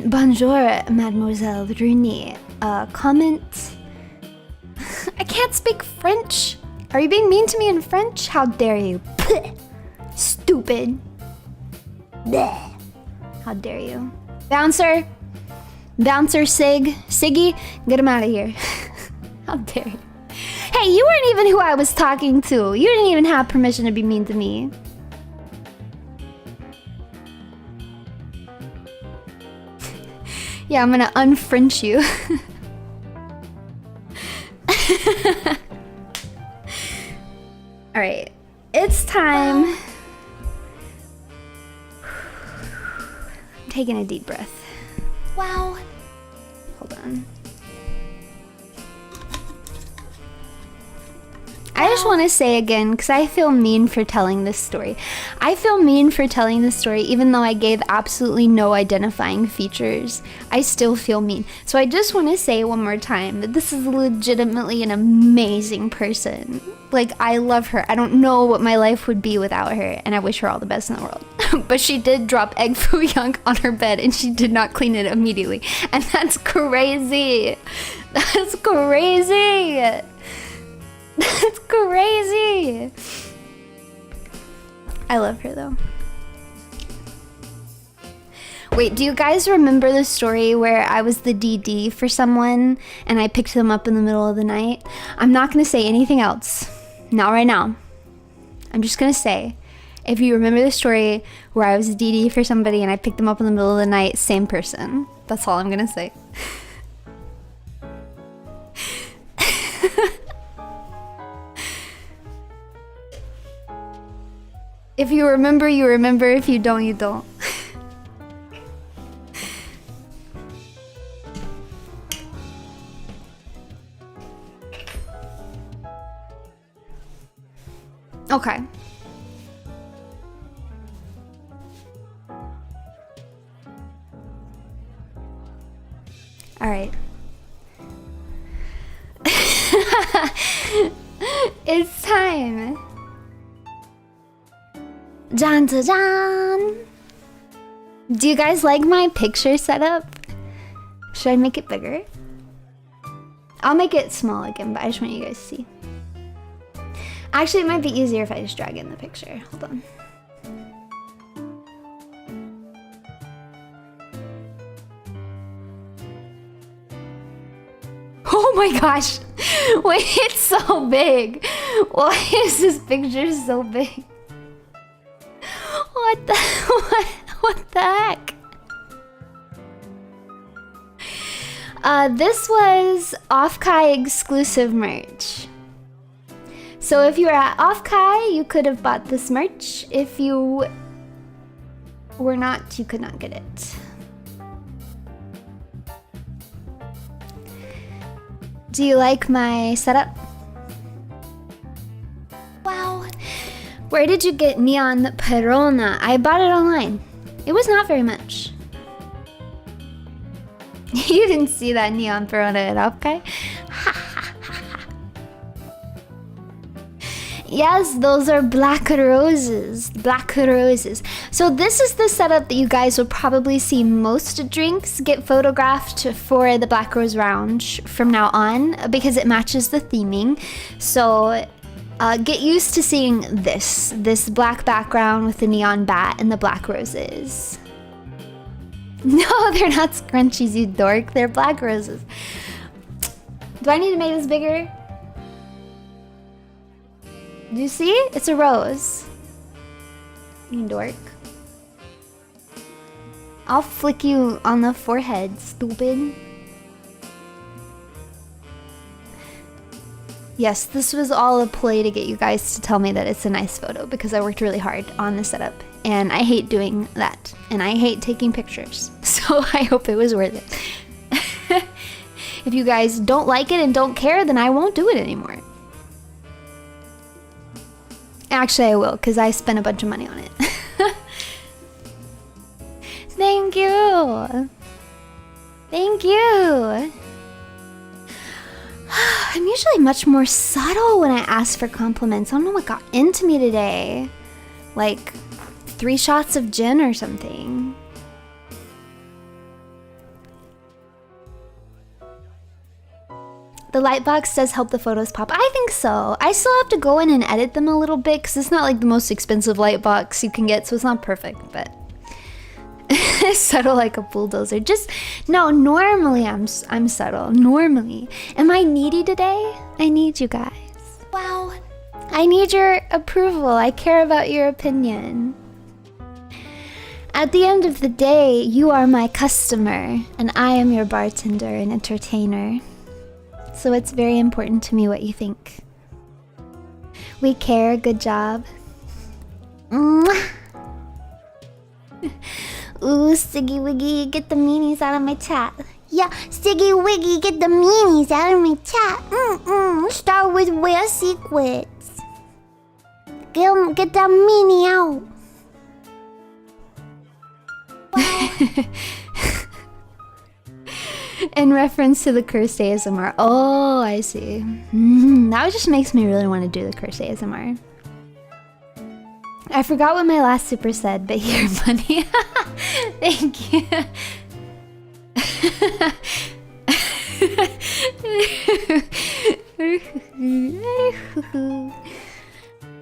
Bonjour, Mademoiselle Runie. Comment? I can't speak French. Are you being mean to me in French? How dare you? Stupid. Bleh. How dare you? Bouncer. Bouncer Siggy, get him out of here. How dare you? Hey, you weren't even who I was talking to. You didn't even have permission to be mean to me. Yeah, I'm gonna unfrench you. Alright, it's time. I'm taking a deep breath. Wow. Hold on. I just want to say again, because I feel mean for telling this story. I feel mean for telling this story, even though I gave absolutely no identifying features. I still feel mean. So I just want to say one more time that this is legitimately an amazing person. Like, I love her. I don't know what my life would be without her, and I wish her all the best in the world. But she did drop egg foo young on her bed, and she did not clean it immediately. And that's crazy. That's crazy. That's crazy. I love her though. Wait, do you guys remember the story where I was the DD for someone and I picked them up in the middle of the night? I'm not gonna say anything else. Not right now. I'm just gonna say, if you remember the story where I was a DD for somebody and I picked them up in the middle of the night, same person. That's all I'm gonna say. If you remember, you remember. If you don't, you don't. Okay. All right. It's time. Jan to Jan. Do you guys like my picture setup? Should I make it bigger? I'll make it small again, but I just want you guys to see. Actually, it might be easier if I just drag in the picture. Hold on. Oh my gosh! Wait, it's so big! Why is this picture so big? What the what the heck? This was Off-Kai exclusive merch. So if you were at Off-Kai, you could have bought this merch. If you were not, you could not get it. Do you like my setup? Wow. Where did you get neon perona? I bought it online. It was not very much. You didn't see that neon perona at Off-Kai? Yes, those are black roses. Black roses. So this is the setup that you guys will probably see most drinks get photographed for the Black Rose Lounge from now on, because it matches the theming. So get used to seeing this black background with the neon bat and the black roses. No, they're not scrunchies, you dork. They're black roses. Do I need to make this bigger? Do you see? It's a rose. You dork. I'll flick you on the forehead, stupid. Yes, this was all a play to get you guys to tell me that it's a nice photo, because I worked really hard on the setup and I hate doing that and I hate taking pictures. So I hope it was worth it. If you guys don't like it and don't care, then I won't do it anymore. Actually, I will, because I spent a bunch of money on it. Thank you. Thank you. I'm usually much more subtle when I ask for compliments. I don't know what got into me today. Like 3 shots of gin or something. The light box does help the photos pop. I think so. I still have to go in and edit them a little bit, because it's not like the most expensive light box you can get, so it's not perfect, but subtle like a bulldozer. Just no, normally I'm subtle. Normally. Am I needy today? I need you guys. Wow. I need your approval. I care about your opinion. At the end of the day, you are my customer, and I am your bartender and entertainer. So it's very important to me what you think. We care, good job. Mwah. Ooh, Siggy Wiggy, get the meanies out of my chat. Yeah, Siggy Wiggy, get the meanies out of my chat. Start with wear secrets. Get that meanie out. In reference to the cursed ASMR. Oh, I see. That just makes me really want to do the cursed ASMR. I forgot what my last super said, but you're funny. Thank you.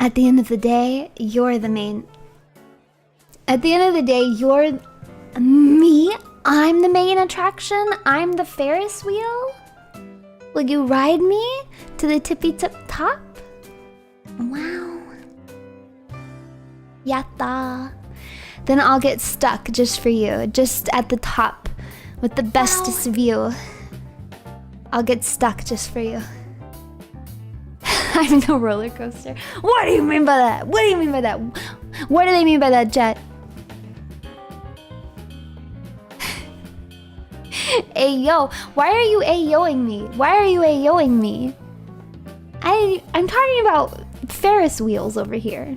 At the end of the day, you're the main. At the end of the day, you're me. I'm the main attraction. I'm the Ferris wheel. Will you ride me to the tippy tip top? Wow. Yatta. Then I'll get stuck just for you, just at the top with the bestest view. I'll get stuck just for you. I'm the roller coaster. What do you mean by that? What do you mean by that? What do they mean by that, Jet? Ayo, why are you ayoing me? Why are you ayoing me? I'm talking about Ferris wheels over here.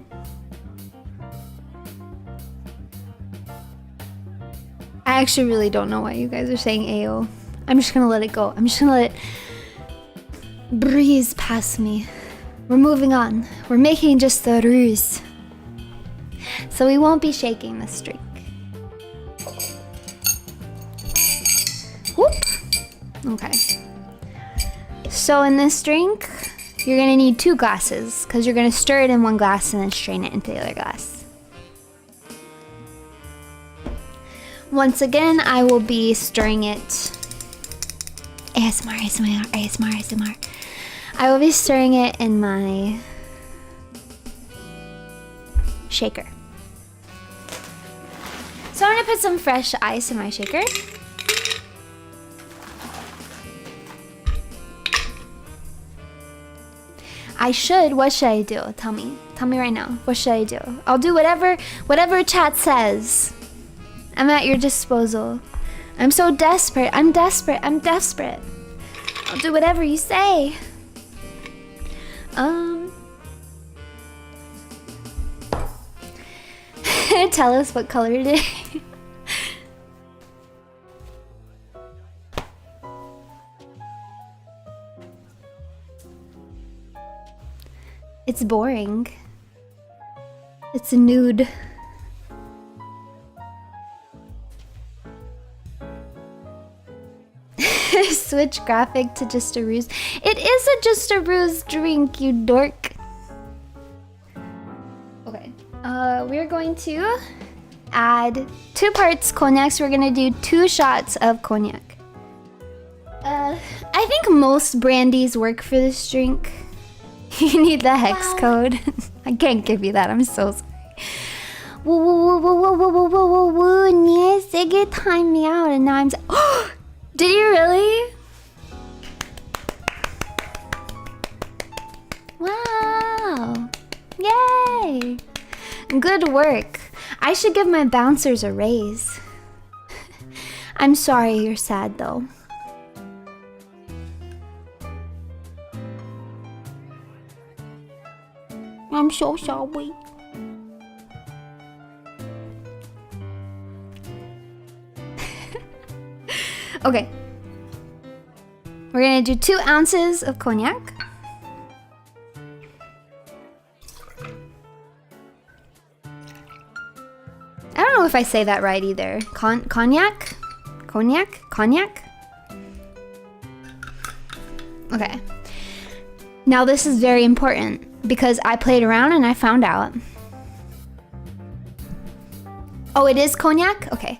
I actually really don't know why you guys are saying ayo. I'm just gonna let it go. I'm just gonna let it breeze past me. We're moving on. We're making just the ruse. So we won't be shaking this drink. Whoop. Okay. So in this drink, you're gonna need 2 glasses because you're gonna stir it in one glass and then strain it into the other glass. Once again, I will be stirring it. ASMR, ASMR, ASMR, ASMR. I will be stirring it in my shaker. So I'm gonna put some fresh ice in my shaker. What should I do? Tell me right now. What should I do? I'll do whatever chat says. I'm at your disposal. I'm so desperate. I'm desperate. I'll do whatever you say. Tell us what color it is. It's boring. It's a nude. Switch graphic to just a ruse. It is just a ruse drink, you dork. Okay. We're going to add 2 parts cognac. So we're gonna do 2 shots of cognac. I think most brandies work for this drink. You need the hex code. I can't give you that. I'm so sorry. Whoa, Siggy timed me out, and now I'm. Did you really? Wow! Yay! Good work. I should give my bouncers a raise. I'm sorry you're sad though. I'm so sorry. Okay. We're gonna do 2 ounces of cognac. I don't know if I say that right either. Cognac? Cognac? Cognac? Okay. Now this is very important because I played around and I found out. Oh, it is cognac? Okay.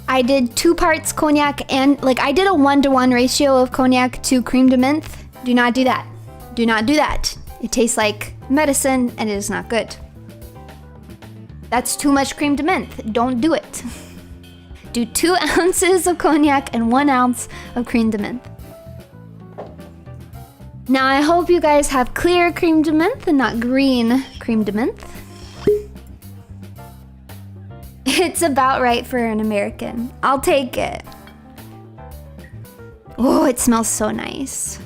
I did 2 parts cognac and I did a 1-to-1 ratio of cognac to creme de menthe. Do not do that. Do not do that. It tastes like medicine and it is not good. That's too much cream de menthe. Don't do it. Do 2 ounces of cognac and 1 ounce of cream de menthe. Now I hope you guys have clear cream de menthe and not green cream de menthe. It's about right for an American. I'll take it. Oh, it smells so nice.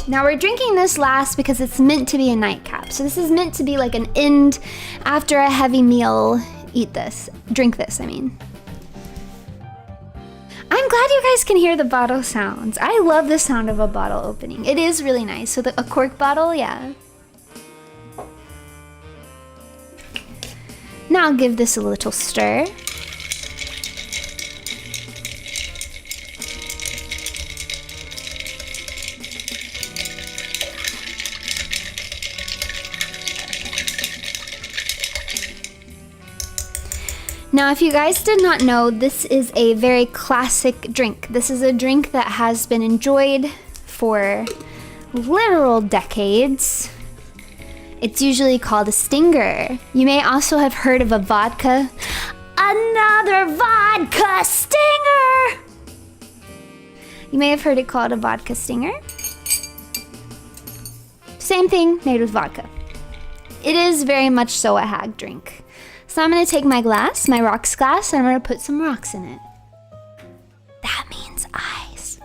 Now we're drinking this last because it's meant to be a nightcap. So this is meant to be like an end after a heavy meal. Eat this. Drink this, I mean. I'm glad you guys can hear the bottle sounds. I love the sound of a bottle opening. It is really nice. So a cork bottle, yeah. Now I'll give this a little stir. Now, if you guys did not know, this is a very classic drink. This is a drink that has been enjoyed for literal decades. It's usually called a stinger. You may also have heard of a vodka. Another vodka stinger! You may have heard it called a vodka stinger. Same thing, made with vodka. It is very much so a hag drink. So I'm gonna take my glass, my rocks glass, and I'm gonna put some rocks in it. That means ice.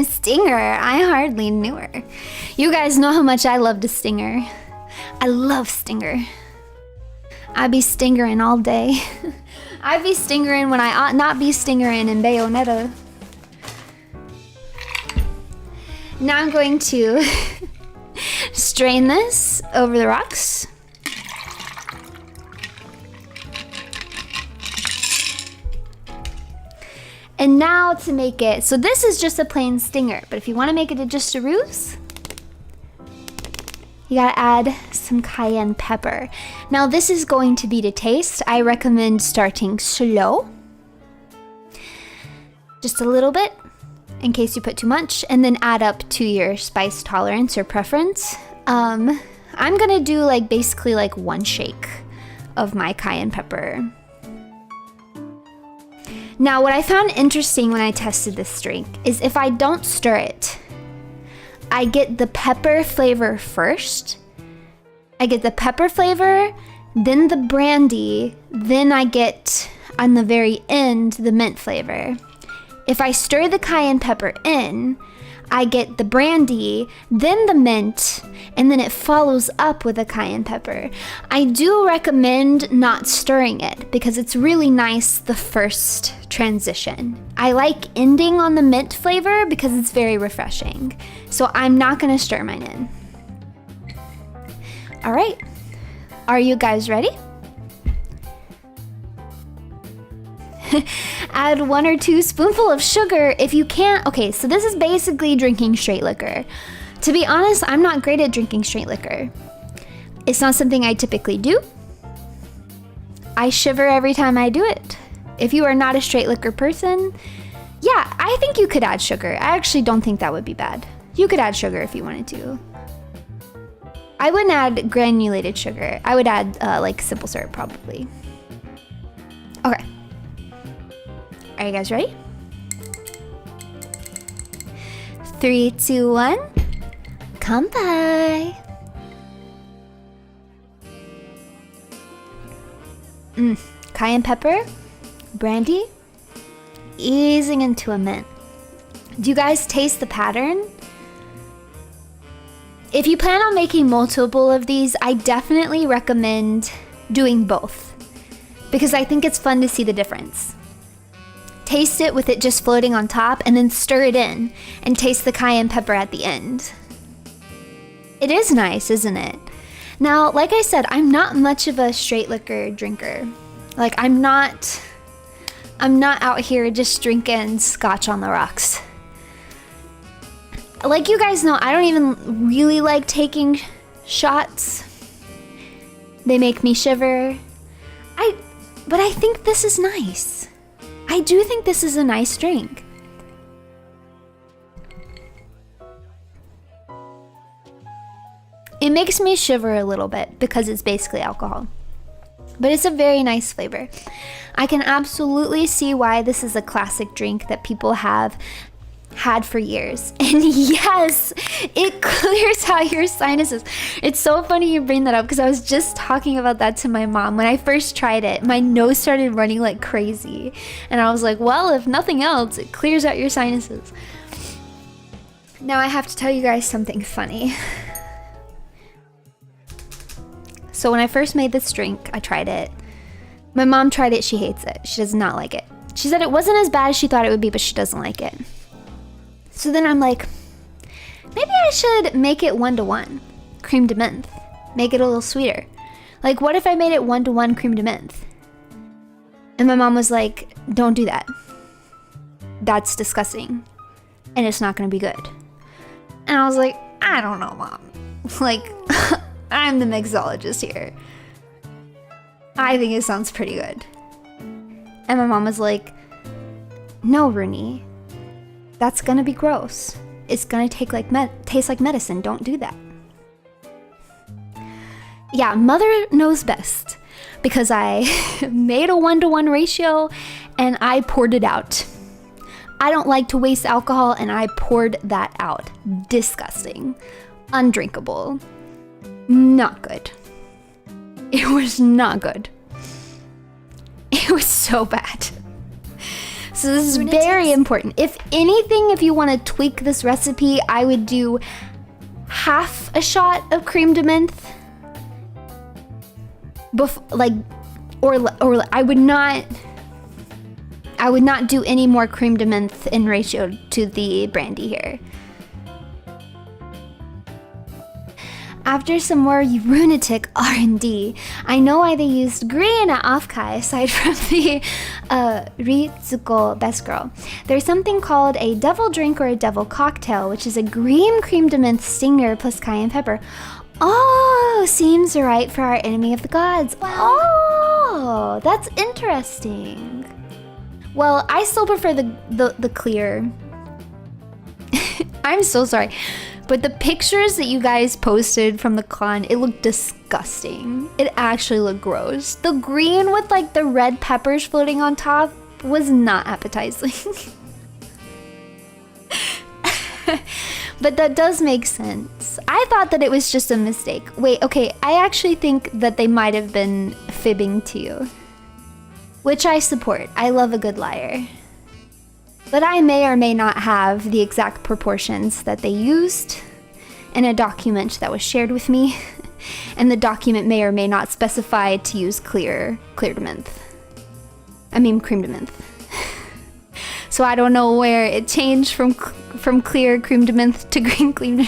Stinger, I hardly knew her. You guys know how much I love the stinger. I love stinger. I be stingering all day. I be stingering when I ought not be stingering in Bayonetta. Now I'm going to strain this over the rocks. And now to make it, so this is just a plain stinger, but if you want to make it just a ruse, you gotta add some cayenne pepper. Now this is going to be to taste. I recommend starting slow. Just a little bit, in case you put too much, and then add up to your spice tolerance or preference. I'm gonna do like basically like 1 shake of my cayenne pepper. Now what I found interesting when I tested this drink is if I don't stir it, I get the pepper flavor first. I get the pepper flavor, then the brandy, then I get on the very end the mint flavor. If I stir the cayenne pepper in, I get the brandy, then the mint, and then it follows up with the cayenne pepper. I do recommend not stirring it because it's really nice the first transition. I like ending on the mint flavor because it's very refreshing. So I'm not gonna stir mine in. All right, are you guys ready? Add 1 or 2 spoonfuls of sugar if you can't. Okay, so this is basically drinking straight liquor. To be honest, I'm not great at drinking straight liquor. It's not something I typically do. I shiver every time I do it. If you are not a straight liquor person, yeah, I think you could add sugar. I actually don't think that would be bad. You could add sugar if you wanted to. I wouldn't add granulated sugar. I would add like simple syrup probably. Okay. Are you guys ready? 3, 2, 1. Come by. Cayenne pepper, brandy, easing into a mint. Do you guys taste the pattern? If you plan on making multiple of these, I definitely recommend doing both because I think it's fun to see the difference. Taste it with it just floating on top and then stir it in and taste the cayenne pepper at the end. It is nice, isn't it? Now, like I said, I'm not much of a straight liquor drinker. Like I'm not out here just drinking scotch on the rocks. Like you guys know, I don't even really like taking shots. They make me shiver. But I think this is nice. I do think this is a nice drink. It makes me shiver a little bit because it's basically alcohol. But it's a very nice flavor. I can absolutely see why this is a classic drink that people have had for years. And yes, it clears out your sinuses. It's so funny you bring that up because I was just talking about that to my mom. When I first tried it, my nose started running like crazy. And I was like, well, if nothing else, it clears out your sinuses. Now I have to tell you guys something funny. So when I first made this drink, I tried it. My mom tried it, she hates it. She does not like it. She said it wasn't as bad as she thought it would be, but she doesn't like it. So then I'm like, maybe I should make it 1-to-1 cream de menthe. Make it a little sweeter. Like, what if I made it 1-to-1 cream de menthe? And my mom was like, don't do that. That's disgusting. And it's not gonna be good. And I was like, I don't know, Mom. Like, I'm the mixologist here. I think it sounds pretty good. And my mom was like, no, Runie. That's gonna be gross. It's gonna taste like medicine. Don't do that. Yeah, mother knows best. Because I made a 1-to-1 ratio and I poured it out. I don't like to waste alcohol and I poured that out. Disgusting. Undrinkable. Not good. It was not good. It was so bad. So this is very important. If anything, if you want to tweak this recipe, I would do half a shot of cream de menthe. Or I would not do any more cream de menthe in ratio to the brandy here. After some more lunatic R&D, I know why they used green at Afkai aside from the Ritsuko Best Girl. There's something called a devil drink or a devil cocktail, which is a green cream de menthe stinger plus cayenne pepper. Oh, seems right for our enemy of the gods. Wow. Oh, that's interesting. Well, I still prefer the clear. I'm so sorry. But the pictures that you guys posted from the con, it looked disgusting. It actually looked gross. The green with like the red peppers floating on top was not appetizing. But that does make sense. I thought that it was just a mistake. Wait, okay, I actually think that they might have been fibbing to you. Which I support. I love a good liar. But I may or may not have the exact proportions that they used in a document that was shared with me. And the document may or may not specify to use clear de menthe. I mean cream de menthe. So I don't know where it changed from clear cream de menthe to green cream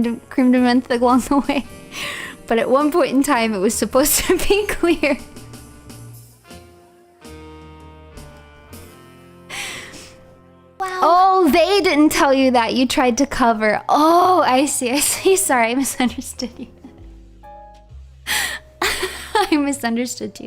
de menthe along the way. But at one point in time it was supposed to be clear. Wow. Oh, they didn't tell you that. You tried to cover. Oh, I see. Sorry, I misunderstood you. I misunderstood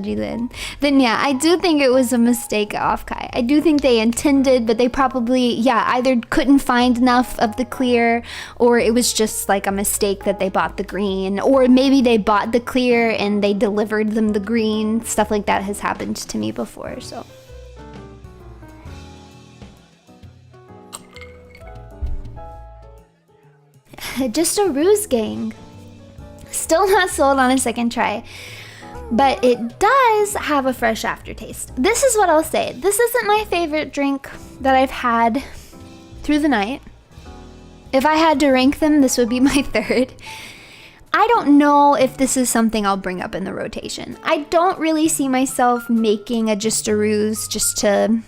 you then. Then yeah, I do think it was a mistake off Kai. I do think they intended, but they probably, either couldn't find enough of the clear, or it was just like a mistake that they bought the green, or maybe they bought the clear and they delivered them the green. Stuff like that has happened to me before, so. Just a ruse, gang. Still not sold on a second try, but it does have a fresh aftertaste. This is what I'll say. This isn't my favorite drink that I've had through the night. If I had to rank them, this would be my third. I don't know if this is something I'll bring up in the rotation. I don't really see myself making a just a ruse just to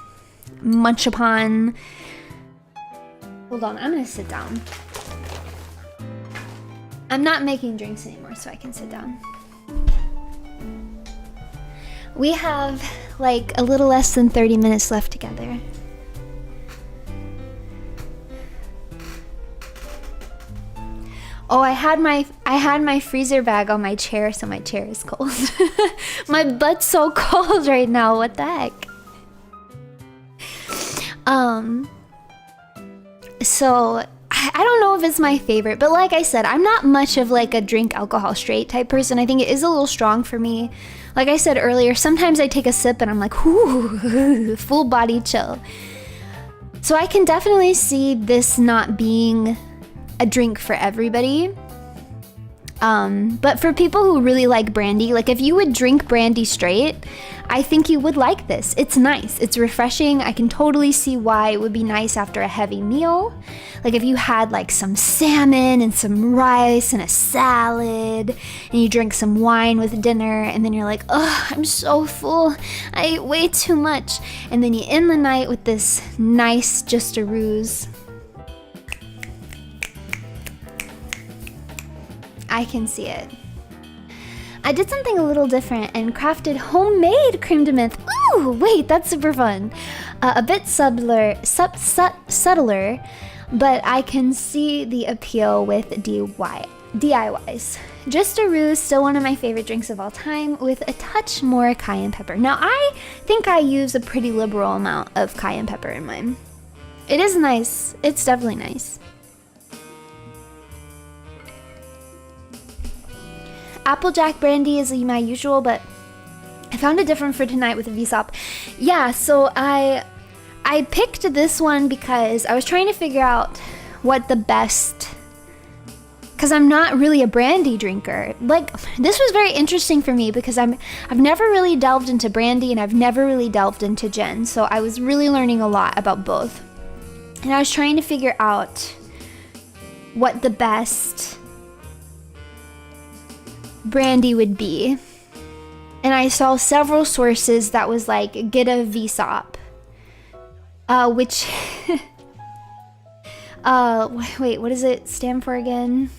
munch upon. Hold on, I'm gonna sit down. I'm not making drinks anymore, so I can sit down. We have like a little less than 30 minutes left together. Oh, I had my freezer bag on my chair, so my chair is cold. My butt's so cold right now. What the heck? So I don't know if it's my favorite, but like I said, I'm not much of like a drink alcohol straight type person. I think it is a little strong for me. Like I said earlier, sometimes I take a sip and I'm like, ooh, full body chill. So I can definitely see this not being a drink for everybody. But for people who really like brandy, like if you would drink brandy straight, I think you would like this. It's nice. It's refreshing. I can totally see why it would be nice after a heavy meal. Like if you had like some salmon and some rice and a salad and you drink some wine with dinner and then you're like, oh, I'm so full. I ate way too much. And then you end the night with this nice Just a Ruse. I can see it. I did something a little different and crafted homemade creme de menthe. Ooh, wait, that's super fun. A bit subtler, but I can see the appeal with DIYs. Just a Ruse, still one of my favorite drinks of all time, with a touch more cayenne pepper. Now, I think I use a pretty liberal amount of cayenne pepper in mine. It is nice. It's definitely nice. Applejack brandy is my usual, but I found it different for tonight with the VSOP. Yeah, so I picked this one because I was trying to figure out what the best, because I'm not really a brandy drinker. Like, this was very interesting for me because I've never really delved into brandy and I've never really delved into gin, so I was really learning a lot about both. And I was trying to figure out what the best brandy would be, and I saw several sources that was like, get a VSOP, which wait, what does it stand for again?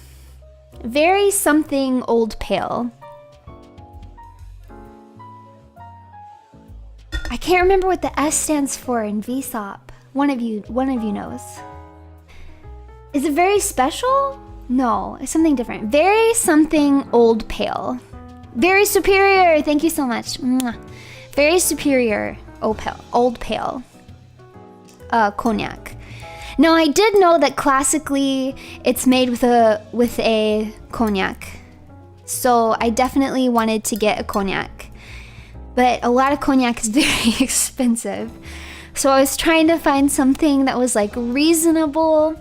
Very something old pale. I can't remember what the S stands for in VSOP. One of you knows. Is it very special? No, it's something different. Very something old pale. Very superior. Thank you so much. Mwah. Very superior old pale cognac. Now I did know that classically it's made with a cognac, so I definitely wanted to get a cognac. But a lot of cognac is very expensive, so I was trying to find something that was like reasonable.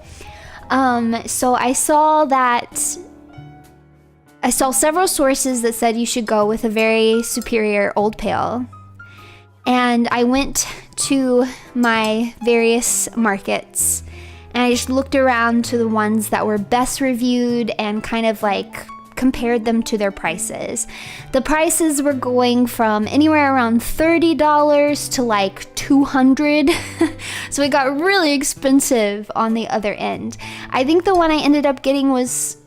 So I saw several sources that said you should go with a very superior old pale. And I went to my various markets and I just looked around to the ones that were best reviewed and kind of like compared them to their prices. The prices were going from anywhere around $30 to like $200. So it got really expensive on the other end. I think the one I ended up getting was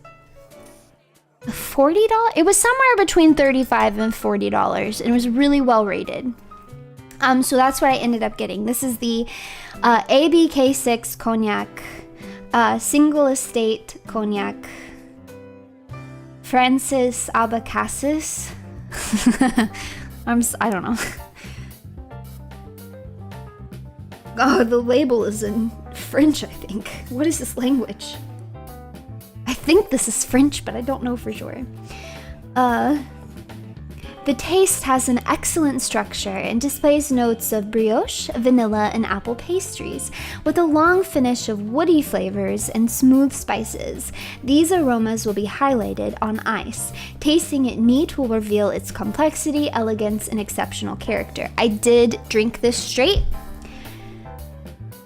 $40. It was somewhere between $35 and $40, and it was really well rated. So that's what I ended up getting. This is the ABK6 cognac, single estate cognac, Francis Abacassis. I don't know. Oh, the label is in French, I think. What is this language? I think this is French, but I don't know for sure. The taste has an excellent structure and displays notes of brioche, vanilla, and apple pastries, with a long finish of woody flavors and smooth spices. These aromas will be highlighted on ice. Tasting it neat will reveal its complexity, elegance, and exceptional character. I did drink this straight.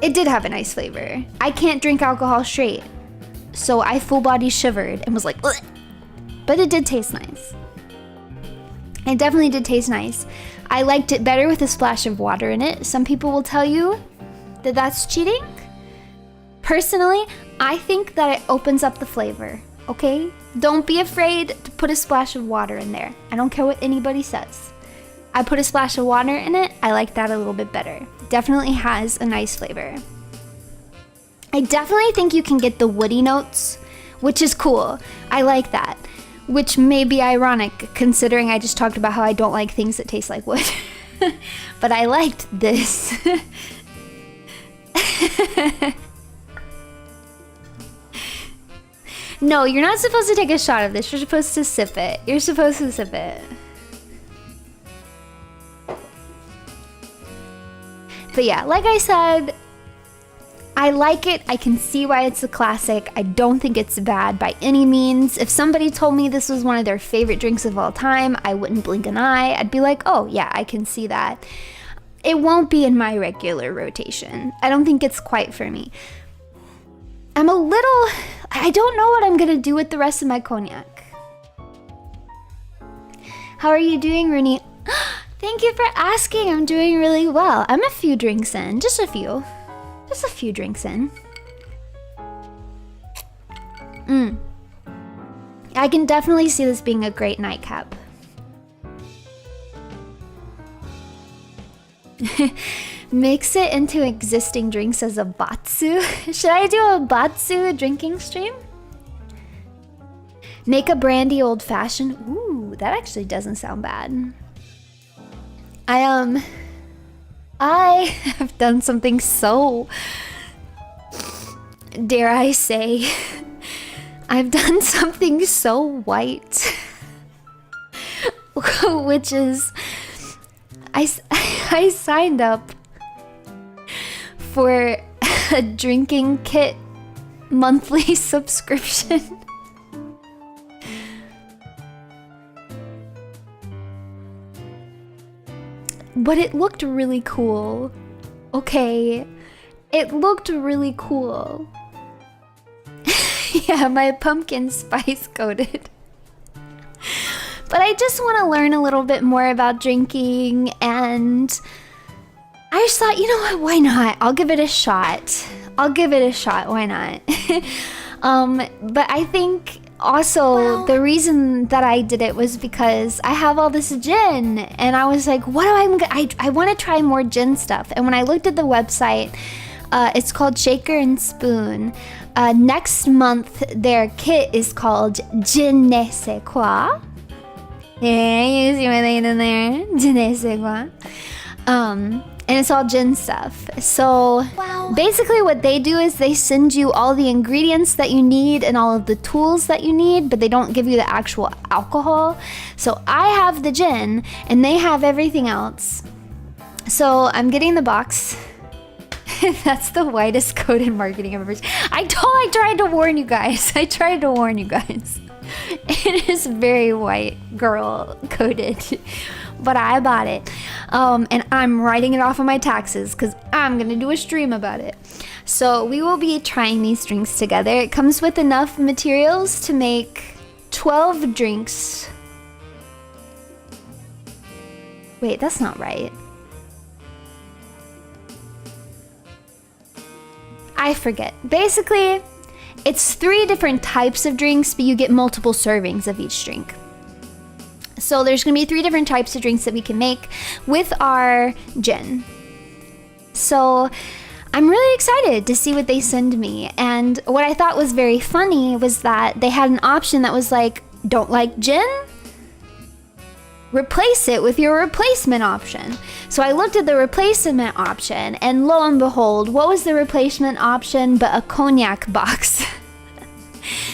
It did have a nice flavor. I can't drink alcohol straight, so I full body shivered and was like, ugh. But it did taste nice. It definitely did taste nice. I liked it better with a splash of water in it. Some people will tell you that that's cheating. Personally, I think that it opens up the flavor, okay? Don't be afraid to put a splash of water in there. I don't care what anybody says. I put a splash of water in it. I like that a little bit better. Definitely has a nice flavor. I definitely think you can get the woody notes, which is cool. I like that. Which may be ironic, considering I just talked about how I don't like things that taste like wood. But I liked this. No, you're not supposed to take a shot of this. You're supposed to sip it. You're supposed to sip it. But yeah, like I said, I like it. I can see why it's a classic. I don't think it's bad by any means. If somebody told me this was one of their favorite drinks of all time, I wouldn't blink an eye. I'd be like, oh yeah, I can see that. It won't be in my regular rotation. I don't think it's quite for me. I don't know what I'm gonna do with the rest of my cognac. How are you doing, Runie? Thank you for asking. I'm doing really well. I'm a few drinks in, just a few. Just a few drinks in. I can definitely see this being a great nightcap. Mix it into existing drinks as a batsu. Should I do a batsu drinking stream? Make a brandy old fashioned. Ooh, that actually doesn't sound bad. I have done something so, dare I say, I've done something so white, which is, I signed up for a drinking kit monthly subscription. But it looked really cool. Okay, it looked really cool. Yeah, my pumpkin spice coated. But I just want to learn a little bit more about drinking, and I just thought, you know what, why not? I'll give it a shot. I'll give it a shot, why not? But I think also the reason that I did it was because I have all this gin, and I was like, what do I want to try more gin stuff. And when I looked at the website, it's called Shaker and Spoon. Next month, their kit is called Je ne sais quoi. Yeah, you see what they did in there? Je ne sais quoi. And it's all gin stuff. So basically what they do is they send you all the ingredients that you need and all of the tools that you need, but they don't give you the actual alcohol. So I have the gin and they have everything else. So I'm getting the box. That's the whitest coated marketing I've ever seen. I tried to warn you guys. I tried to warn you guys. It is very white girl coated. But I bought it, and I'm writing it off on my taxes because I'm gonna do a stream about it. So we will be trying these drinks together. It comes with enough materials to make 12 drinks. Wait, that's not right. I forget. Basically, it's 3 different types of drinks, but you get multiple servings of each drink. So there's gonna be 3 different types of drinks that we can make with our gin. So I'm really excited to see what they send me. And what I thought was very funny was that they had an option that was like, don't like gin? Replace it with your replacement option. So I looked at the replacement option, and lo and behold, what was the replacement option but a cognac box?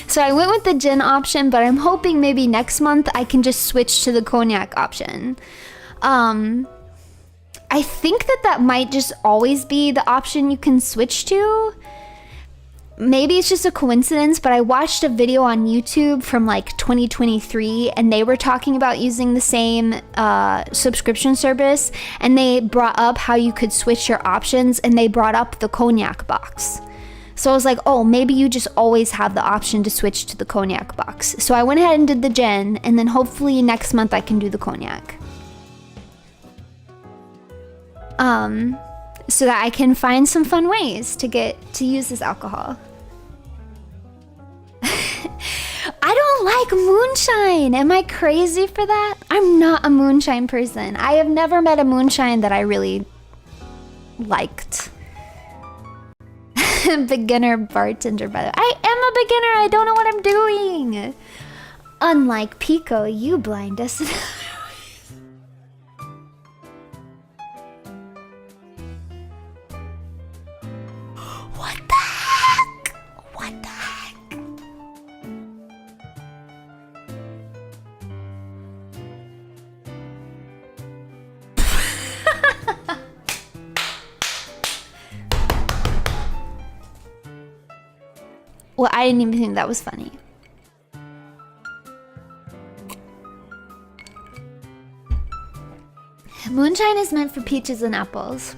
So I went with the gin option, but I'm hoping maybe next month I can just switch to the cognac option. I think that might just always be the option you can switch to. Maybe it's just a coincidence, but I watched a video on YouTube from like 2023, and they were talking about using the same subscription service, and they brought up how you could switch your options, and they brought up the cognac box. So I was like, oh, maybe you just always have the option to switch to the cognac box. So I went ahead and did the gin, and then hopefully next month I can do the cognac. So that I can find some fun ways to use this alcohol. I don't like moonshine. Am I crazy for that? I'm not a moonshine person. I have never met a moonshine that I really liked. Beginner bartender, by the way. I am a beginner. I don't know what I'm doing. Unlike Pico, you blind us. What the heck? What the heck? Well, I didn't even think that was funny. Moonshine is meant for peaches and apples.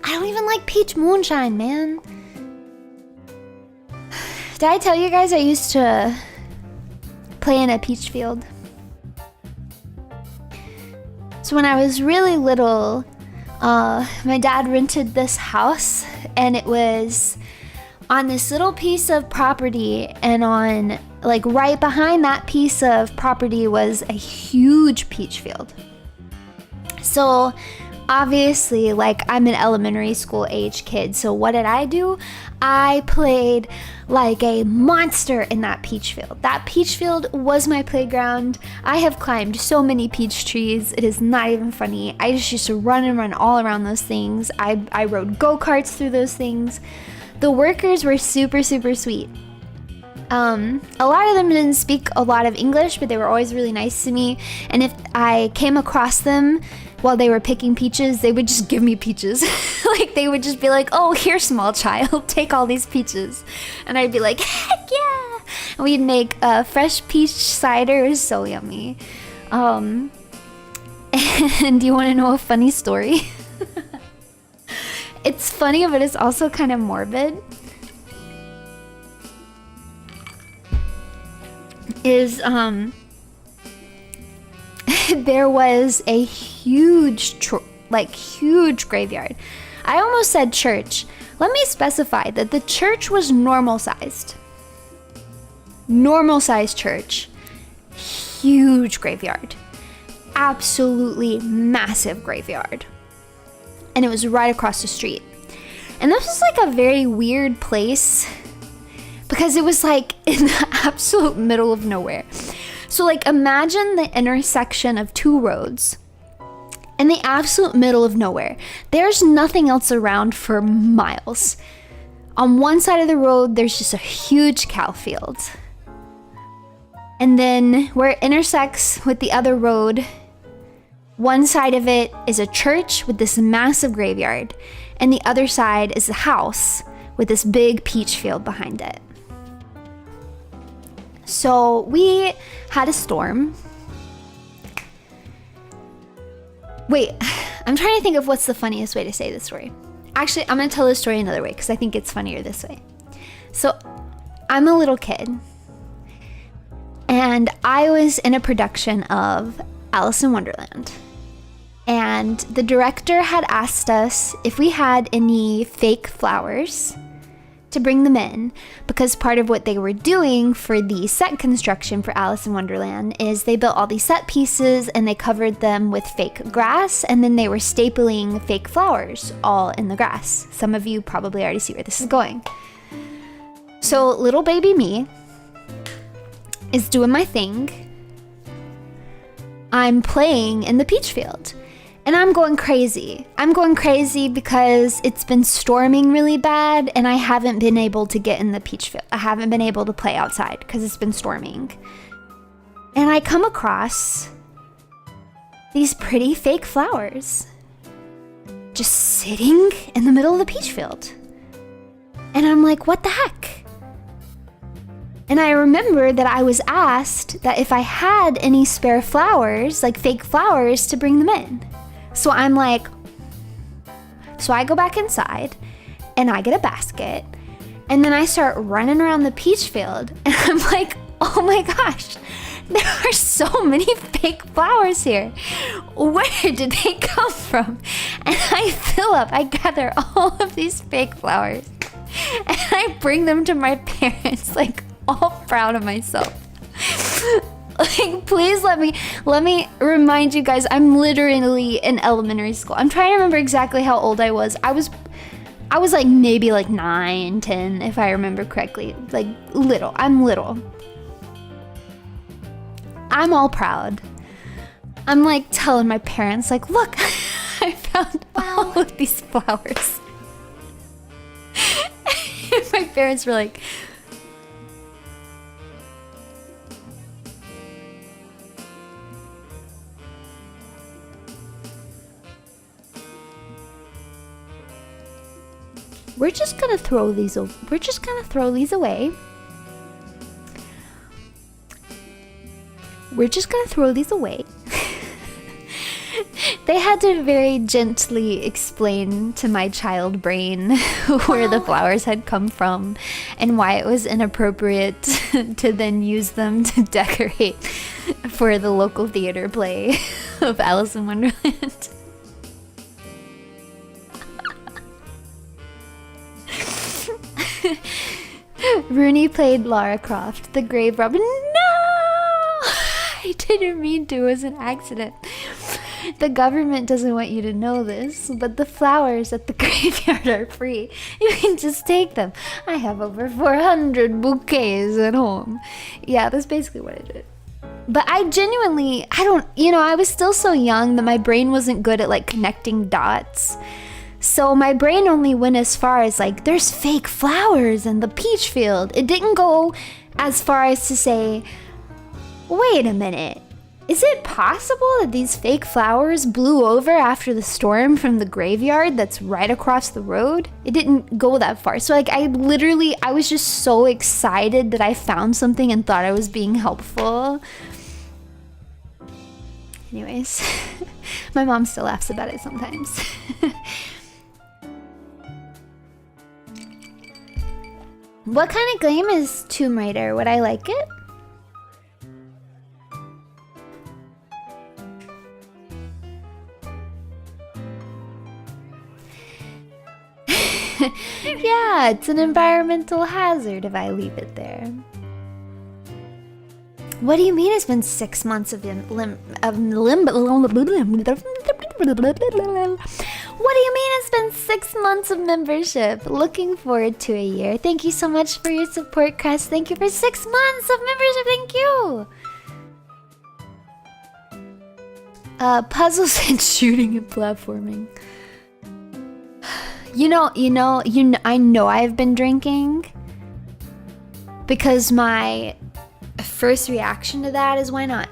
I don't even like peach moonshine, man. Did I tell you guys I used to play in a peach field? So when I was really little, my dad rented this house, and it was on this little piece of property, and on like right behind that piece of property was a huge peach field. So obviously, like, I'm an elementary school age kid, so what did I do? I played like a monster in that peach field. That peach field was my playground. I have climbed so many peach trees. It is not even funny. I just used to run and run all around those things. I rode go-karts through those things. The workers were super, super sweet. A lot of them didn't speak a lot of English, but they were always really nice to me. And if I came across them while they were picking peaches, they would just give me peaches. Like, they would just be like, oh, here, small child, take all these peaches. And I'd be like, heck yeah! And we'd make fresh peach cider. It was so yummy. And do you want to know a funny story? It's funny, but it's also kind of morbid. There was a huge graveyard. I almost said church. Let me specify that the church was normal sized. Normal sized church. Huge graveyard. Absolutely massive graveyard. And it was right across the street. And this was like a very weird place, because it was like in the absolute middle of nowhere. So like, imagine the intersection of two roads in the absolute middle of nowhere. There's nothing else around for miles. On one side of the road, there's just a huge cow field. And then where it intersects with the other road, one side of it is a church with this massive graveyard, and the other side is a house with this big peach field behind it. So we had a storm. Wait, I'm trying to think of what's the funniest way to say this story. Actually, I'm going to tell this story another way because I think it's funnier this way. So I'm a little kid, and I was in a production of Alice in Wonderland. And the director had asked us if we had any fake flowers to bring them in, because part of what they were doing for the set construction for Alice in Wonderland is they built all these set pieces and they covered them with fake grass, and then they were stapling fake flowers all in the grass. Some of you probably already see where this is going. So little baby me is doing my thing. I'm playing in the peach field. And I'm going crazy. I'm going crazy because it's been storming really bad, and I haven't been able to get in the peach field. I haven't been able to play outside because it's been storming. And I come across these pretty fake flowers just sitting in the middle of the peach field. And I'm like, what the heck? And I remember that I was asked that if I had any spare flowers, like fake flowers, to bring them in. So I'm like, so I go back inside and I get a basket, and then I start running around the peach field, and I'm like, oh my gosh, there are so many fake flowers here. Where did they come from? And I gather all of these fake flowers, and I bring them to my parents, like all proud of myself. Like, please let me remind you guys, I'm literally in elementary school. I'm trying to remember exactly how old I was. I was like maybe like 9, 10, if I remember correctly. Like little. I'm little. I'm all proud. I'm like telling my parents, like, look, I found all of these flowers. And my parents were like, we're just gonna throw these away. We're just gonna throw these away. They had to very gently explain to my child brain where the flowers had come from and why it was inappropriate to then use them to decorate for the local theater play of Alice in Wonderland. Runie played Lara Croft, the grave robber. No! I didn't mean to, it was an accident. The government doesn't want you to know this, but the flowers at the graveyard are free. You can just take them. I have over 400 bouquets at home. Yeah, that's basically what I did. But I genuinely, I was still so young that my brain wasn't good at like connecting dots. So my brain only went as far as like, there's fake flowers in the peach field. It didn't go as far as to say, wait a minute. Is it possible that these fake flowers blew over after the storm from the graveyard that's right across the road? It didn't go that far. So like I was just so excited that I found something and thought I was being helpful. Anyways, my mom still laughs about it sometimes. What kind of game is Tomb Raider? Would I like it? Yeah, it's an environmental hazard if I leave it there. What do you mean it's been 6 months of What do you mean it's been 6 months of membership? Looking forward to a year. Thank you so much for your support, Crest. Thank you for 6 months of membership. Thank you. Puzzles and shooting and platforming. I know I've been drinking because my first reaction to that is why not?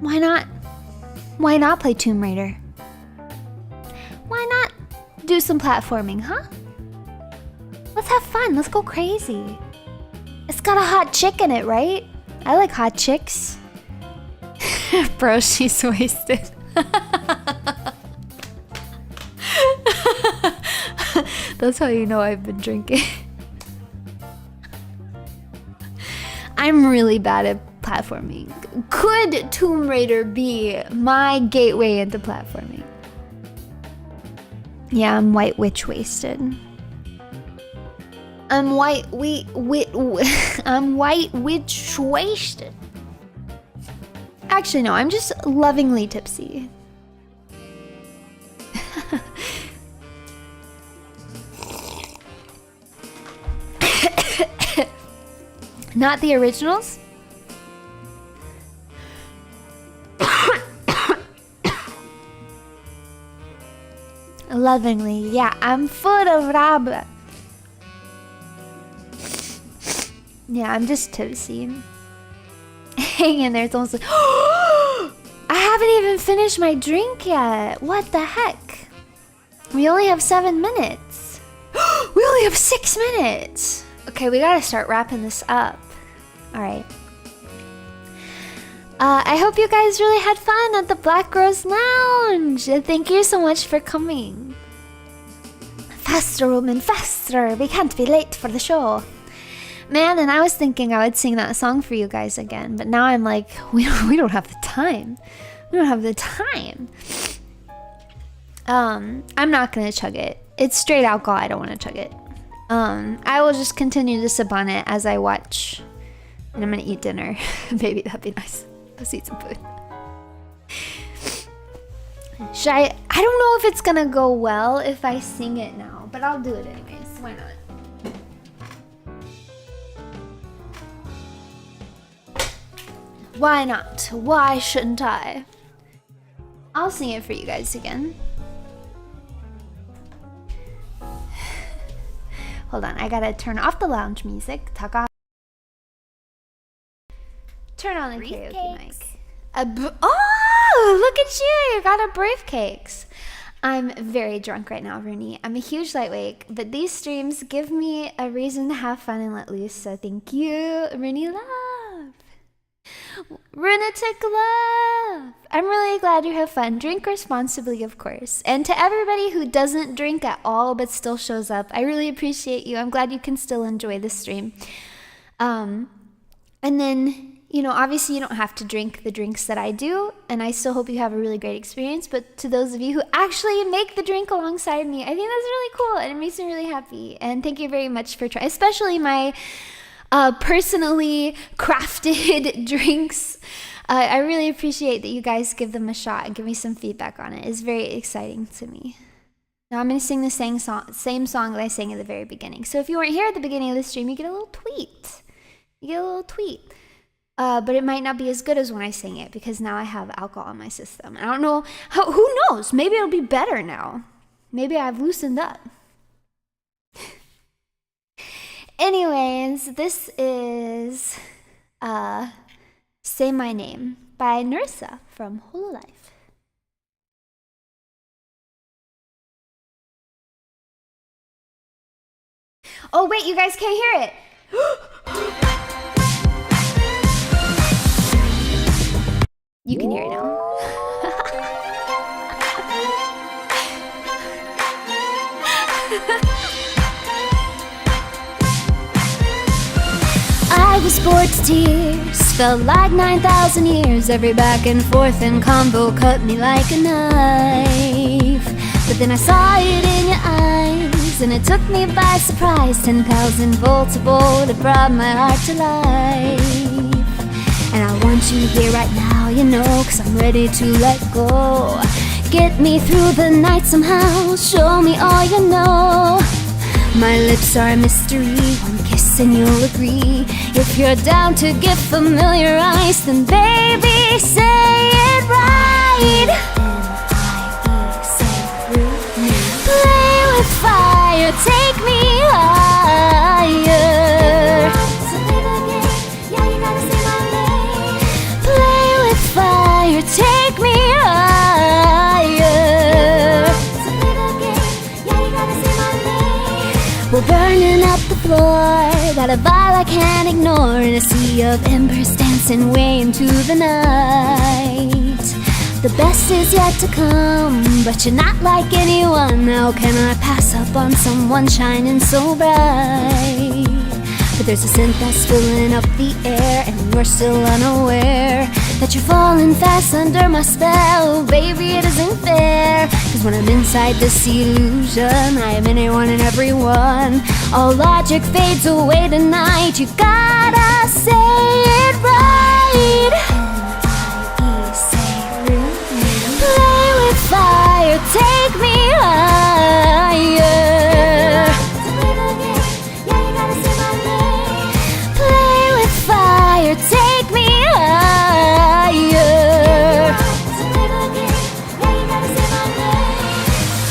Why not? Why not play Tomb Raider? Why not do some platforming, huh? Let's have fun. Let's go crazy. It's got a hot chick in it, right? I like hot chicks. Bro, she's wasted. That's how you know I've been drinking. I'm really bad at platforming. Could Tomb Raider be my gateway into platforming? Yeah, I'm white witch wasted. I'm white witch wasted. Actually, no, I'm just lovingly tipsy. Not the originals? Lovingly, yeah, I'm full of rabbit. Yeah, I'm just tipsy. Hang in there, it's almost like I haven't even finished my drink yet. What the heck? We only have 7 minutes. We only have 6 minutes. Okay, we gotta start wrapping this up. Alright. I hope you guys really had fun at the Black Rose Lounge. Thank you so much for coming. Faster, woman, faster. We can't be late for the show. Man, and I was thinking I would sing that song for you guys again, but now I'm like, we don't have the time. We don't have the time. I'm not gonna chug it. It's straight alcohol, I don't wanna chug it. I will just continue to sip on it as I watch, and I'm gonna eat dinner. Maybe that'd be nice. Let's eat some food. I don't know if it's gonna go well if I sing it now, but I'll do it anyways. Why not? Why not? Why shouldn't I? I'll sing it for you guys again. Hold on, I gotta turn off the lounge music. Tuck off. Turn on the karaoke mic. Oh, look at you! You got a briefcakes. I'm very drunk right now, Runie. I'm a huge lightweight, but these streams give me a reason to have fun and let loose. So thank you, Runie Love. Runatic Love. I'm really glad you have fun. Drink responsibly, of course. And to everybody who doesn't drink at all but still shows up, I really appreciate you. I'm glad you can still enjoy this stream. And then, you know, obviously you don't have to drink the drinks that I do, and I still hope you have a really great experience. But to those of you who actually make the drink alongside me, I think that's really cool, and it makes me really happy. And thank you very much for trying, especially my personally crafted drinks. I really appreciate that you guys give them a shot and give me some feedback on it. It's very exciting to me. Now I'm going to sing the same song that I sang at the very beginning. So if you weren't here at the beginning of the stream, you get a little tweet. You get a little tweet. But it might not be as good as when I sing it because now I have alcohol in my system. I don't know. Who knows? Maybe it'll be better now. Maybe I've loosened up. Anyways, this is Say My Name by Nursa from Hololive. Oh wait, you guys can't hear it. You can hear it now. I was bored to tears, felt like 9,000 years. Every back and forth and combo cut me like a knife. But then I saw it in your eyes, and it took me by surprise. 10,000 volts of volt, it brought my heart to life. And I want you here right now, you know, 'cause I'm ready to let go. Get me through the night somehow, show me all you know. My lips are a mystery, one kiss and you'll agree. If you're down to get familiarized, then baby, say it right. N-I-E, say play with fire, take me higher. Play with fire, take me higher. We're burning up the floor, got a vibe I can't ignore, in a sea of embers dancing way into the night. The best is yet to come, but you're not like anyone. How can I pass up on someone shining so bright? But there's a scent that's filling up the air, and you're still unaware that you're falling fast under my spell. Baby, it isn't fair, 'cause when I'm inside this illusion, I am anyone and everyone. All logic fades away tonight. You gotta say it right. N-I-E, say Runie. Play with fire, take me higher. Play with fire, take me higher.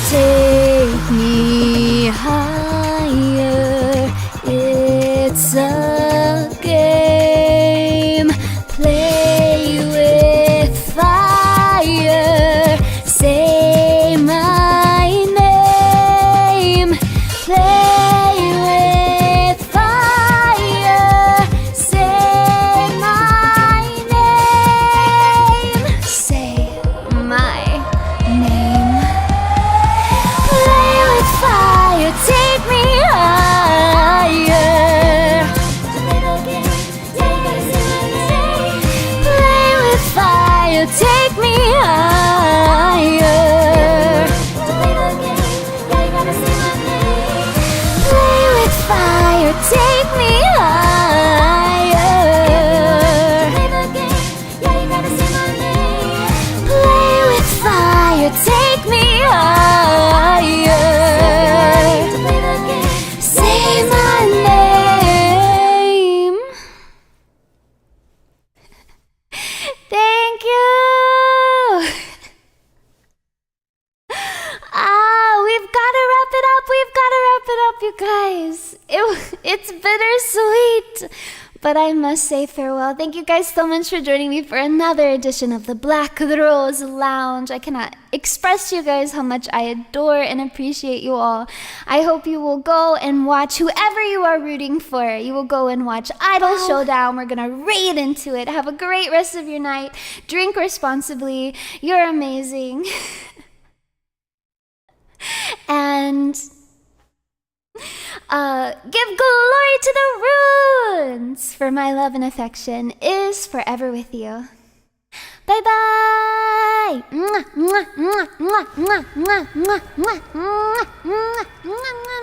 Take me higher. It's a game. Play with fire. Say my name. Play with fire. Say my name. Say my name. Play with fire, take me higher. Play with fire, take me higher. Play with fire, take me higher. Play with fire, take me higher. Say my name. Thank you. We've got to wrap it up. We've got to wrap it up, you guys. It's bittersweet, But I must say farewell. Thank you guys so much for joining me for another edition of the Black Rose Lounge. I cannot express to you guys how much I adore and appreciate you all. I hope you will go and watch whoever you are rooting for. You will go and watch Idol Showdown. We're gonna raid into it. Have a great rest of your night. Drink responsibly. You're amazing. And give glory to the runes, for my love and affection is forever with you. Bye bye. Mwah, mwah, mwah, mwah, mwah, mwah, mwah, mwah, mwah, mwah, mwah, mwah.